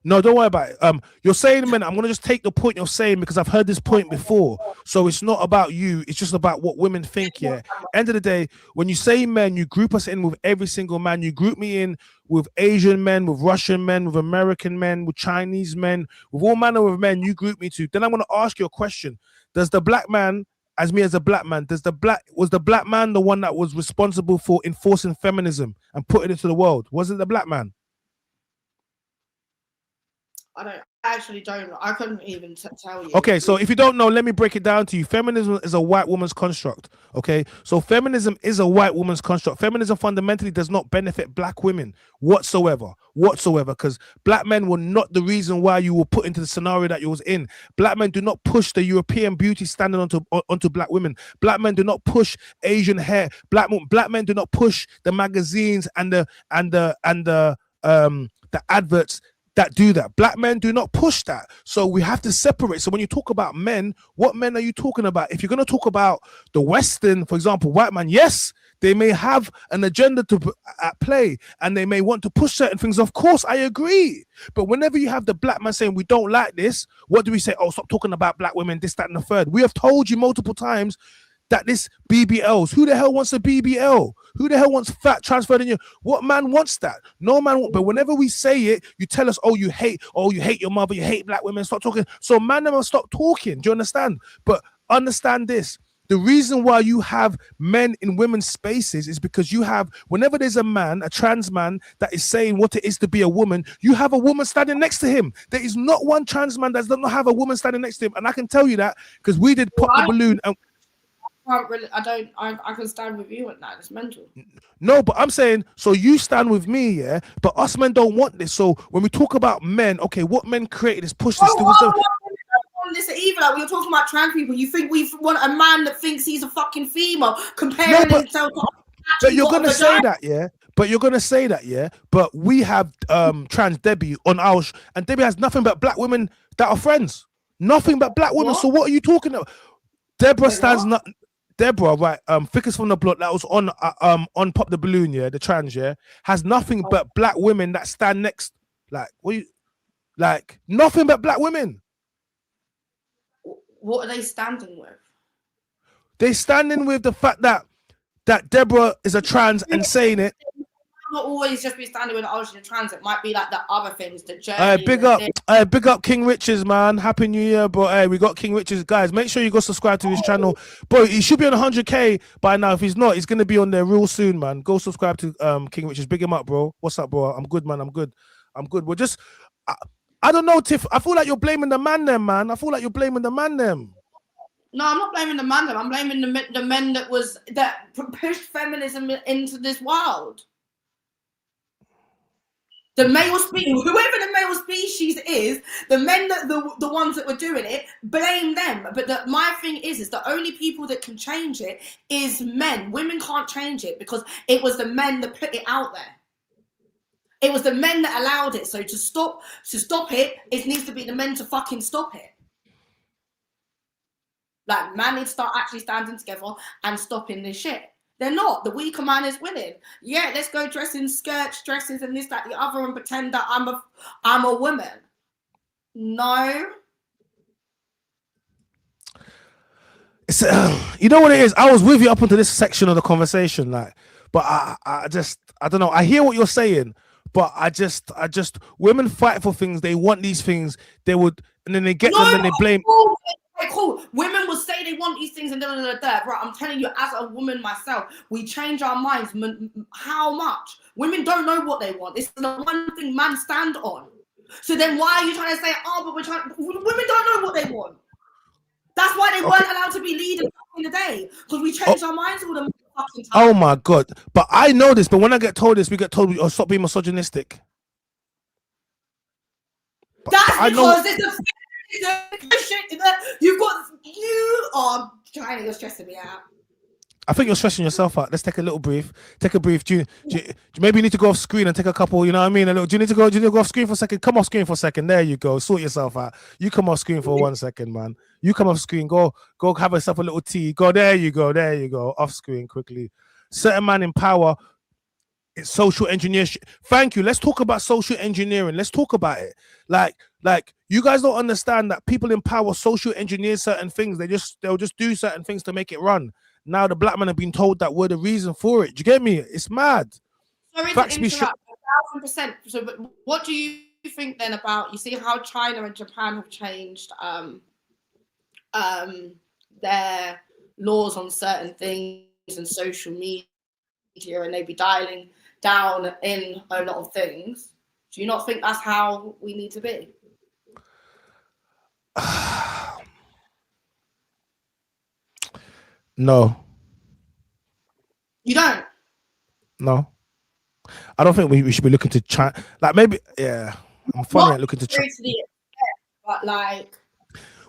No, don't worry about it. You're saying men. I'm gonna just take the point you're saying because I've heard this point before. So it's not about you. It's just about what women think. Yeah. End of the day, when you say men, you group us in with every single man. You group me in with Asian men, with Russian men, with American men, with Chinese men, with all manner of men. You group me to. Then I'm gonna ask you a question. Does the black man, as me as a black man, was the black man the one that was responsible for enforcing feminism and putting it into the world? Was it the black man? I actually don't. I couldn't even tell you. Okay, so if you don't know, let me break it down to you. Feminism is a white woman's construct. Okay, so feminism is a white woman's construct. Feminism fundamentally does not benefit black women whatsoever, because black men were not the reason why you were put into the scenario that you was in. Black men do not push the European beauty standard onto black women. Black men do not push Asian hair. Black men do not push the magazines and the adverts that do that. Black men do not push that. So we have to separate. So when you talk about men, what men are you talking about? If you're going to talk about the Western, for example, white man, yes, they may have an agenda at play and they may want to push certain things. Of course, I agree. But whenever you have the black man saying we don't like this, what do we say? Oh, stop talking about black women, this, that, and the third. We have told you multiple times that this BBLs, who the hell wants a BBL? Who the hell wants fat transferred in you? What man wants that? No man wants. But whenever we say it, you tell us, oh, you hate your mother, you hate black women, stop talking. So man never stop talking. Do you understand? But understand this. The reason why you have men in women's spaces is because you have, whenever there's a man, a trans man, that is saying what it is to be a woman, you have a woman standing next to him. There is not one trans man that does not have a woman standing next to him. And I can tell you that because we did pop the balloon and I can stand with you at that. It's mental. no, but I'm saying, so you stand with me, yeah, but us men don't want this. So when we talk about men, okay, what men created this, push this. Listen, even like we were talking about trans people, you think we want a man that thinks he's a fucking female comparing himself to. But you're gonna say that, yeah. But we have trans Debbie on our and Debbie has nothing but black women that are friends. Nothing but black women. What? So what are you talking about? Deborah stands not. Deborah, right? Thickest from the block that was on Pop the Balloon, yeah, the trans, yeah, has nothing but black women that stand next. Nothing but black women. What are they standing with? They're standing with the fact that Deborah is a trans and saying it. Not always just be standing with the ocean trans. It might be like the other things, the journey. Big up King Richards, man. Happy New Year, bro. Hey, we got King Richards, guys. Make sure you go subscribe to his channel, bro. He should be on 100K by now. If he's not, he's gonna be on there real soon, man. Go subscribe to King Richards. Big him up, bro. What's up, bro? I'm good, man. I'm good. We're just, I don't know, Tiff. I feel like you're blaming the man, them, man. I feel like you're blaming the man, them. No, I'm not blaming the man. I'm blaming the men that pushed feminism into this world. The male species, whoever the male species is, the men that the ones that were doing it, blame them. But my thing is the only people that can change it is men. Women can't change it because it was the men that put it out there. It was the men that allowed it. So to stop it, it needs to be the men to fucking stop it. Like, man needs to start actually standing together and stopping this shit. They're not. The weaker man is winning. Yeah, let's go dress in skirts, dresses, and this, that, the other, and pretend that I'm a woman. No. It's you know what it is. I was with you up until this section of the conversation, like, but I don't know. I hear what you're saying, but I just women fight for things. They want these things. They would, and then they get them, and they blame. Okay, cool. Women will say they want these things and right. I'm telling you, as a woman myself, we change our minds. How much? Women don't know what they want. It's the one thing men stand on. So then why are you trying to say, but women don't know what they want. That's why they weren't allowed to be leaders in the day, because we changed our minds all the fucking time. Oh my God. But I know this, but when I get told this, we get told, stop being misogynistic. That's I know. because you are trying to stressing me out. I think you're stressing yourself out. Let's take a little brief. Take a brief. Do you maybe you need to go off screen and take a couple? You know what I mean? Do you need to go off screen for a second? Come off screen for a second. There you go. Sort yourself out. You come off screen for 1 second, man. You come off screen. Go have yourself a little tea. Go there. You go. There you go. Off screen quickly. Certain man in power. It's social engineering. Thank you. Let's talk about social engineering. Let's talk about it. Like you guys don't understand that people in power social engineer certain things. They'll just do certain things to make it run. Now the black men have been told that we're the reason for it. Do you get me? It's mad. Sorry to interrupt. 1,000%. So, but what do you think then about? You see how China and Japan have changed their laws on certain things and social media, and they be dialing down in a lot of things. Do you not think that's how we need to be? No. You don't? No. I don't think we should be looking to China. Like maybe, yeah. I'm funny at looking to China. But like,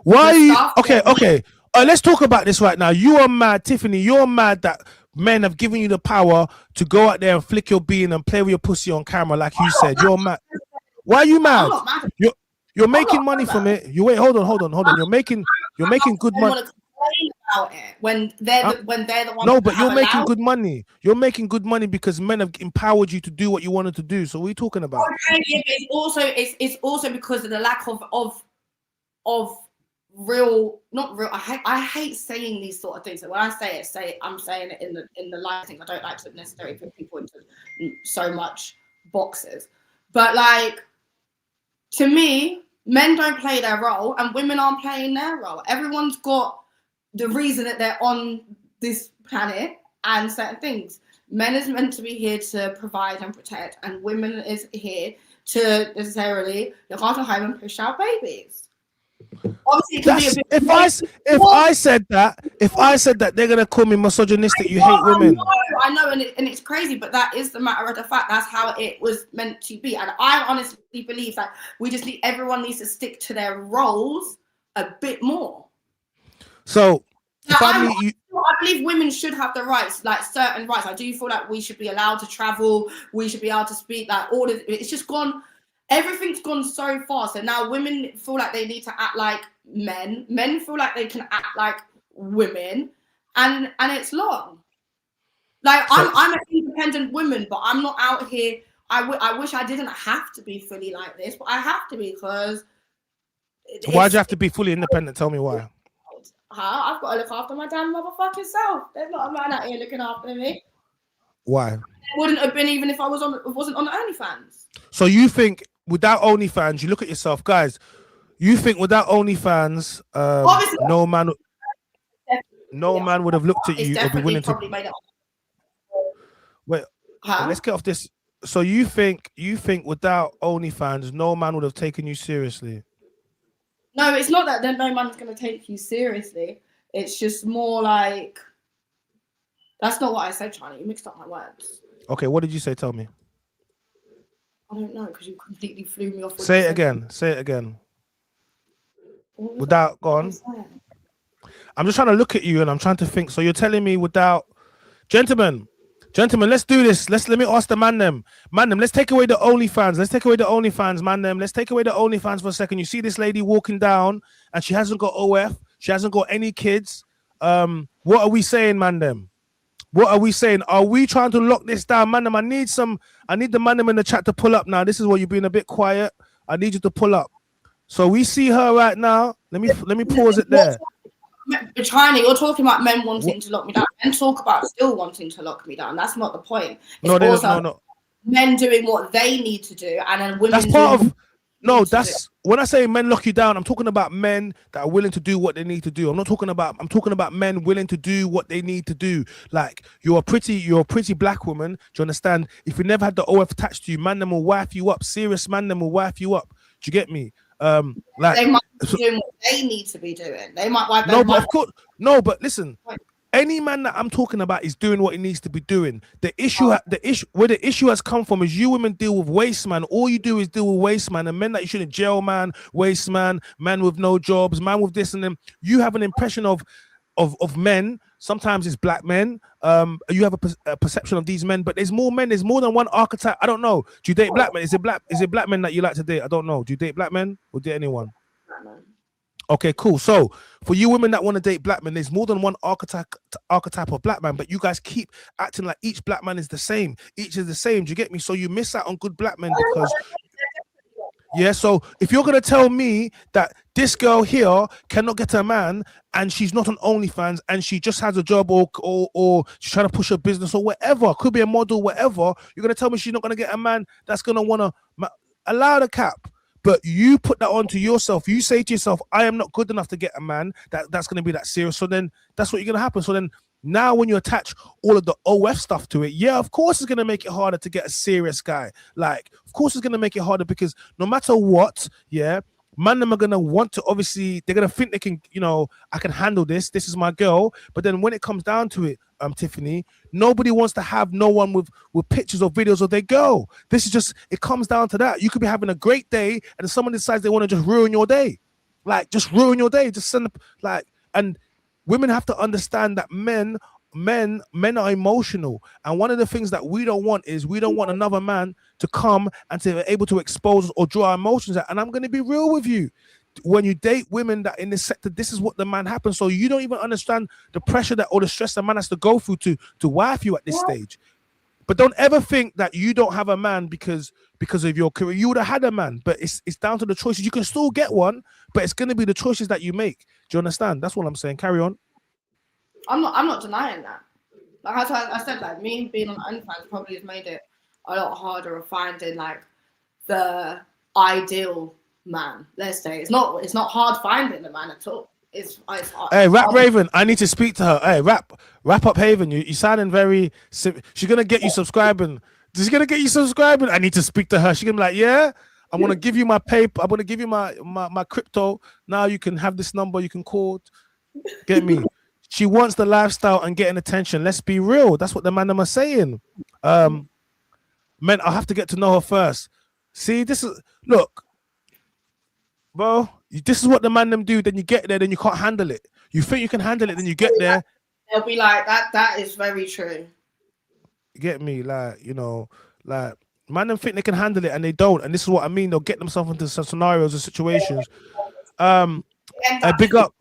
why are you? Okay. Let's talk about this right now. You are mad, Tiffany. You're mad that men have given you the power to go out there and flick your bean and play with your pussy on camera, like you said. You're mad. Why are you mad? You're making money from it. You wait. Hold on. You're making good money. About it when they're the ones. No, but you're making good money. You're making good money because men have empowered you to do what you wanted to do. So what are you talking about? Okay, yeah, but it's also because of the lack of real, not real. I hate saying these sort of things. So when I say it, I'm saying it in the light thing. I don't like to necessarily put people into so much boxes. But like, to me, men don't play their role and women aren't playing their role. Everyone's got the reason that they're on this planet and certain things. Men is meant to be here to provide and protect, and women is here to necessarily look after home and push out babies. Obviously, it can be a bit if I said that, they're gonna call me misogynistic. You hate women. I know, and it's crazy, but that is the matter of the fact. That's how it was meant to be, and I honestly believe that everyone needs to stick to their roles a bit more. So, I believe women should have the rights, like certain rights. I do feel like we should be allowed to travel. We should be able to speak. Like all of it's just gone. Everything's gone so far. So now women feel like they need to act like men. Men feel like they can act like women, and it's long. Like I'm an independent woman, but I'm not out here. I wish I didn't have to be fully like this, but I have to be because. Why'd you have to be fully independent? Tell me why. I've got to look after my damn motherfucking self. There's not a man out here looking after me. Why? It wouldn't have been even if I wasn't on the OnlyFans. So you think without OnlyFans, you look at yourself, guys. You think without OnlyFans, no man would have looked at you or be willing to. Wait, let's get off this. So you think without OnlyFans, no man would have taken you seriously? No, it's not that no man's going to take you seriously. It's just more like, that's not what I said, Charlie. You mixed up my words. Okay, what did you say? Tell me. I don't know, because you completely flew me off. Say it again. Without, go on. I'm just trying to look at you and I'm trying to think. So you're telling me without, gentlemen, let's do this. Let me ask the man them. Let's take away the OnlyFans. Let's take away the OnlyFans, man them. Let's take away the OnlyFans for a second. You see this lady walking down and she hasn't got OF. She hasn't got any kids. What are we saying, man them? What are we saying? Are we trying to lock this down, man them? I need the man them in the chat to pull up now. This is where you've been a bit quiet. I need you to pull up. So we see her right now. Let me pause it there. China, you're talking about men wanting to lock me down. Men talk about still wanting to lock me down. That's not the point. It's no. Men doing what they need to do, and then women. That's part of. No, that's when I say men lock you down. I'm talking about men that are willing to do what they need to do. I'm talking about men willing to do what they need to do. Like you're a pretty black woman. Do you understand? If you never had the OF attached to you, man, them will wife you up. Serious man, them will wife you up. Do you get me? Like they might be doing what they need to be doing. They might wipe. No, but of course, no. But listen, any man that I'm talking about is doing what he needs to be doing. The issue where the issue has come from is you women deal with waste man. All you do is deal with waste man, and men that you shouldn't jail man, waste man with no jobs, man with this and then. You have an impression of men. Sometimes it's black men. You have a perception of these men, but there's more men. There's more than one archetype. I don't know. Do you date black men? Is it black men that you like to date? I don't know. Do you date black men or date anyone? Okay, cool. So for you women that want to date black men, there's more than one archetype of black man, but you guys keep acting like each black man is the same. Each is the same. Do you get me? So you miss out on good black men because yeah. So if you're gonna tell me that this girl here cannot get a man and she's not on OnlyFans and she just has a job or she's trying to push her business or whatever, could be a model, whatever, you're gonna tell me she's not gonna get a man that's gonna wanna allow the cap. But you put that onto yourself. You say to yourself, I am not good enough to get a man that's going to be that serious. So then that's what you're going to happen. So then now when you attach all of the OF stuff to it, yeah, of course it's going to make it harder to get a serious guy. Like, of course it's going to make it harder because no matter what, yeah, man, them are going to want to, obviously, they're going to think they can, I can handle this. This is my girl. But then when it comes down to it, Tiffany, nobody wants to have no one with pictures or videos of their girl. This is just, it comes down to that. You could be having a great day and someone decides they want to just ruin your day. Like, just ruin your day. Just send, and women have to understand that men are emotional. And one of the things that we don't want is we don't want another man to come and to be able to expose or draw our emotions out. And I'm going to be real with you. When you date women that in this sector, this is what the man happens. So you don't even understand the pressure that or the stress the man has to go through to wife you at this stage. But don't ever think that you don't have a man because of your career. You would have had a man, but it's down to the choices. You can still get one, but it's going to be the choices that you make. Do you understand? That's what I'm saying. Carry on. I'm not denying that. Like I said, like me being on OnlyFans probably has made it a lot harder of finding like the ideal man. Let's say it's not hard finding a man at all. It's hard. Hey, Rap Raven, I need to speak to her. Hey, wrap up Haven. You sounding very. She's gonna get you subscribing. She's gonna get you subscribing. I need to speak to her. She's gonna be like, yeah, I'm gonna give you my paper. I'm gonna give you my crypto. Now you can have this number. You can call. Get me. She wants the lifestyle and getting attention. Let's be real. That's what the man are saying. Men, I'll have to get to know her first. See, look, bro, this is what the man them do. Then you get there, then you can't handle it. You think you can handle it, then you get there. They'll be like, that is very true. You get me? Like, man them think they can handle it and they don't. And this is what I mean. They'll get themselves into some scenarios or situations. Big up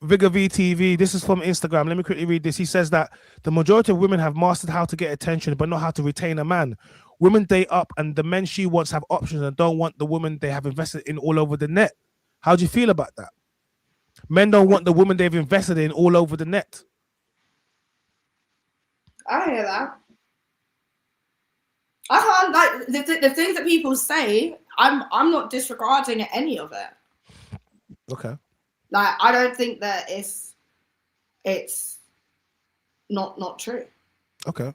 Vigor VTV. This is from Instagram. Let me quickly read this. He says that the majority of women have mastered how to get attention, but not how to retain a man. Women date up, and the men she wants have options and don't want the woman they have invested in all over the net. How do you feel about that? Men don't want the woman they've invested in all over the net. I hear that. I can't like the things that people say. I'm not disregarding any of it. Okay. Like, I don't think that it's not true. Okay.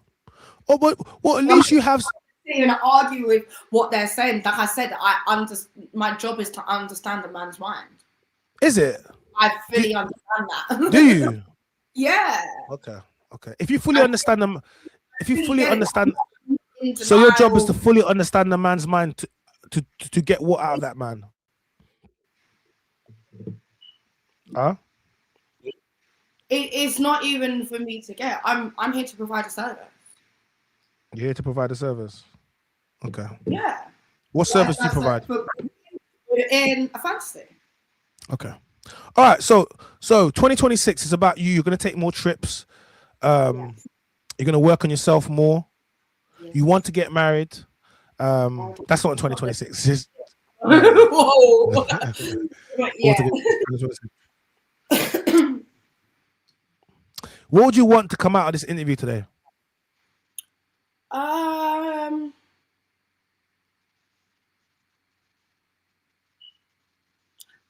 Oh, but well, at least you have. You're gonna argue with what they're saying. Like I said, my job is to understand the man's mind. Is it? I fully understand that. Do you? Yeah. Okay. If you fully understand them, so your job is to fully understand the man's mind to get what out of that man. Huh? It's not even for me to get. I'm here to provide a service. You're here to provide a service. Okay. Yeah. What service do you provide? In a fantasy. Okay. All right. So 2026 is about you. You're gonna take more trips. You're gonna work on yourself more. Yeah. You want to get married. That's not in 2026. It's Whoa. Yeah. What would you want to come out of this interview today?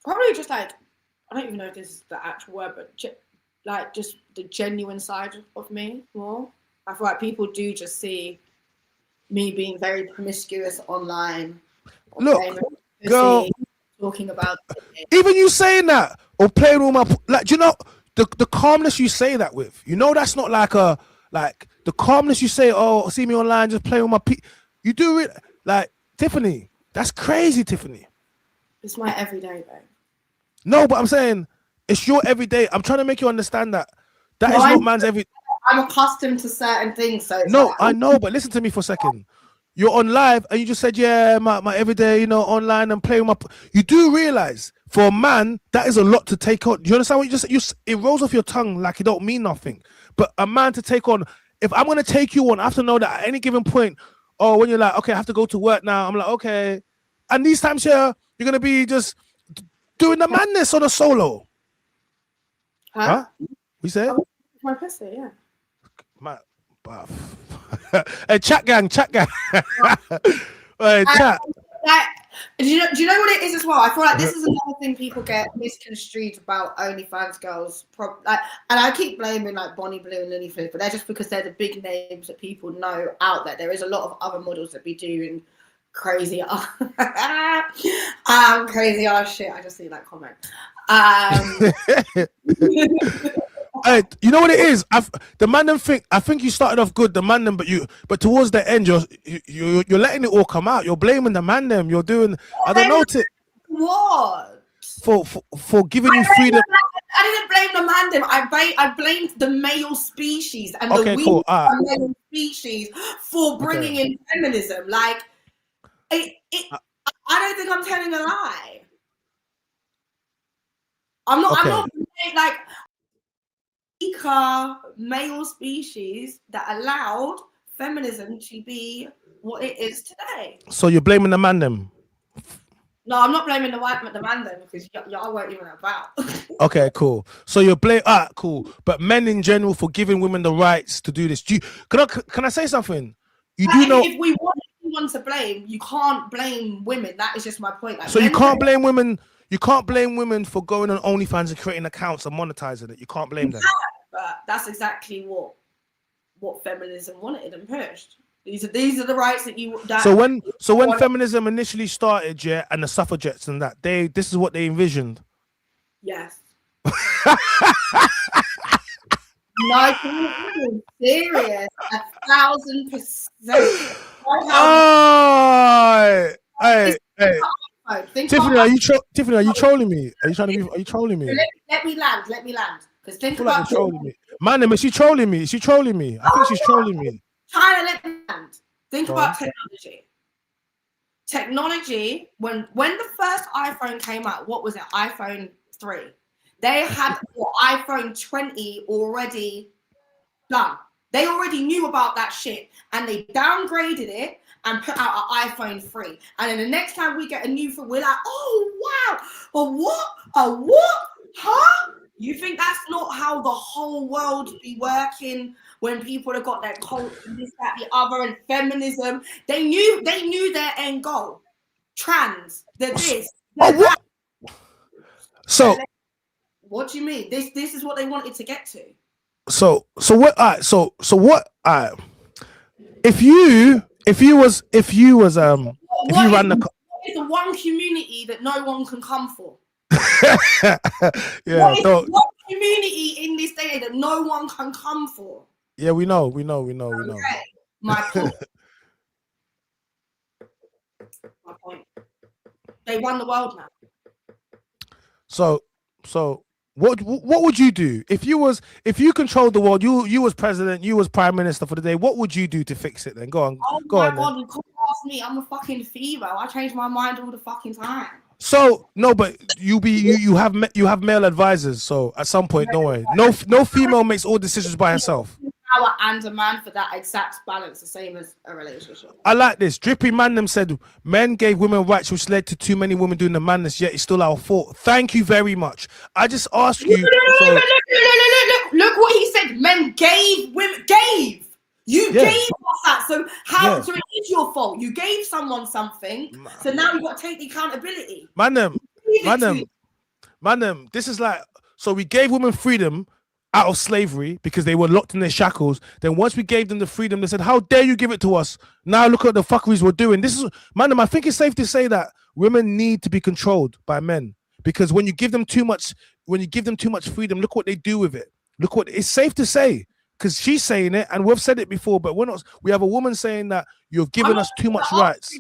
Probably just like, I don't even know if this is the actual word, but just the genuine side of me more. I feel like people do just see me being very promiscuous online. Look, girl, talking about even you saying that or playing all my, like, do you know the calmness you say that with, you know, that's not like the calmness you say, oh, see me online, just play with my you do it like Tiffany. That's crazy, Tiffany. It's my everyday, babe. No, but I'm saying it's your everyday. I'm trying to make you understand that is not man's every. I'm accustomed to certain things, so No, like, I know, but listen to me for a second. You're on live and you just said, yeah, my everyday, you know, online and playing with my. You do realize for a man that is a lot to take on. Do you understand what you just? It rolls off your tongue like it don't mean nothing. But a man to take on, if I'm gonna take you on, I have to know that at any given point, oh, when you're like, okay, I have to go to work now. I'm like, okay, and these times here, you're gonna be just doing the madness on a solo. Huh? We say my pussy, yeah. My, hey, chat gang. Hey, chat. Like, do you know what it is as well? I feel like this is another thing people get misconstrued about OnlyFans girls. And I keep blaming like Bonnie Blue and Lily Flip, but they're just because they're the big names that people know out there. There is a lot of other models that be doing crazy crazy ass shit. I just see that comment. Hey, you know what it is? The man them think. I think you started off good, the man them, but towards the end, you're letting it all come out. You're blaming the man them. You're doing. I don't know what for giving you freedom. I didn't blame the man them. I blamed the male species and the cool. male species for bringing in feminism. Like, I don't think I'm telling a lie. I'm not like. Male species that allowed feminism to be what it is today. So you're blaming the man them? No, I'm not blaming the man them because y'all weren't even about. Okay, cool. So you're cool. But men in general for giving women the rights to do this. Can I say something? You do know if we want anyone to blame, you can't blame women. That is just my point. Like, so you can't blame women. You can't blame women for going on OnlyFans and creating accounts and monetizing it. You can't blame them. But that's exactly what feminism wanted and pushed. These are the rights that you. So when feminism initially started, yeah, and the suffragettes and that, this is what they envisioned. Yes. No, serious, 1,000%. Oh, hey. Tiffany, are you trolling me? Are you trolling me? Let me land. Because think about trolling me. Man, is she trolling me? I think she's trolling me. Trying to let me land. Think about technology. Technology, when the first iPhone came out, what was it? iPhone 3. They had iPhone 20 already done. They already knew about that shit and they downgraded it and put out an iPhone 3. And then the next time we get a new phone, we're like, oh, wow, a what? Huh? You think that's not how the whole world be working when people have got their cult and this, that, the other, and feminism? They knew their end goal. Trans, this. What? So what do you mean? This is what they wanted to get to. So what? So what? If you ran the. What is the one community that no one can come for? Yeah. What community in this day that no one can come for? Yeah, we know. Okay. My point. My point. They won the world now. So what would you do if you controlled the world? You was president, you was prime minister for the day. What would you do to fix it? Then go on. Oh my God, you can't ask me. I'm a fucking female. I change my mind all the fucking time. So no, but you have male advisors. So at some point, don't worry. No female makes all decisions by herself. Power and a man for that exact balance, the same as a relationship. I like this. Drippy Man said men gave women rights, which led to too many women doing the madness. Yet it's still our fault. Thank you very much. I just asked you. Look what he said. Men gave women You gave us that. So how? So it is your fault. You gave someone something. So now you've got to take the accountability. Man, this is like, so we gave women freedom out of slavery because they were locked in their shackles. Then once we gave them the freedom, they said, how dare you give it to us? Now look at the fuckeries we're doing. This is, I think it's safe to say that women need to be controlled by men, because when you give them too much when you give them too much freedom, look what they do with it. Look what it's safe to say, because she's saying it, and we've said it before, but we're not. We have a woman saying that you've given us too much rights.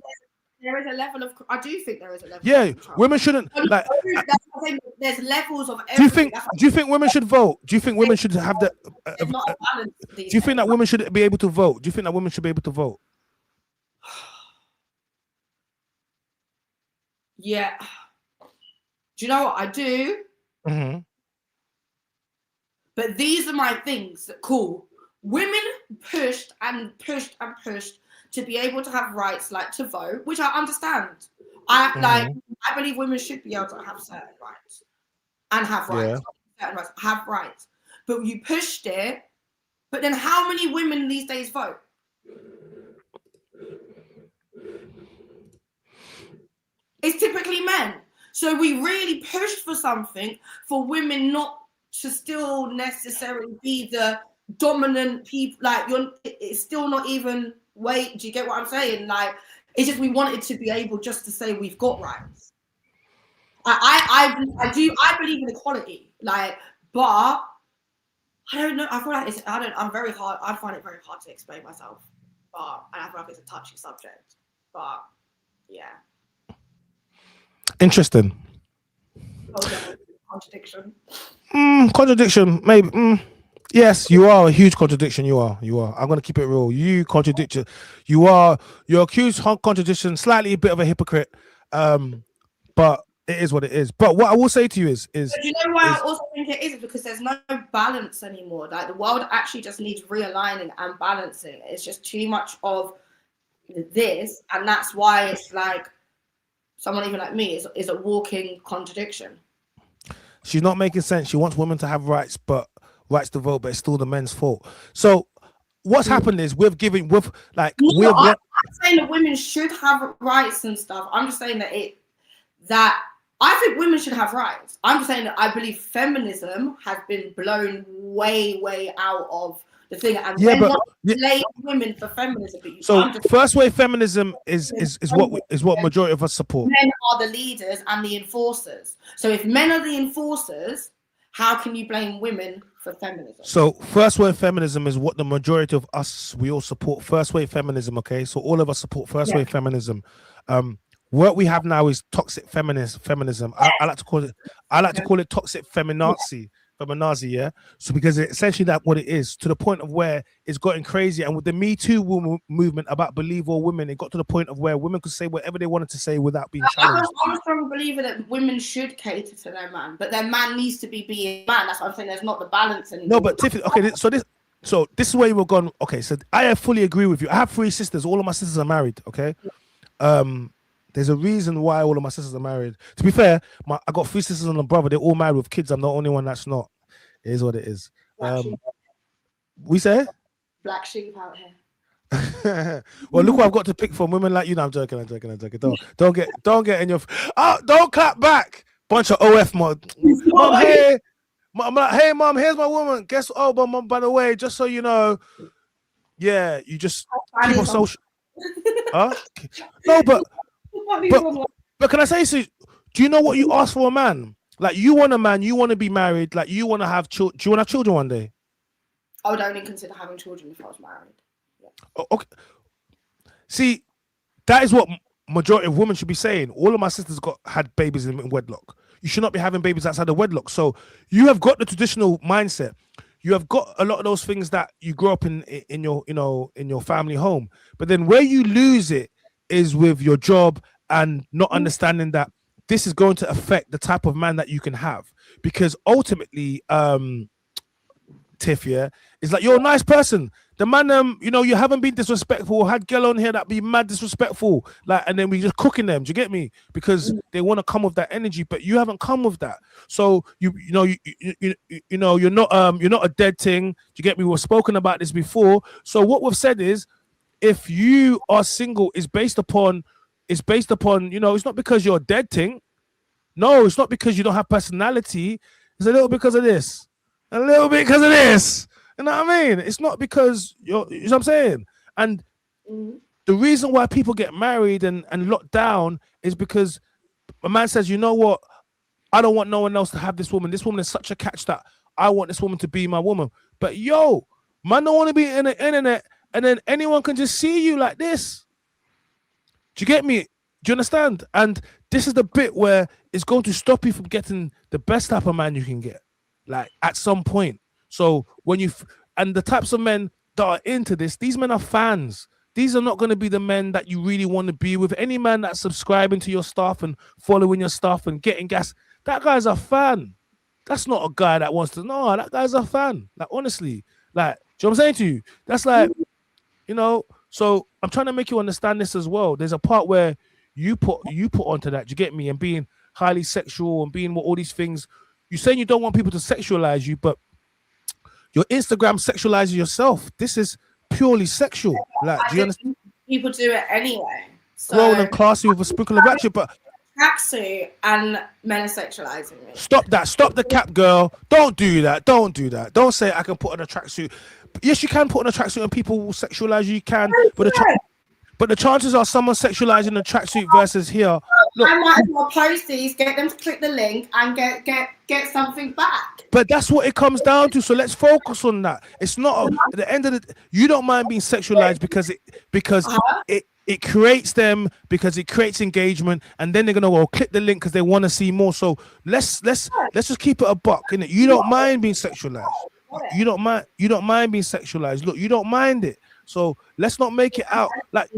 There is a level of. I do think there is a level. Yeah, of women shouldn't like. There's levels of. Do you think women should vote? Do you think women should have the? Not a balance Do you think that women should be able to vote? Do you think that women should be able to vote? Yeah. Do you know what I do? Mm-hmm. But these are my things that cool. Women pushed and pushed and pushed to be able to have rights, like to vote, which I understand. I believe women should be able to have certain rights and have rights. Certain rights, have rights. But you pushed it. But then how many women these days vote? It's typically men. So we really pushed for something for women not to still necessarily be the dominant people. Like it's still not even. Wait, do you get what I'm saying? Like it's just we wanted to be able just to say we've got rights. I believe in equality. Like, but I don't know. I feel like I'm very hard. I find it very hard to explain myself. But and I feel like it's a touchy subject. But yeah. Interesting. Contradiction. Contradiction, maybe. Yes, you are a huge contradiction. You are. I'm gonna keep it real. You contradict. You're accused of contradiction. Slightly a bit of a hypocrite. But it is what it is. But what I will say to you is. But you know why I also think it is? Because there's no balance anymore. Like the world actually just needs realigning and balancing. It's just too much of this, and that's why it's like someone even like me is a walking contradiction. She's not making sense. She wants women to have rights to vote, but it's still the men's fault. So what's happened is I'm saying that women should have rights and stuff. I'm just saying that I think women should have rights. I'm just saying that I believe feminism has been blown way, way out of the thing. And blame women for feminism. First wave feminism is what majority of us support. Men are the leaders and the enforcers. So if men are the enforcers, how can you blame women for feminism? So first wave feminism is what the majority of us, we all support first wave feminism, okay? So all of us support first wave feminism. What we have now is toxic feminism. I like to call it toxic feminazi, yeah. So because it's essentially that what it is, to the point of where it's gotten crazy. And with the Me Too movement about believe all women, it got to the point of where women could say whatever they wanted to say without being challenged. I'm a strong believer that women should cater to their man, but their man needs to be being man. That's what I'm saying. There's not the balance anymore. No, but Tiffany, okay, so this is where you were going. Okay, so I fully agree with you. I have 3 sisters. All of my sisters are married. Okay, there's a reason why all of my sisters are married. To be fair, I got 3 sisters and a brother. They're all married with kids. I'm the only one that's not. It is what it is. We say black sheep out here. Well, look what I've got to pick from. Women like you. No, I'm joking. Don't get in your. Don't clap back. Bunch of OF mod. Mom, hey. Hey, mom. Here's my woman. Guess. Oh, but mom. By the way, just so you know, yeah, you just keep on social. Huh? No, but can I say so? Do you know what you ask for a man? Like you want a man, you want to be married, like you want to have children. Do you want to have children one day? I would only consider having children if I was married. Yeah. Oh, okay. See, that is what majority of women should be saying. All of my sisters had babies in wedlock. You should not be having babies outside of wedlock. So you have got the traditional mindset. You have got a lot of those things that you grew up in your family home. But then where you lose it is with your job and not understanding that this is going to affect the type of man that you can have. Because ultimately, Tiff, yeah, it's like you're a nice person. The man, you haven't been disrespectful. Had girl on here that be mad disrespectful, like, and then we just cooking them. Do you get me? Because they want to come with that energy, but you haven't come with that. So you're not a dead thing. Do you get me? We've spoken about this before. So what we've said is, if you are single, it's based upon, it's not because you're a dead thing. No, it's not because you don't have personality. It's a little because of this, a little bit because of this. You know what I mean? It's not because you know what I'm saying? And the reason why people get married and locked down is because a man says, you know what? I don't want no one else to have this woman. This woman is such a catch that I want this woman to be my woman. But yo, man don't want to be in the internet and then anyone can just see you like this. Do you get me? Do you understand? And this is the bit where it's going to stop you from getting the best type of man you can get, like at some point. So when you and the types of men that are into this, these men are fans. These are not going to be the men that you really want to be with. Any man that's subscribing to your stuff and following your stuff and getting gas, that guy's a fan. That's not a guy that wants to. No, that guy's a fan. Like honestly, like, do you know what I'm saying to you? That's like, you know. So I'm trying to make you understand this as well. There's a part where you put onto that. Do you get me? And being highly sexual and being what all these things. You're saying you don't want people to sexualize you, but your Instagram sexualizes yourself. This is purely sexual. Like, do you understand? People do it anyway. So, grown and classy with a sprinkle of ratchet, but tracksuit and men are sexualizing me. stop that. Stop the cap, girl. Don't do that. Don't do that. Don't say I can put on a tracksuit. Yes, you can put on a tracksuit and people will sexualize you. You can, but the chances are someone sexualizing a tracksuit versus here. Look, I might as well post these, get them to click the link, and get something back. But that's what it comes down to. So let's focus on that. It's not at the end of the. You don't mind being sexualized because it creates them, because it creates engagement, and then they're gonna click the link because they want to see more. So let's just keep it a buck, innit? You don't mind being sexualized. You don't mind being sexualized. Look, you don't mind it. So let's not make it out like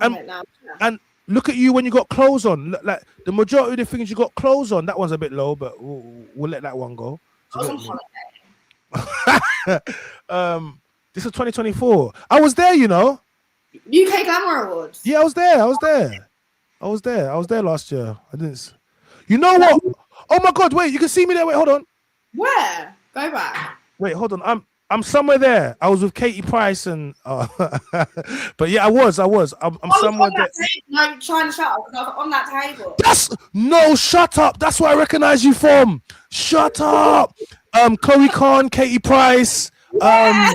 and look at you when you got clothes on. Look, like the majority of the things you got clothes on. That one's a bit low, but we'll let that one go. This is 2024. I was there, you know. UK Glamour Awards. Yeah, I was there last year. I didn't. You know what? Oh my God! Wait, you can see me there. Wait, hold on. Where? Go back. Wait, hold on. I'm somewhere there. I was with Katie Price and but yeah, I was. I'm somewhere there. No, trying to shut up because I was on that table. Shut up. That's where I recognize you from. Shut up. Chloe Khan, Katie Price. Oh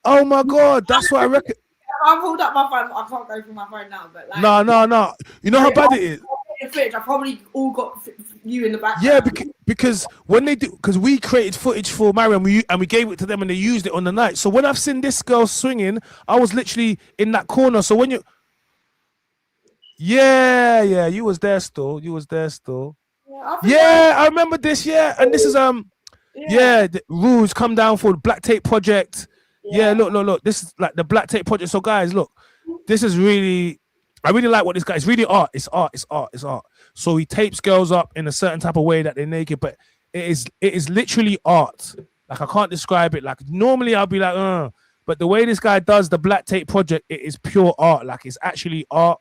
my God, that's what I reckon. I pulled up my phone. I can't go through my phone now, but like, no. You know how bad it is. I probably all got you in the background. Yeah, because when they do, because we created footage for Mariam and we gave it to them and they used it on the night. So when I've seen this girl swinging, I was literally in that corner. So when you, yeah, you was there still. Yeah, I remember this. Yeah, and this is the rules come down for the Black Tape Project. Yeah, look. This is like the Black Tape Project. So guys, look, this is really. I really like what this guy. It's really art. It's art. So he tapes girls up in a certain type of way that they're naked, but it is literally art. Like I can't describe it. Like normally I'll be like, but the way this guy does the Black Tape Project, it is pure art. Like it's actually art.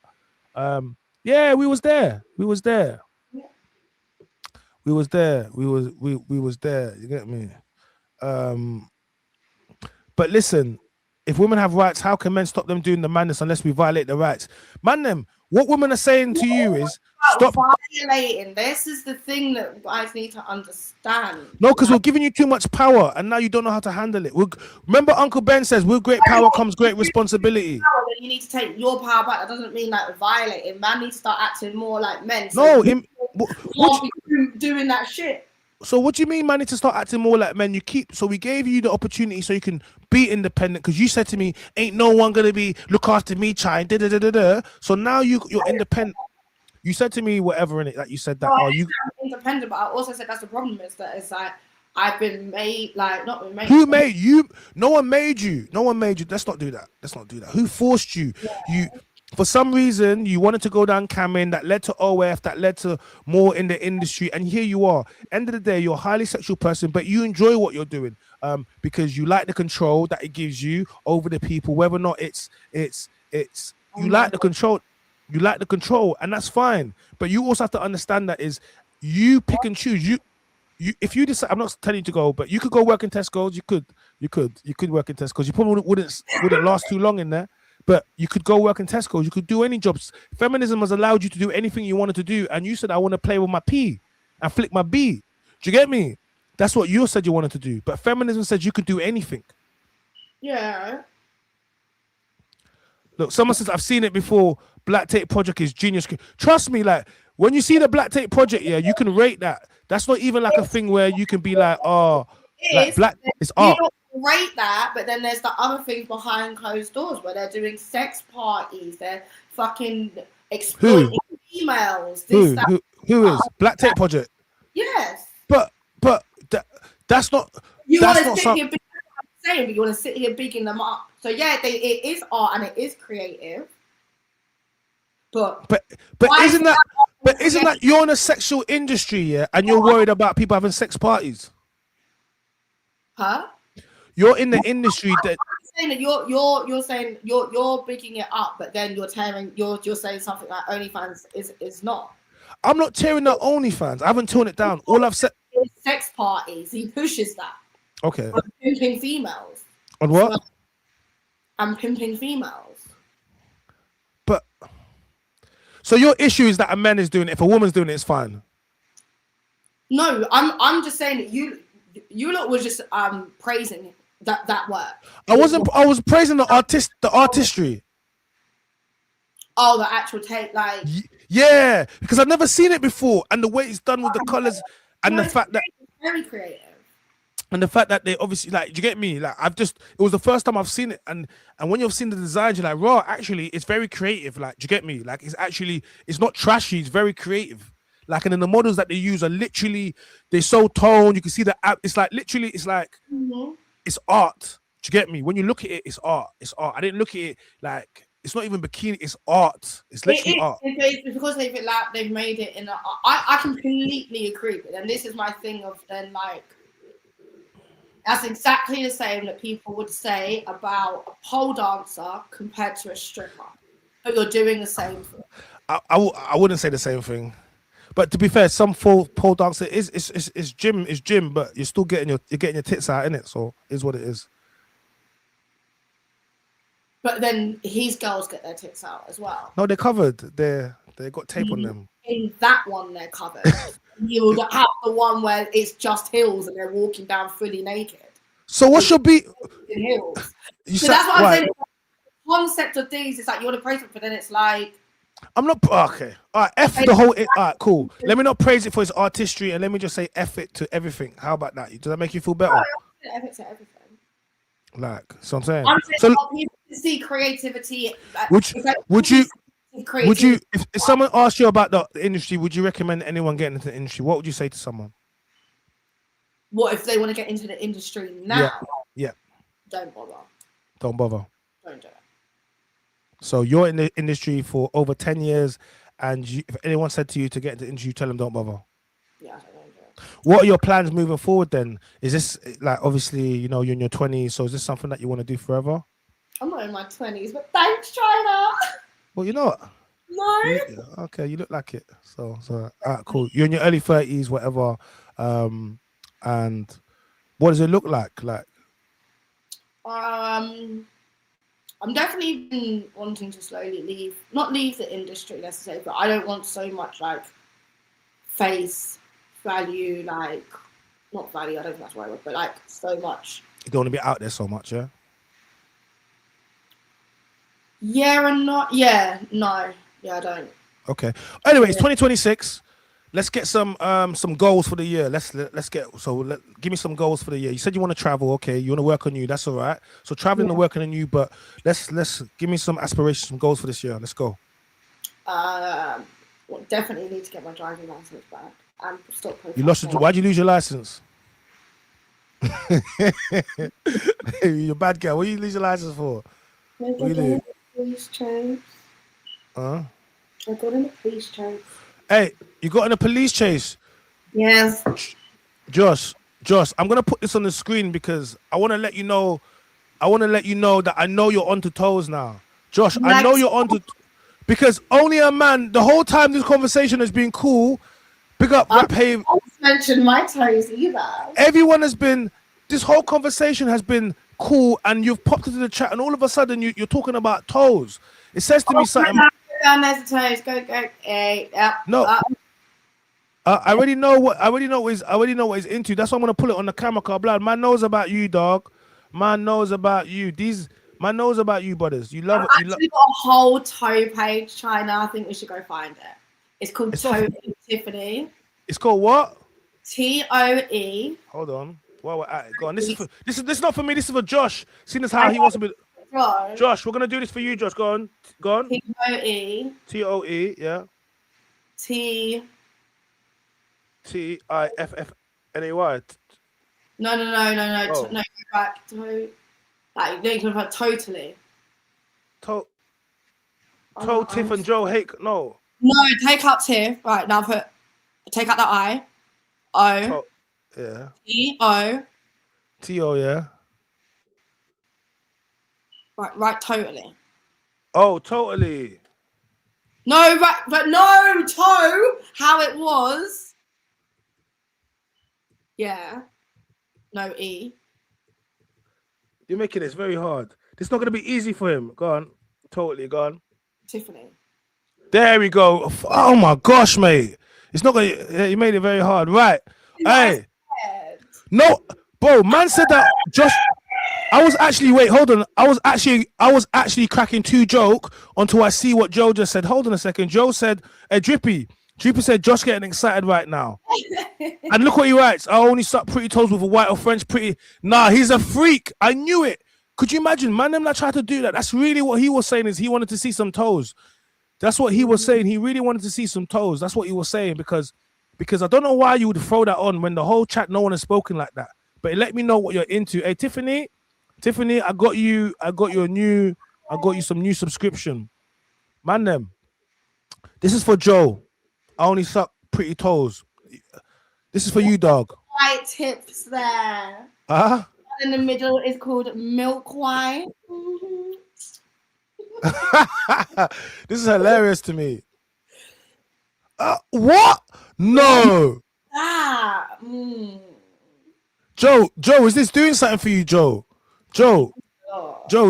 Yeah, we was there. We was there. You get me? But listen. If women have rights, how can men stop them doing the madness unless we violate the rights? Man, them. What women are saying to you is stop violating. This is the thing that you guys need to understand. No, because we're giving you too much power, and now you don't know how to handle it. Remember, Uncle Ben says, "With great power comes great responsibility." You need to take your power back. That doesn't mean like violating. Man needs to start acting more like men. So doing that shit. So what do you mean, man, need to start acting more like men? So we gave you the opportunity so you can be independent, because you said to me, ain't no one gonna be look after me, child. So now you're independent. You said to me whatever in it, like you said that. No, you independent? But I also said that's the problem is that it's like I've been made, like not been made. Who made you? No one made you. Let's not do that. Who forced you? Yeah. For some reason, you wanted to go down camming, that led to OF, that led to more in the industry, and here you are. End of the day, you're a highly sexual person, but you enjoy what you're doing because you like the control that it gives you over the people, whether or not it's you like the control, and that's fine. But you also have to understand that is you pick and choose. You if you decide, I'm not telling you to go, but you could go work in Tesco's. You could work in Tesco's. You probably wouldn't last too long in there. But you could go work in Tesco. You could do any jobs. Feminism has allowed you to do anything you wanted to do. And you said, I want to play with my P and flick my B. Do you get me? That's what you said you wanted to do. But feminism said you could do anything. Yeah. Look, someone says, I've seen it before. Black Tape Project is genius. Trust me, like, when you see the Black Tape Project, yeah, you can rate that. That's not even like a thing where you can be like, oh, like black. It's You art. don't rate that, but then there's the other things behind closed doors where they're doing sex parties. They're fucking exploiting females. Who is Black Tape Project? Yes. But that's not. You That's want not to sit some. here big, I'm saying, but you want to sit here bigging them up. So yeah, it is art and it is creative. But isn't that you're in a sexual industry, yeah, and you're worried about people having sex parties? Huh? You're in the industry that saying that you're saying you're bigging it up, but then you're saying something like OnlyFans is not. I'm not tearing the OnlyFans. I haven't torn it down. All I've said sex parties. He pushes that. Okay. On pimping females. On what? I'm pimping females. But so your issue is that a man is doing it. If a woman's doing it, it's fine. No, I'm just saying that you lot was just praising that work. I was praising the artistry. Oh, the actual tape, like yeah, because I've never seen it before, and the way it's done with the colors and the fact that very creative. And the fact that they obviously like, do you get me? Like it was the first time I've seen it, and when you've seen the designs, you're like, raw. Actually, it's very creative. Like, do you get me? Like, it's not trashy. It's very creative. Like, and then the models that they use are literally, they're so toned. You can see the app. It's like literally, it's like, it's art. Do you get me? When you look at it, it's art. It's art. I didn't look at it like it's not even bikini. It's art. It's literally art. It's because they've made it in. I completely agree, but then this is my thing of then like. That's exactly the same that people would say about a pole dancer compared to a stripper. But you're doing the same thing. I wouldn't say the same thing. But to be fair, some pole dancer is gym, but you're still getting your tits out in it, so is what it is. But then his girls get their tits out as well. No, they're covered. They got tape on them. In that one, they're covered. You have the one where it's just heels and they're walking down fully naked. So what should be? In heels. So that's what I'm saying. The concept of these is like you're the praise it, but then it's like. I'm not okay. All right, F the whole. All right, cool. Let me not praise it for its artistry, and let me just say F it to everything. How about that? Does that make you feel better? F it to everything. Like, so I'm saying. I'm saying so, people see creativity. Would you? If someone asked you about the industry, would you recommend anyone getting into the industry? What would you say to someone? What if they want to get into the industry now? Yeah. Don't bother. Don't bother. Don't do it. So you're in the industry for over 10 years, and if anyone said to you to get into the industry, you tell them don't bother. Yeah, I don't do it. What are your plans moving forward then? Is this like, obviously, you know, you're in your 20s, so is this something that you want to do forever? I'm not in my 20s, but thanks, China. Well, you're not. No. Okay, you look like it. So cool. You're in your early 30s, whatever. And what does it look like? Like, I'm definitely been wanting to slowly not leave the industry necessarily, but I don't want so much like face value, like not value. I don't think that's the right word, but like so much. You don't want to be out there so much, yeah. Yeah and not. Yeah, no. Yeah, I don't. Okay. Anyways, 2026. Let's get some goals for the year. Let's give me some goals for the year. You said you want to travel. Okay, you want to work on you. That's all right. So traveling and working on you, but let's give me some aspirations, some goals for this year. Let's go. Well, definitely need to get my driving license back and stop. You lost it. Why'd you lose your license? You're a bad girl. What do you lose your license for? What you do? Police chase. I got in a police chase. Hey, you got in a police chase? Yes. Josh, I'm gonna put this on the screen because I want to let you know. That I know you're onto toes now, Josh. I know you're onto because only a man. The whole time this conversation has been cool. Big up Rap Haven. I don't mention my toes either. Everyone has been. This whole conversation has been cool, and you've popped into the chat, and all of a sudden you're talking about toes. It says to me something. Down there's the toes. Go. No. I already know what he's into. That's why I'm gonna pull it on the camera. Cause blood, man knows about you, dog. Man knows about you. Man knows about you, brothers. You love it. I've actually got a whole toe page, China. I think we should go find it. It's called It's not- Toe Tiffany. It's called what? TOE. Hold on. While we're at it, go on. This is not for me. This is for Josh. Seeing as how he wants to be. Josh, we're gonna do this for you, Josh. Go on. TOE. TOE, yeah. T. TIFFNAY. No. Oh. No, back. Like, no, you can put totally. Toe, Tiff and Joe Hake. No. No, take out Tiff. Right, now take out the I. O. Yeah. E-O. T-O, yeah. Right, totally. Oh, totally. No, right, but no, toe, how it was. Yeah. No, E. You're making this very hard. This is not going to be easy for him. Go on. Totally, go on. Tiffany. There we go. Oh my gosh, mate. It's not going to... You made it very hard. Right. Hey. No, bro, man said that just... I was actually... Wait, hold on. I was actually cracking two joke until I see what Joe just said. Hold on a second. Joe said, hey, Drippy said, Josh getting excited right now. And look what he writes. I only suck pretty toes with a white or French pretty. Nah, he's a freak. I knew it. Could you imagine? Man, them that tried to do that. That's really what he was saying is he wanted to see some toes. That's what he was saying. He really wanted to see some toes. That's what he was saying because I don't know why you would throw that on when the whole chat, no one has spoken like that. But let me know what you're into. Hey, Tiffany, I got you some new subscription. Man, them. This is for Joe. I only suck pretty toes. This is for you, dog. White tips there. Huh? In the middle is called milk white. This is hilarious to me. What? No. Joe, is this doing something for you, Joe? Joe,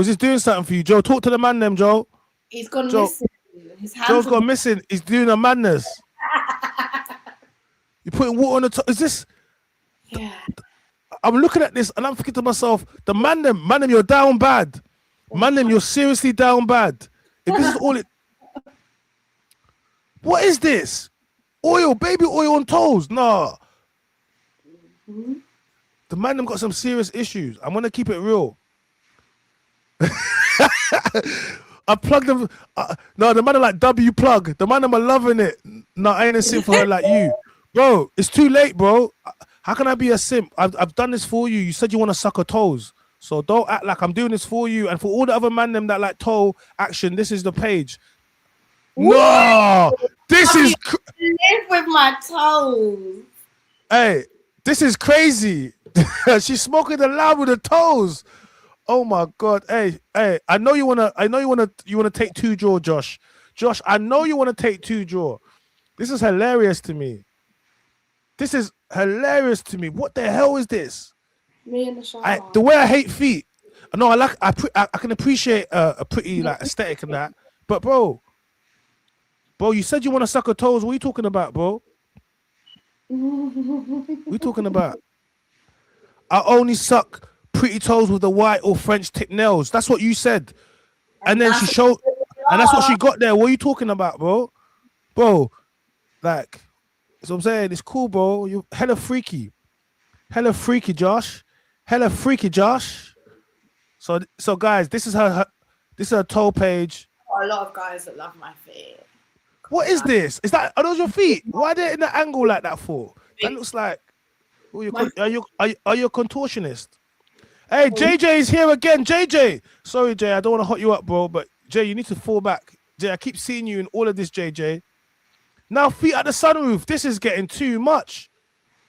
is this doing something for you, Joe? Talk to the man, them, Joe. He's gone Joe, missing. Joe's gone missing. He's doing a madness. You're putting water on the top. Is this? Yeah. I'm looking at this and I'm thinking to myself, the man, them, you're down bad. Man, them, you're seriously down bad. If this is all it. What is this? Oil, baby oil on toes. Nah. The man, them got some serious issues. I'm going to keep it real. I plugged them. No, the man are like W plug. The man, them are loving it. No, I ain't a simp for her like you. Bro, it's too late, bro. How can I be a simp? I've done this for you. You said you want to suck her toes. So don't act like I'm doing this for you. And for all the other man them that like toe action, this is the page. No, this is... Live with my toes. Hey, this is crazy. She's smoking the loud with her toes. Oh my God. Hey, I know you wanna take two jaw, Josh. Josh, I know you want to take two jaw. This is hilarious to me. This is hilarious to me. What the hell is this? Me in the shower. The way I hate feet. No, I can appreciate a pretty like aesthetic and that. But bro, you said you want to suck her toes. What are you talking about, bro? What are you talking about? I only suck pretty toes with the white or French tip nails. That's what you said. And then she showed, and that's what she got there. What are you talking about, bro? Bro, like, that's what I'm saying. It's cool, bro. You're hella freaky. Hella freaky, Josh. Hella freaky, Josh. So guys, this is her toe page. A lot of guys that love my feet. What is this? Are those your feet? Why are they in the angle like that for? That looks like. Are you a contortionist? Hey, JJ is here again. JJ. Sorry, Jay. I don't want to hot you up, bro. But Jay, you need to fall back. Jay, I keep seeing you in all of this, JJ. Now, feet at the sunroof. This is getting too much.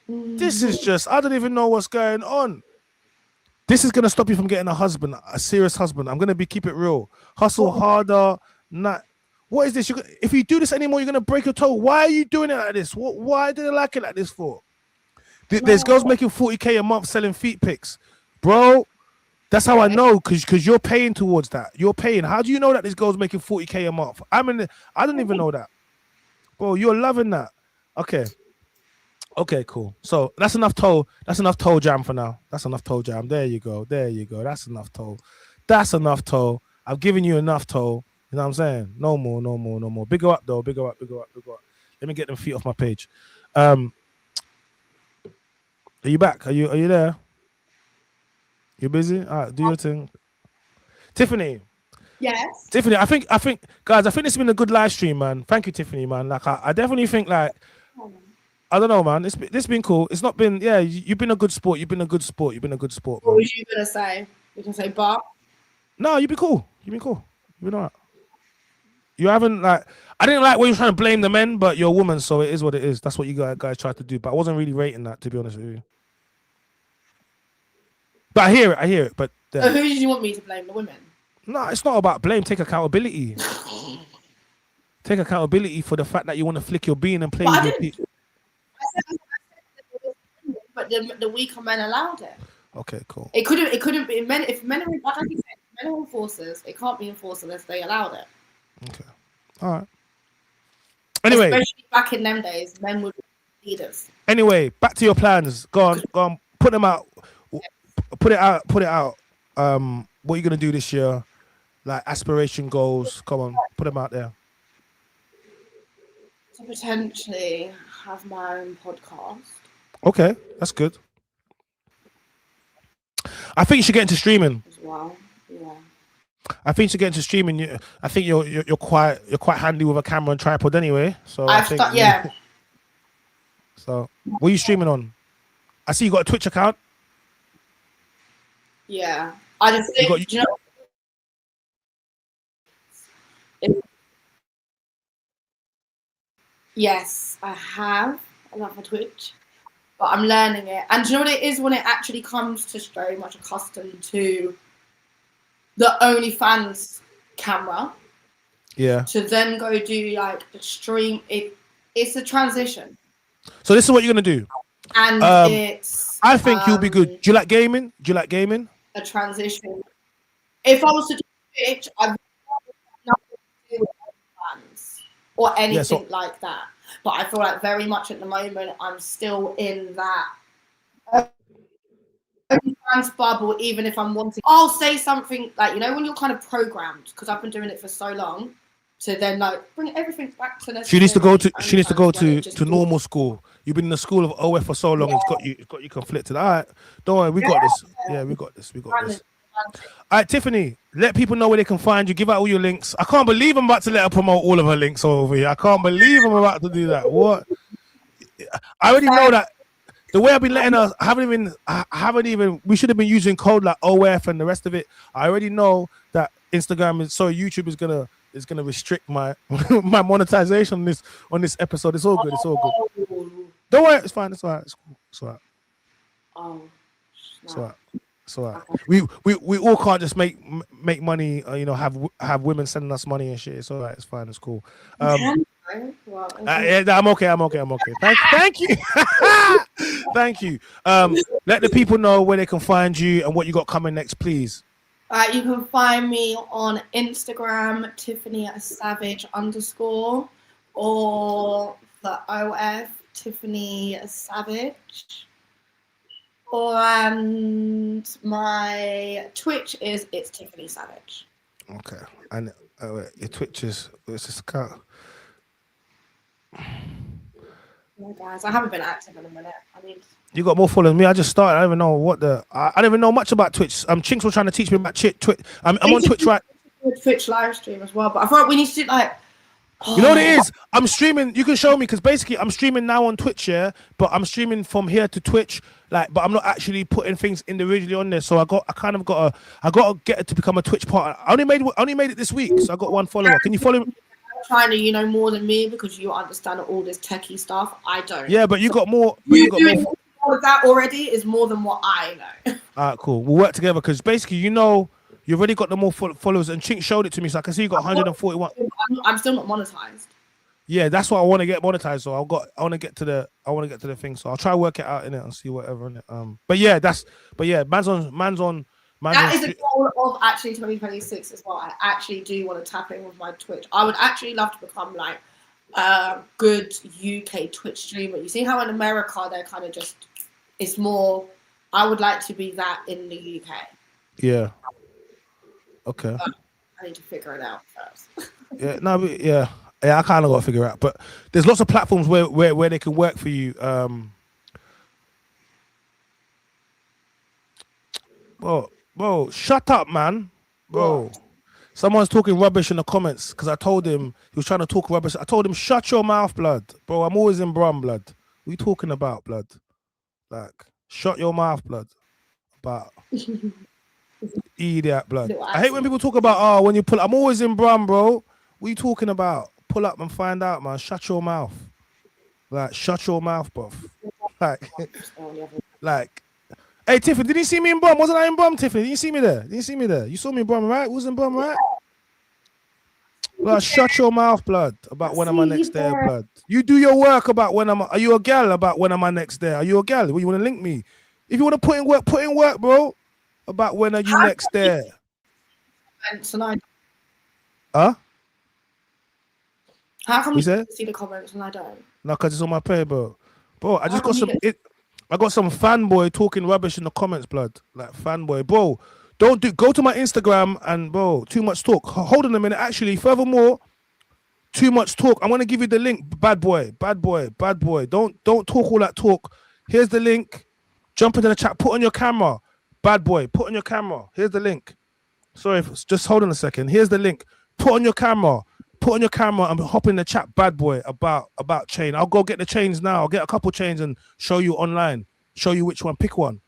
This is just, I don't even know what's going on. This is going to stop you from getting a serious husband. I'm going to keep it real. Hustle harder. Not. What is this? If you do this anymore, you're going to break your toe. Why are you doing it like this? Why do they like it like this for? There's girls making 40K a month selling feet pics. Bro, that's how I know, because you're paying towards that. You're paying. How do you know that this girl's making 40K a month? I don't even know that. Bro, you're loving that. Okay, cool. So that's enough toe jam for now. That's enough toe jam. There you go. That's enough toe. I've given you enough toe. You know what I'm saying? No more. Bigger up though. Bigger up. Let me get them feet off my page. Are you back? Are you there? You busy? All right, do your thing. Tiffany. Yes. Tiffany, I think, guys, I think this has been a good live stream, man. Thank you, Tiffany, man. Like, I definitely think, like, I don't know, man. This been cool. It's not been, yeah. You've been a good sport. You've been a good sport. You've been a good sport. What Man. was you gonna say? You can say, but No, you've been cool. You've been cool. You've been alright. You haven't like. I didn't like when you're trying to blame the men, but you're a woman, so it is what it is. That's what you guys tried to do. But I wasn't really rating that, to be honest with you. But I hear it. But so who did you want me to blame? The women? no, it's not about blame. Take accountability. Take accountability for the fact that you want to flick your bean and play with your feet. But the weaker men allowed it. Okay, cool. It couldn't be men. If men are, like I said, men are enforcers. It can't be enforced unless they allowed it. Okay, all right. Anyway, especially back in them days, men would be leaders. Anyway, back to your plans. Go on. Put them out. Put it out. What are you gonna do this year? Like aspiration goals. Come on, put them out there. To potentially have my own podcast. Okay, that's good. I think you should get into streaming as well. Yeah. I think you should get into streaming. I think you're quite handy with a camera and tripod anyway. So yeah. So what are you streaming on? I see you got a Twitch account. Yeah, I just think yes, I have. I love my Twitch. But I'm learning it. And do you know what it is when it actually comes to very much accustomed to the OnlyFans camera? Yeah. To then go do like the stream. It's a transition. So this is what you're going to do. And it's... I think you'll be good. Do you like gaming? A transition. If I was to do Twitch, I'd nothing to do with OnlyFans or anything like that. But I feel like very much at the moment, I'm still in that OnlyFans bubble, even if I'm wanting. I'll say something like, when you're kind of programmed, because I've been doing it for so long, to then like bring everything back to the. She needs to go to normal school. You've been in the school of OF for so long, it's got you conflicted. All right, don't worry, we got this. Yeah, we got this. All right, Tiffany, let people know where they can find you. Give out all your links. I can't believe I'm about to let her promote all of her links over here. I can't believe I'm about to do that. What? I already know that the way I've been letting her, I haven't even, we should have been using code like OF and the rest of it. I already know that YouTube is gonna restrict my my monetization on this episode. It's all good. Don't worry, it's fine. It's all right. It's cool. It's all right. Oh, it's all right. It's all right. We all can't just make money. Have women sending us money and shit. It's all right. It's fine. It's cool. Yeah, I'm okay. Thank you. Thank you. Let the people know where they can find you and what you got coming next, please. You can find me on Instagram, Tiffany Savage _ or the OF Tiffany Savage. And my Twitch is it's Tiffany Savage. Okay, and your Twitch is this account. Yeah, guys, I haven't been active in a minute. You got more followers than me. I just started. I don't even know I don't even know much about Twitch. Chinks was trying to teach me about Twitch. I'm on Twitch right. Twitch live stream as well, but I thought we need to do like. You know what it is? I'm streaming. You can show me because basically I'm streaming now on Twitch, yeah. But I'm streaming from here to Twitch, but I'm not actually putting things individually on there. So I gotta get it to become a Twitch partner. I only made it this week, so I got one follower. Can you follow me? Trying to more than me because you understand all this techie stuff. I don't. Yeah, but you got more. All of that already is more than what I know. All right, cool. We'll work together because basically, you've already got the more followers, and Chink showed it to me, so I can see you got 141. I'm still not monetized. Yeah, that's why I want to get monetized. So I want to get to the thing. So I'll try to work it out in it and see whatever in it. Man's on. That is a goal of actually 2026 as well. I actually do want to tap in with my Twitch. I would actually love to become like a good UK Twitch streamer. You see how in America they're kind of just, it's more, I would like to be that in the UK. Yeah. Okay. I need to figure it out first. Yeah. Yeah, I kind of got to figure out. But there's lots of platforms where they can work for you. Bro, shut up, man. Bro. What? Someone's talking rubbish in the comments because I told him he was trying to talk rubbish. I told him, shut your mouth, blood. Bro, I'm always in Brum, blood. What are you talking about, blood? Like, shut your mouth, blood. About idiot, blood. Little I hate when people talk about, when you pull up. I'm always in Brum, bro. What are you talking about? Pull up and find out, man. Shut your mouth. Like, shut your mouth, buff. Like, hey, Tiffany, did you see me in Brum? Wasn't I in Brum, Tiffany? Did you see me there? Did you see me there? You saw me in Brum, right? Was in Brum, right? Blood, shut your mouth, blood, about when am I next there, blood. You do your work about when are you a gal about when am I next there? Are you a gal? You want to link me? If you want to put in work, bro, about when are you next there? Huh? How come You you said? see the comments and I don't? No, because it's on my page, bro. Bro, I just How got come some you I got some fanboy talking rubbish in the comments, blood. Like fanboy. Bro, go to my Instagram and bro, too much talk. Hold on a minute. Actually, furthermore, too much talk. I'm gonna give you the link. Bad boy. Don't talk all that talk. Here's the link. Jump into the chat. Put on your camera. Bad boy. Put on your camera. Here's the link. Sorry, just hold on a second. Here's the link. Put on your camera. Put on your camera and hop in the chat, bad boy, about chain. I'll go get the chains now. I'll get a couple chains and show you online. Show you which one. Pick one.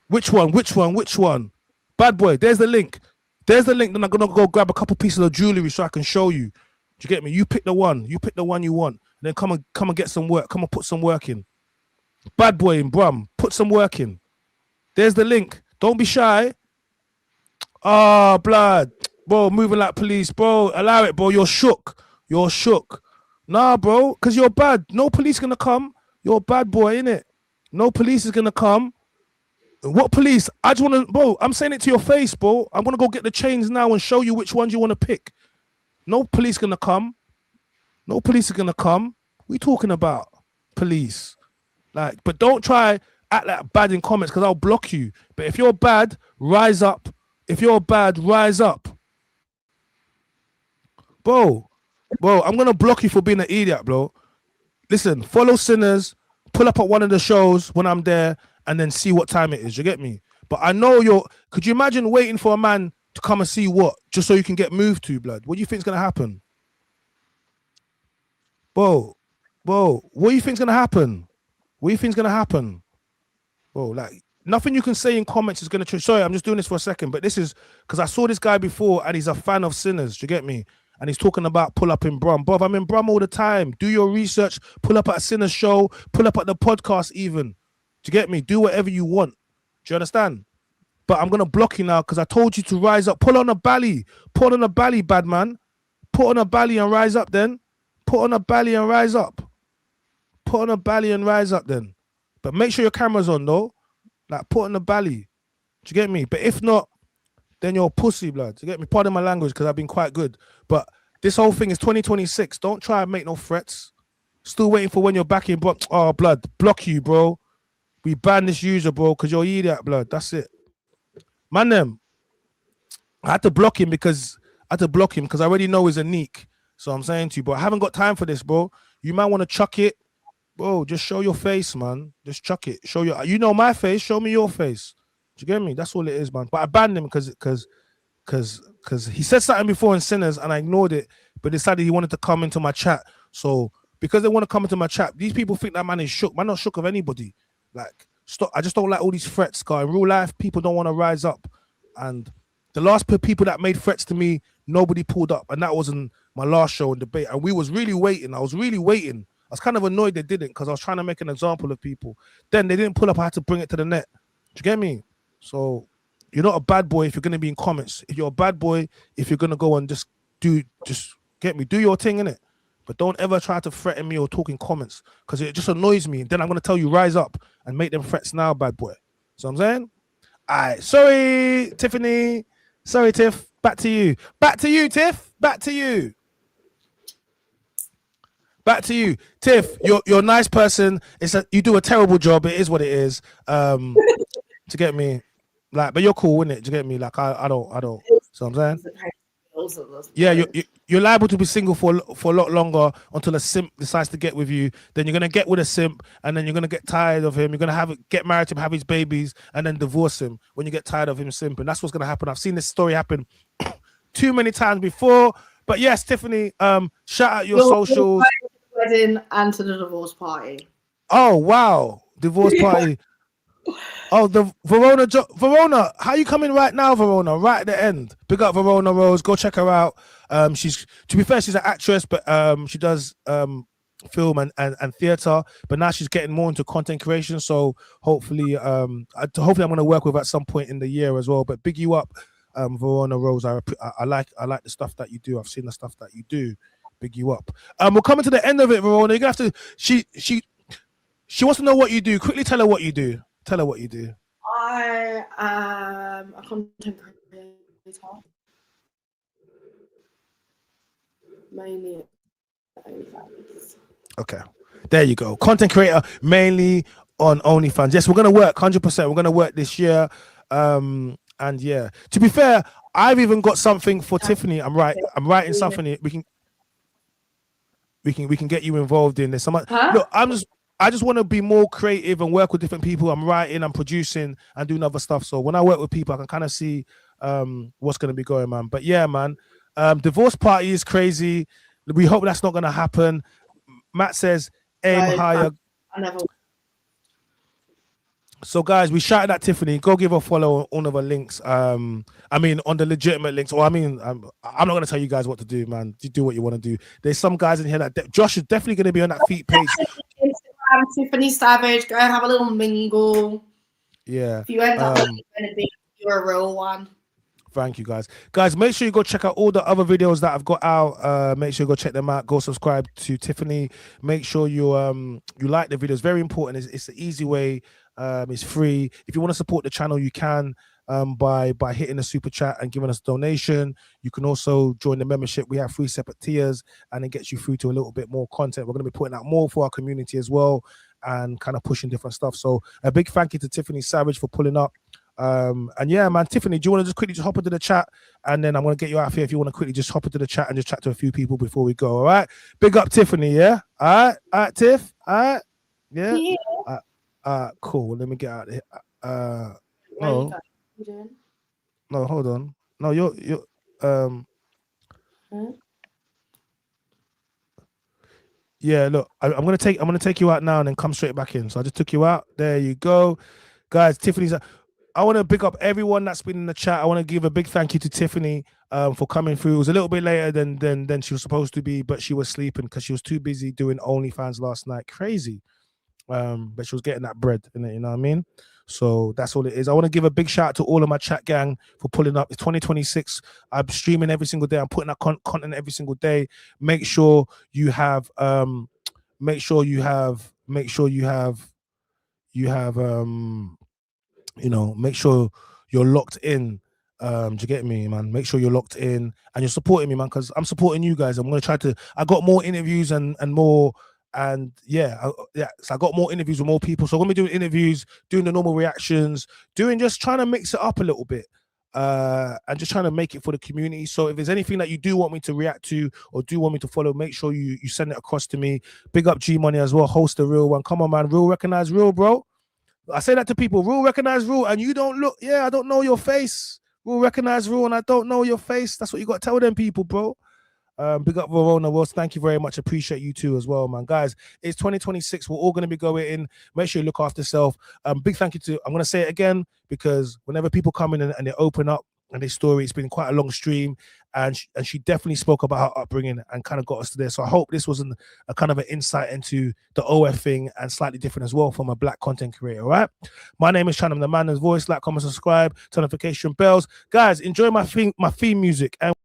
Which one? Bad boy, there's the link. Then I'm gonna go grab a couple pieces of jewelry so I can show you. Do you get me? You pick the one you want. Then come and get some work. Come and put some work in. Bad boy in Brum, put some work in. There's the link. Don't be shy. Blood. Bro, moving like police, bro. Allow it, bro. You're shook. Nah, bro, because you're bad. No police gonna come. You're a bad boy, innit? No police is gonna come. What police? I just wanna, bro, I'm saying it to your face, bro. I'm gonna go get the chains now and show you which ones you wanna pick. No police gonna come. No police are gonna come. What you talking about? Police. Like, but don't try act like bad in comments because I'll block you. But if you're bad, rise up. If you're bad, rise up. Bro, I'm gonna block you for being an idiot, bro. Listen, follow Sinners, pull up at one of the shows when I'm there, and then see what time it is. You get me? But I know could you imagine waiting for a man to come and see what? Just so you can get moved to, blood. What do you think's gonna happen? Bro, what do you think's gonna happen? Bro, like, nothing you can say in comments is gonna change. Sorry, I'm just doing this for a second, but this is because I saw this guy before and he's a fan of Sinners. Do you get me? And he's talking about pull up in Brum. Bro, I'm in Brum all the time. Do your research. Pull up at a Sinners show. Pull up at the podcast even. Do you get me? Do whatever you want. Do you understand? But I'm going to block you now because I told you to rise up. Pull on a belly. Put on a belly, bad man. Put on a belly and rise up then. Put on a belly and rise up. Put on a belly and rise up then. But make sure your camera's on though. Like, put on the belly. Do you get me? But if not, then you're a pussy, blood. Do you get me? Pardon my language because I've been quite good. But this whole thing is 2026. Don't try and make no threats. Still waiting for when you're back in. Oh, blood. Block you, bro. We ban this user, bro, because you're idiot, blood. That's it. Man, them. I had to block him because I already know he's a neek. So I'm saying to you, but I haven't got time for this, bro. You might want to chuck it. Bro, just show your face, man. Just chuck it. You know my face. Show me your face. Do you get me? That's all it is, man. But I banned him because he said something before in Sinners and I ignored it, but decided he wanted to come into my chat. So because they want to come into my chat, these people think that man is shook. Man, not shook of anybody. Like, stop. I just don't like all these threats, guy. In real life, people don't want to rise up. And the last people that made threats to me, nobody pulled up. And that was in my last show and debate. And we was really waiting. I was kind of annoyed they didn't because I was trying to make an example of people. Then they didn't pull up. I had to bring it to the net. Do you get me? So you're not a bad boy if you're going to be in comments. If you're a bad boy, if you're going to go and just get me, do your thing, innit? But don't ever try to threaten me or talk in comments because it just annoys me. Then I'm going to tell you, rise up and make them threats now, bad boy. So I'm saying? All right. Sorry, Tiffany. Sorry, Tiff. Back to you, Tiff. Back to you. Tiff, you're a nice person. You do a terrible job. It is what it is. To get me, like, but you're cool, isn't it? Do you get me? Like, I don't. So I'm saying, Yeah, you're liable to be single for a lot longer until a simp decides to get with you. Then you're gonna get with a simp, and then you're gonna get tired of him. You're gonna get married to him, have his babies, and then divorce him when you get tired of him simping. That's what's gonna happen. I've seen this story happen too many times before. But yes, Tiffany, shout out your socials. Wedding and to the divorce party. Oh wow, divorce party. Oh, the Verona, how you coming right now, Verona? Right at the end. Big up Verona Rose. Go check her out. She's, to be fair, she's an actress, but she does film and theater. But now she's getting more into content creation. So hopefully I'm going to work with her at some point in the year as well. But big you up, Verona Rose. I like the stuff that you do. I've seen the stuff that you do. Big you up. We're coming to the end of it, Verona. You're gonna have to. She wants to know what you do. Quickly tell her what you do. Tell her what you do. I am a content creator. Mainly OnlyFans. Okay. There you go. Content creator mainly on OnlyFans. Yes, we're gonna work 100%. We're gonna work this year. And yeah. To be fair, I've even got something for Tiffany. I'm writing something. We can get you involved in this. Look, I just want to be more creative and work with different people. I'm writing, I'm producing, and doing other stuff. So when I work with people, I can kind of see what's going to be going, man. But yeah, man, divorce party is crazy. We hope that's not going to happen. Matt says, aim higher. I never. So guys, we shouted at Tiffany. Go give her a follow on all of her links. I mean, on the legitimate links. Or I'm not going to tell you guys what to do, man. You do what you want to do. There's some guys in here that Josh is definitely going to be on that feet page. Tiffany Savage, go and have a little mingle. Yeah. If you end up you're a real one. Thank you, guys. Guys, make sure you go check out all the other videos that I've got out. Make sure you go check them out. Go subscribe to Tiffany. Make sure you like the videos. Very important. It's an easy way. It's free. If you want to support the channel, you can by hitting the super chat and giving us a donation. You can also join the membership. We have 3 separate tiers, and it gets you through to a little bit more content. We're going to be putting out more for our community as well, and kind of pushing different stuff. So a big thank you to Tiffany Savage for pulling up. And yeah, man, Tiffany, do you want to just quickly hop into the chat, and then I'm going to get you out of here if you want to quickly just hop into the chat and just chat to a few people before we go. All right, big up Tiffany. Yeah, all right, Tiff. All right, yeah. Cool. Let me get out of here. No, hold on. No, you're yeah, look, I'm gonna take you out now and then come straight back in. So I just took you out. There you go, guys. Tiffany's. I want to pick up everyone that's been in the chat. I want to give a big thank you to Tiffany for coming through. It was a little bit later than she was supposed to be, but she was sleeping because she was too busy doing OnlyFans last night. Crazy. But she was getting that bread in it, you know what I mean? So that's all it is. I want to give a big shout out to all of my chat gang for pulling up. It's 2026. I'm streaming every single day. I'm putting out content every single day. Make sure you have make sure you're locked in. Do you get me, man? Make sure you're locked in and you're supporting me, man, because I'm supporting you guys. I'm gonna I got more interviews and more. And so I got more interviews with more people. So I'm gonna be doing interviews, doing the normal reactions, just trying to mix it up a little bit, and just trying to make it for the community. So if there's anything that you do want me to react to or do want me to follow, make sure you send it across to me. Big up G Money as well, host the real one. Come on, man, real recognize real, bro. I say that to people, real recognize real, and you don't look. Yeah, I don't know your face. Real recognize real, and I don't know your face. That's what you got to tell them people, bro. Big up Verona Wells. Thank you very much. Appreciate you too as well, man. Guys, it's 2026. We're all going to be going in. Make sure you look after yourself. Big thank you to, I'm going to say it again, because whenever people come in and they open up and their story, it's been quite a long stream, and she definitely spoke about her upbringing and kind of got us to there. So I hope this was a kind of an insight into the OF thing, and slightly different as well from a black content creator. All right. My name is Chan. I'm the man whose voice. Like, comment, subscribe, turn notification bells. Guys, enjoy my theme music. And